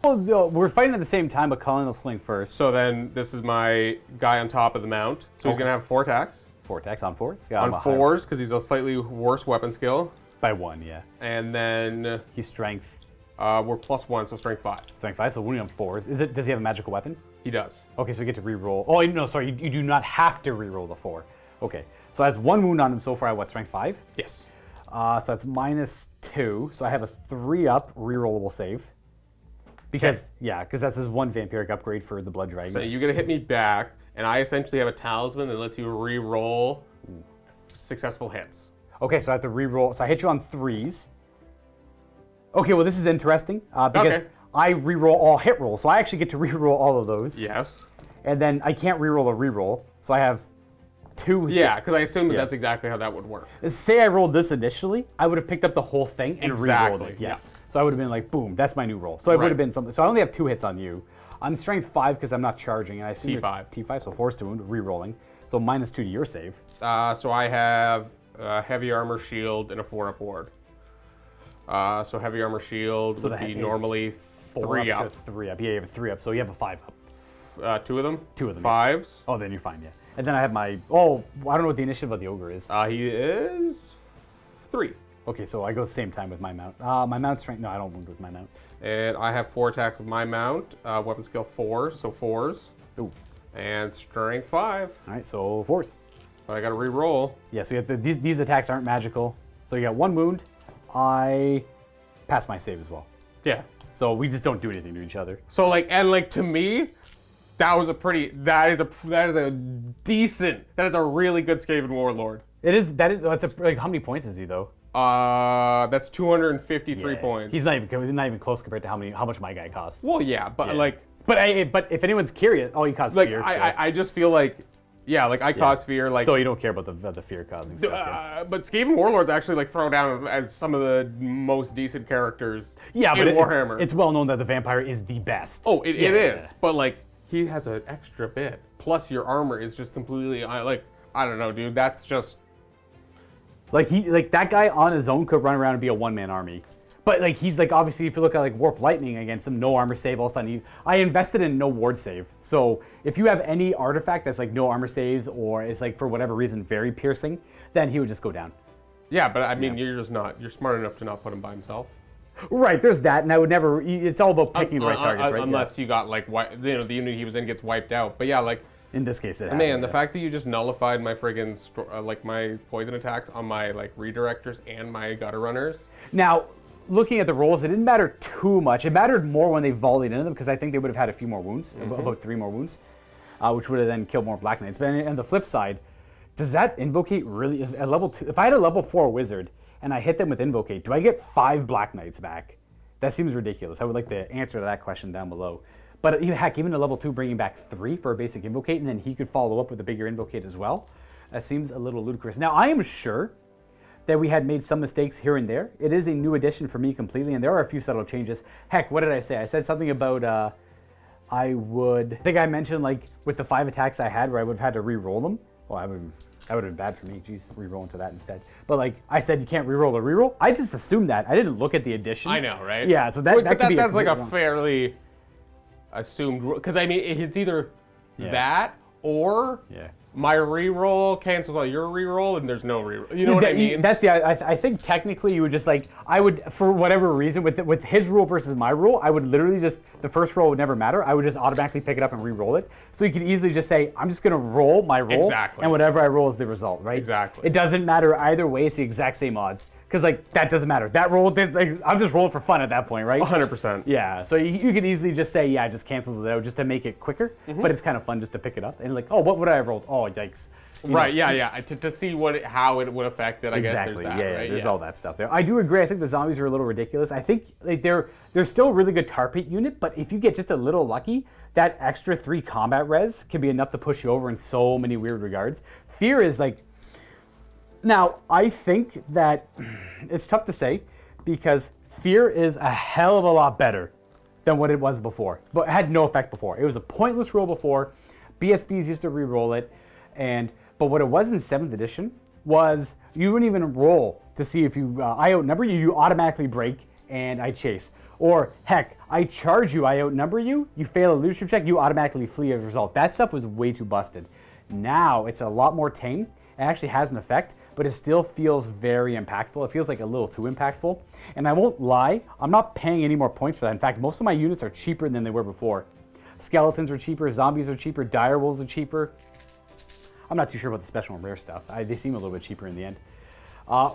Well, we're fighting at the same time, but Cullen will swing first. So then this is my guy on top of the mount. So he's gonna have 4 attacks. 4 attacks on 4s. On 4s, because he's a slightly worse weapon skill. By 1, yeah. And then he's strength. We're +1, so strength 5. Strength 5, so wounding on 4s. Does he have a magical weapon? He does. Okay, so we get to reroll. Oh, no, sorry, you do not have to reroll the 4. Okay, so that's 1 wound on him so far at what, strength 5? Yes. So that's -2, so I have a 3-up rerollable save. Because that's his 1 vampiric upgrade for the Blood Dragon. So you're gonna hit me back, and I essentially have a talisman that lets you re-roll successful hits. Okay, so I have to re-roll. So I hit you on 3s. Okay, well this is interesting because I re-roll all hit rolls, so I actually get to re-roll all of those. Yes. And then I can't re-roll a re-roll, so I have 2. Yeah, because I assume that's exactly how that would work. Say I rolled this initially, I would have picked up the whole thing and re-rolled it. Yes. Yeah. So I would have been like, boom, that's my new roll. So it would have been something. So I only have 2 hits on you. I'm strength 5 because I'm not charging, and I assume T5. T5, so force to wound, re-rolling. So -2 to your save. So I have heavy armor, shield, and a 4-up ward. So heavy armor shield would be normally 3-up. 3-up. Yeah, you have a 3-up, so you have a 5-up. 2 of them? 2 of them. 5s? Oh, then you're fine, yeah. And then I have my... Oh, I don't know what the initiative of the ogre is. He is 3. Okay, so I go the same time with my mount. My mount strength... No, I don't wound with my mount. And I have 4 attacks with my mount. Weapon skill 4, so 4s. Ooh. And strength 5. All right, so 4s. But I got to re-roll. Yeah, so you have these attacks aren't magical. So you got 1 wound. I pass my save as well. Yeah. So we just don't do anything to each other. So to me, that is a really good Skaven warlord. How many points is he though? That's 253 points. He's not even close compared to how much my guy costs. Well, yeah, but But if anyone's curious, he costs fear. I just feel like Yeah, like I cause fear, like. So you don't care about the fear causing stuff. Yeah. But Skaven Warlords actually like throw down as some of the most decent characters. Yeah, but in Warhammer. It's well known that the vampire is the best. Oh, it is. But like he has an extra bit. Plus your armor is just completely like I don't know, dude. That's just like that guy on his own could run around and be a one-man army. But like he's like obviously if you look at like Warp Lightning against him, no armor save, all of a sudden I invested in no ward save. So if you have any artifact that's like no armor saves or it's like for whatever reason very piercing, then he would just go down. yeah, but I mean you're smart enough to not put him by himself. Right, there's that, and I would never. It's all about picking the right targets, right? Unless you got like the unit he was in gets wiped out. But yeah, like in this case, the fact that you just nullified my friggin' like my poison attacks on my like redirectors and my gutter runners. Now, looking at the rolls, it didn't matter too much. It mattered more when they volleyed into them because I think they would have had a few more wounds, about 3 more wounds, which would have then killed more Black Knights. But on the flip side, does that Invocate really at level 2? If I had a level 4 wizard and I hit them with Invocate, do I get 5 Black Knights back? That seems ridiculous. I would like the answer to that question down below. But heck, even a level 2 bringing back 3 for a basic Invocate, and then he could follow up with a bigger Invocate as well. That seems a little ludicrous. Now, I am sure that we had made some mistakes here and there. It is a new addition for me completely, and there are a few subtle changes. Heck, what did I say? I said something about I think I mentioned like with the 5 attacks I had where I would have had to re-roll them. Well, that would have been bad for me. Jeez, re-roll into that instead. But like I said, you can't re-roll a re-roll. I just assumed that. I didn't look at the addition. I know, right? Yeah, so that's like a fairly assumed rule. Because I mean, it's either that or my reroll cancels out your reroll, and there's no reroll. You know what I mean? That's I think technically you would just like I would for whatever reason with his rule versus my rule, I would literally just the first roll would never matter. I would just automatically pick it up and re-roll it. So you could easily just say I'm just gonna roll my roll, and whatever I roll is the result, right? Exactly. It doesn't matter either way. It's the exact same odds because like that doesn't matter. That roll, like, I'm just rolling for fun at that point, right? 100%. Yeah. So you could easily just say it just cancels it out just to make it quicker. But it's kind of fun just to pick it up and like what would I have rolled? Oh yikes. Right, yeah. To see how it would affect it, I guess there's that, right? There's all that stuff there. I do agree. I think the zombies are a little ridiculous. I think like they're still a really good tar pit unit, but if you get just a little lucky, that extra 3 combat res can be enough to push you over in so many weird regards. Fear is like... Now, I think that it's tough to say because Fear is a hell of a lot better than what it was before, but it had no effect before. It was a pointless roll before. BSBs used to re-roll it, but what it was in 7th edition was you wouldn't even roll to see if I outnumber you, you automatically break and I chase. Or heck, I charge you, I outnumber you, you fail a leadership check, you automatically flee as a result. That stuff was way too busted. Now it's a lot more tame. It actually has an effect, but it still feels very impactful. It feels like a little too impactful. And I won't lie, I'm not paying any more points for that. In fact, most of my units are cheaper than they were before. Skeletons are cheaper, zombies are cheaper, direwolves are cheaper. I'm not too sure about the special and rare stuff. They seem a little bit cheaper in the end.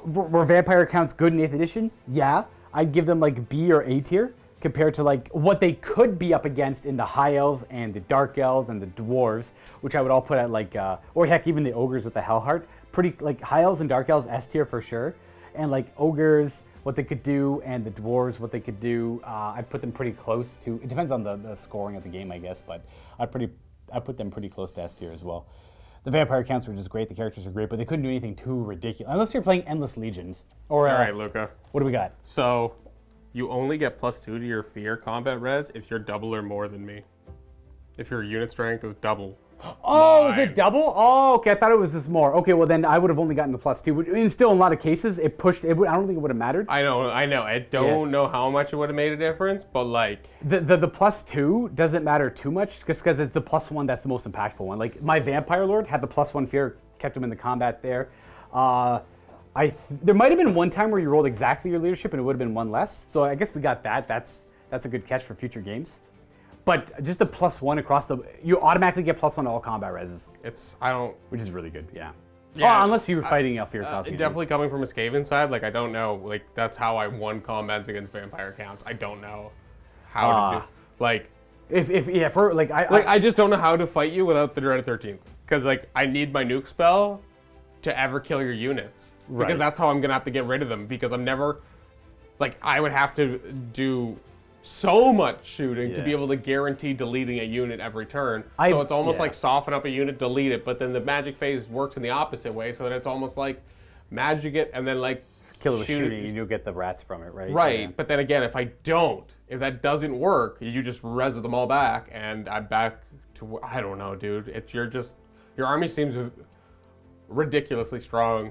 Were vampire counts good in 8th edition? Yeah. I'd give them like B or A tier compared to like what they could be up against in the high elves and the dark elves and the dwarves, which I would all put at like, or heck, even the ogres with the Hellheart. Pretty like high elves and dark elves S tier for sure. And like ogres, what they could do, and the dwarves, what they could do. I'd put them pretty close to, it depends on the scoring of the game, I guess, but I put them pretty close to S tier as well. The vampire counts were just great, the characters are great, but they couldn't do anything too ridiculous. Unless you're playing Endless Legions. Or, all right, Luka. What do we got? So, you only get +2 to your fear combat res if you're double or more than me. If your unit strength is double. Oh, is it double? Oh, okay, I thought it was this more. Okay, well then I would have only gotten the +2. And still, in a lot of cases, it pushed, I don't think it would have mattered. I know. I don't know how much it would have made a difference, but like... The +2 doesn't matter too much, just because it's the +1 that's the most impactful one. Like, my Vampire Lord had the +1 fear, kept him in the combat there. There might have been one time where you rolled exactly your leadership and it would have been 1 less. So I guess we got that. That's a good catch for future games. But just a +1 across you automatically get +1 to all combat reses. Which is really good, yeah. Oh, unless you were fighting fear causing. Definitely coming from a Skaven side, like I don't know, like that's how I won combats against vampire counts. I don't know how to do, like. I just don't know how to fight you without the Dreaded 13th, because like I need my nuke spell to ever kill your units, because that's how I'm gonna have to get rid of them. Because I'm never, like I would have to do so much shooting to be able to guarantee deleting a unit every turn. So it's almost like soften up a unit, delete it, but then the magic phase works in the opposite way, so that it's almost like magic it and then like kill it with shooting and you'll get the rats from it, right? Right, Yeah. but then again, if that doesn't work, you just res them all back, and I'm back to, I don't know, dude. Your army seems ridiculously strong.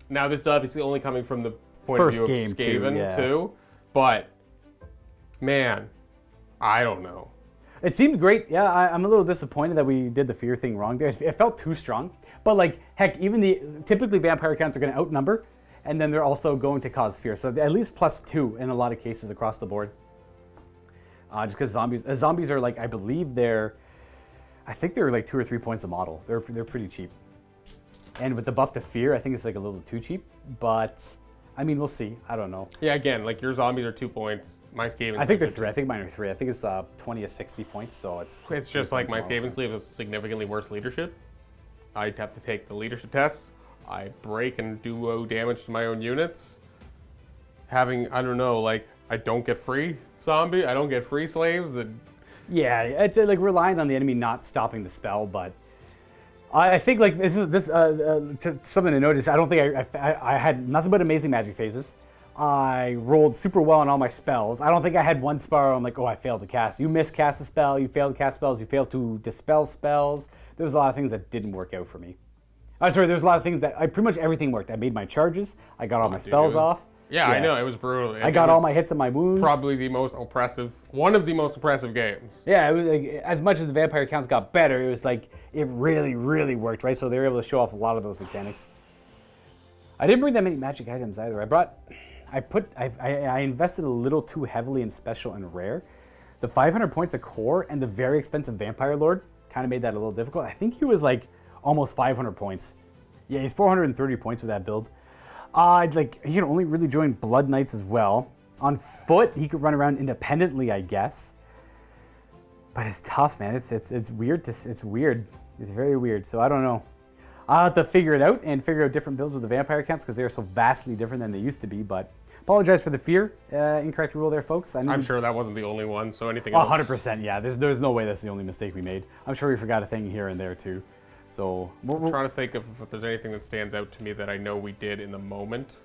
Now, this is obviously only coming from the point First of view game, of too, Skaven, yeah. too, but, man, I don't know. It seemed great. Yeah, I'm a little disappointed that we did the fear thing wrong there. It felt too strong. But like, heck, typically vampire counts are going to outnumber, and then they're also going to cause fear. So at least +2 in a lot of cases across the board. Just because zombies are like, I think they're like 2 or 3 points a model. They're pretty cheap. And with the buff to fear, I think it's like a little too cheap. But I mean, we'll see. I don't know. Yeah, again, like your zombies are 2 points. My Skaven. I think they're 3. I think mine are 3. I think it's 20 to 60 points. So It's just like my Skaven Slaves has significantly worse leadership. I'd have to take the leadership tests. I break and do damage to my own units. I don't know, like, I don't get free zombie. I don't get free slaves. Yeah, it's like relying on the enemy not stopping the spell, but I think like something to notice. I don't think I had nothing but amazing magic phases. I rolled super well on all my spells. I don't think I had one spell where I'm like, oh, I failed to cast. You miscast a spell, you failed to cast spells, you failed to dispel spells. There's a lot of things that didn't work out for me. I'm sorry, there's a lot of things that pretty much everything worked. I made my charges, I got all my spells off. Yeah, I know, it was brutal. I got all my hits and my wounds. Probably one of the most oppressive games. Yeah, it was like, as much as the vampire counts got better, it was like, it really, really worked, right? So they were able to show off a lot of those mechanics. I didn't bring that many magic items either. I invested a little too heavily in special and rare. The 500 points of core and the very expensive Vampire Lord kind of made that a little difficult. I think he was like almost 500 points. Yeah, he's 430 points with that build. He can only really join Blood Knights as well. On foot, he could run around independently, I guess. But it's tough, man. It's weird. It's weird. It's very weird. So I don't know. I'll have to figure it out and figure out different builds with the vampire counts because they're so vastly different than they used to be. But apologize for the fear. Incorrect rule there, folks. I'm sure that wasn't the only one. So anything else? 100%. Yeah. There's no way that's the only mistake we made. I'm sure we forgot a thing here and there too. So I'm trying to think of if there's anything that stands out to me that I know we did in the moment.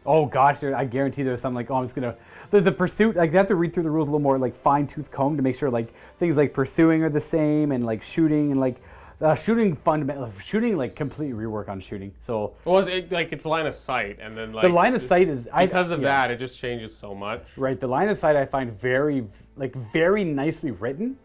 Oh gosh, I guarantee there's something like, oh, I'm just gonna the pursuit. Like you have to read through the rules a little more, like fine-tooth comb to make sure like things like pursuing are the same and like shooting and like shooting like complete rework on shooting. So it's line of sight, and then like the line of sight is because of that it just changes so much. Right, the line of sight I find very nicely written.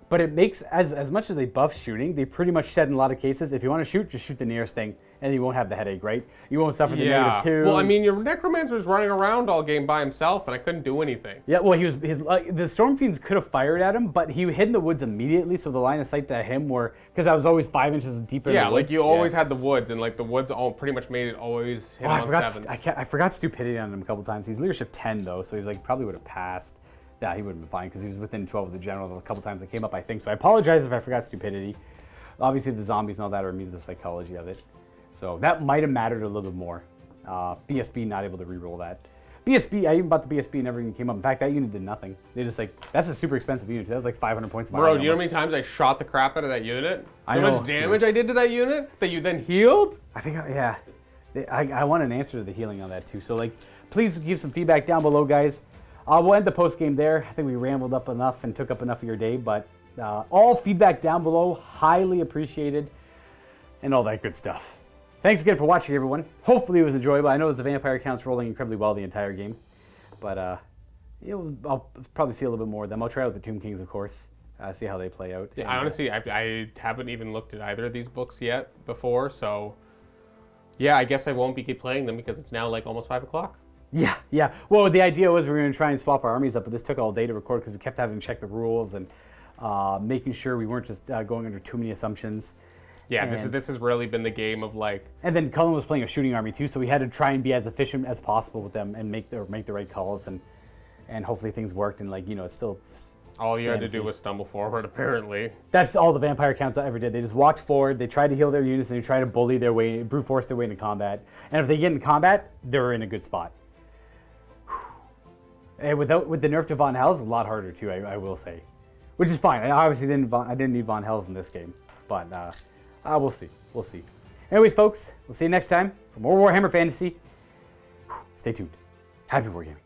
But it makes, as much as they buff shooting, they pretty much said in a lot of cases, if you want to shoot, just shoot the nearest thing, and you won't have the headache, right? You won't suffer the -2. Well, I mean, your Necromancer was running around all game by himself, and I couldn't do anything. Yeah, well, the Storm Fiends could have fired at him, but he hid in the woods immediately, so the line of sight to him were, because I was always 5 inches deeper in the woods. Yeah, like you always had the woods, and like the woods all pretty much made it always hit on 7. I forgot Stupidity on him a couple times. He's leadership 10, though, so he's like probably would have passed. Yeah, he would have been fine because he was within 12 of the general a couple times it came up, I think. So I apologize if I forgot Stupidity. Obviously, the zombies and all that are immune to the psychology of it. So that might have mattered a little bit more. BSB not able to reroll that. BSB, I even bought the BSB and never even came up. In fact, that unit did nothing. They just that's a super expensive unit. That was like 500 points. Bro, do you know how many times I shot the crap out of that unit? How much damage I did to that unit that you then healed? I think, yeah. I want an answer to the healing on that too. So please give some feedback down below, guys. We'll end the post game there. I think we rambled up enough and took up enough of your day, but all feedback down below, highly appreciated, and all that good stuff. Thanks again for watching, everyone. Hopefully it was enjoyable. I know the vampire count's rolling incredibly well the entire game, but I'll probably see a little bit more of them. I'll try out the Tomb Kings, of course, see how they play out. Yeah, honestly, I haven't even looked at either of these books yet before, so yeah, I guess I won't be playing them because it's now like almost 5 o'clock. Yeah. Well, the idea was we were going to try and swap our armies up, but this took all day to record because we kept having to check the rules and making sure we weren't just going under too many assumptions. Yeah, this has really been the game of like. And then Cullen was playing a shooting army too, so we had to try and be as efficient as possible with them and make the right calls and hopefully things worked and it's still. All you had to do was stumble forward, apparently. That's all the vampire counts I ever did. They just walked forward, they tried to heal their units, and they tried to bully their way, brute force their way into combat. And if they get in combat, they're in a good spot. And with the nerf to Von Hell's, a lot harder too. I will say, which is fine. I obviously didn't need Von Hell's in this game, but we'll see. We'll see. Anyways, folks, we'll see you next time for more Warhammer Fantasy. Stay tuned. Happy wargaming.